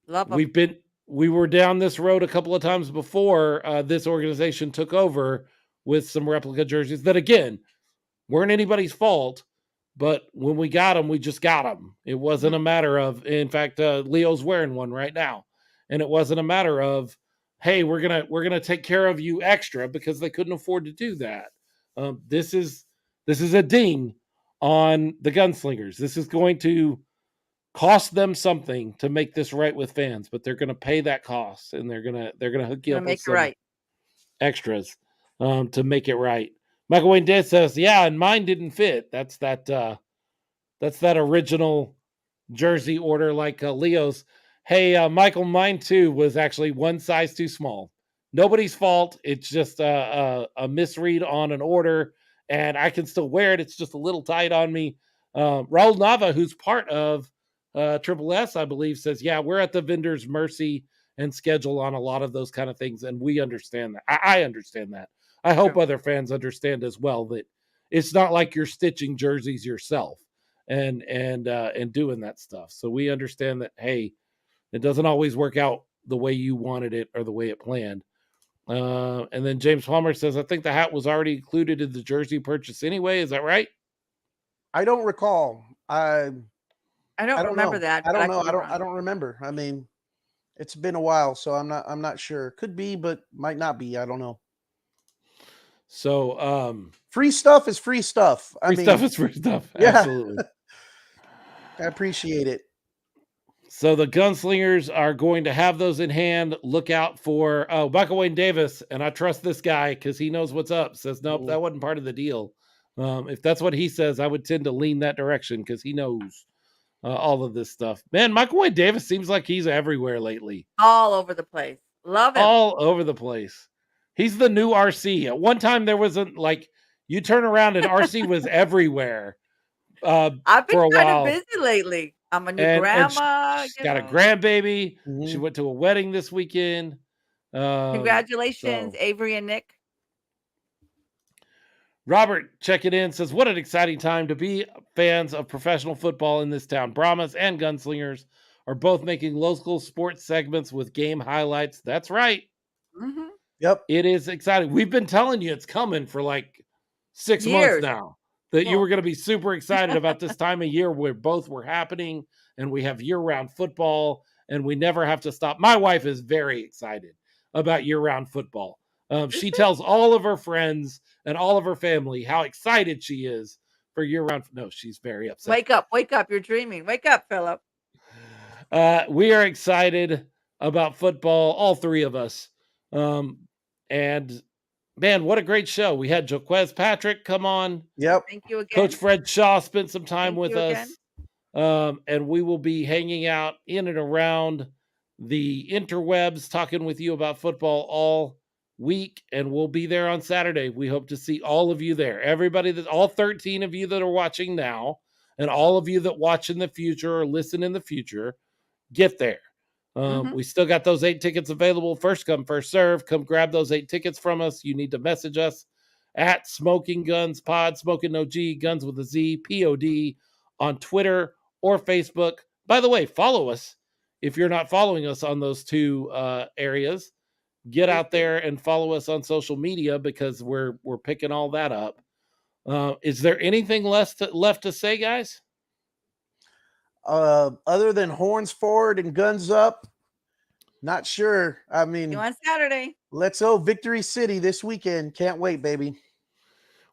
Love them. We were down this road a couple of times before this organization took over with some replica jerseys that, again, weren't anybody's fault, but when we got them, we just got them. It wasn't a matter of, in fact, Leo's wearing one right now, and it wasn't a matter of, hey, we're gonna take care of you extra because they couldn't afford to do that. This is a ding on the Gunslingers. This is going to cost them something to make this right with fans, but they're going to pay that cost, and they're gonna hook you Gonna up with make it some right. extras to make it right. Michael Wayne Dad says, yeah, and mine didn't fit. That's that original jersey order like Leo's. Hey, Michael, mine too was actually one size too small. Nobody's fault. It's just a misread on an order, and I can still wear it. It's just a little tight on me. Raul Nava, who's part of Triple S, I believe, says, yeah, we're at the vendor's mercy and schedule on a lot of those kind of things, and we understand that. I understand that. I hope True. other fans understand as well that it's not like you're stitching jerseys yourself and doing that stuff. So we understand that, hey, it doesn't always work out the way you wanted it or the way it planned. And then James Palmer says, I think the hat was already included in the jersey purchase anyway. Is that right? I don't recall. I don't remember know. that. I but don't know. could be wrong. I don't remember. I mean, it's been a while, so I'm not sure. Could be, but might not be. I don't know. So free stuff is free stuff. Stuff is free stuff. Yeah. Absolutely. I appreciate it. So the Gunslingers are going to have those in hand. Look out for Michael Wayne Davis, and I trust this guy because he knows what's up. Says, nope, that wasn't part of the deal. If that's what he says, I would tend to lean that direction because he knows all of this stuff. Man, Michael Wayne Davis seems like he's everywhere lately. All over the place. Love him. All over the place. He's the new RC. At one time, there wasn't like you turn around and RC was everywhere. I've been for a kind while. of busy lately. I'm a new grandma. She's got a grandbaby. Mhm. She went to a wedding this weekend. Congratulations, so- Avery and Nick. Robert checking in says, what an exciting time to be fans of professional football in this town. Brahmas and Gunslingers are both making local sports segments with game highlights. That's right. Mhm. Yep. It is exciting. We've been telling you it's coming for like 6 months Years. now. That you Well- were going to be super excited about this time of year where both were happening and we have year-round football and we never have to stop. My wife is very excited about year-round football. She tells all of her friends and all of her family how excited she is for year-round. No, she's very upset. Wake up. You're dreaming. Wake up, Philip. We are excited about football, all three of us. And man, what a great show. We had Joquez Patrick come on. Yep. Thank you again. Coach Fred Shaw spent some time Thank with you us. And we will be hanging out in and around the interwebs, talking with you about football all week. And we'll be there on Saturday. We hope to see all of you there. Everybody, all 13 of you that are watching now, and all of you that watch in the future or listen in the future, get there. We still got those 8 tickets available. First come, first serve. Come grab those 8 tickets from us. You need to message us at Smokin Gunz Pod, Smokin No G, Guns with a Z, POD on Twitter or Facebook. By the way, follow us if you're not following us on those two areas. Get out there and follow us on social media because we're picking all that up. Is there anything left to say, guys? Other than horns forward and guns up, not sure. I mean, See you on Saturday. let's go Victory City this weekend. Can't wait, baby.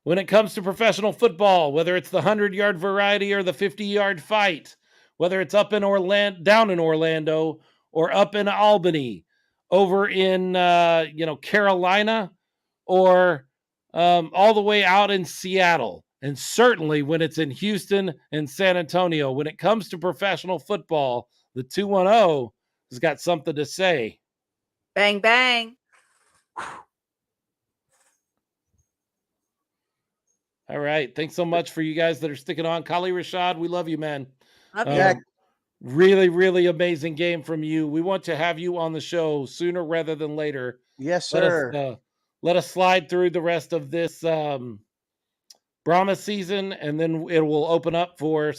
When it comes to professional football, whether it's the 100-yard variety or the 50-yard fight, whether it's up in Orlando, down in Orlando, or up in Albany, over in Carolina, or all the way out in Seattle, And certainly when it's in Houston and San Antonio, when it comes to professional football, the 210 has got something to say. Bang, bang. All right. Thanks so much for you guys that are sticking on. Kali Rashad, we love you, man. Love you. Jack, Really, really amazing game from you. We want to have you on the show sooner rather than later. yes, Let us sir. let us slide through the rest of this Brahmas season, and then it will open up for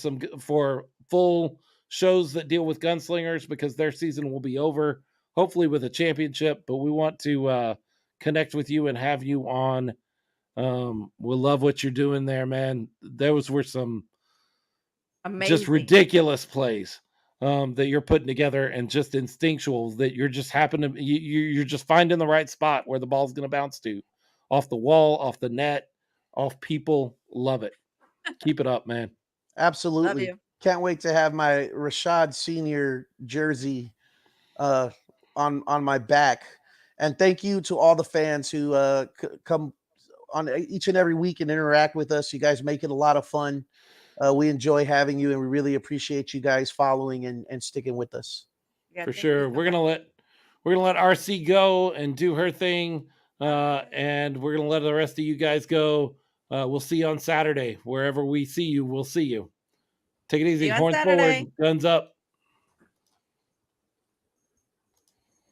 full shows that deal with gunslingers because their season will be over, hopefully with a championship. But we want to connect with you and have you on. We'll love what you're doing there, man. Those were some Amazing. just ridiculous plays that you're putting together, and just instinctual that you're just you're just finding the right spot where the ball's going to bounce to, off the wall, off the net, off people. Love it. Keep it up, man. Absolutely. you. Can't wait to have my Rashad Senior jersey on my back. And thank you to all the fans who come on each and every week and interact with us. You guys make it a lot of fun. We enjoy having you, and we really appreciate you guys following and sticking with us. Yeah, For thank you sure. so We're gonna much. let RC go and do her thing, and we're gonna let the rest of you guys go. We'll see you on Saturday. Wherever we see you, we'll see you. Take it See easy. you on Horns Saturday. forward. Guns up.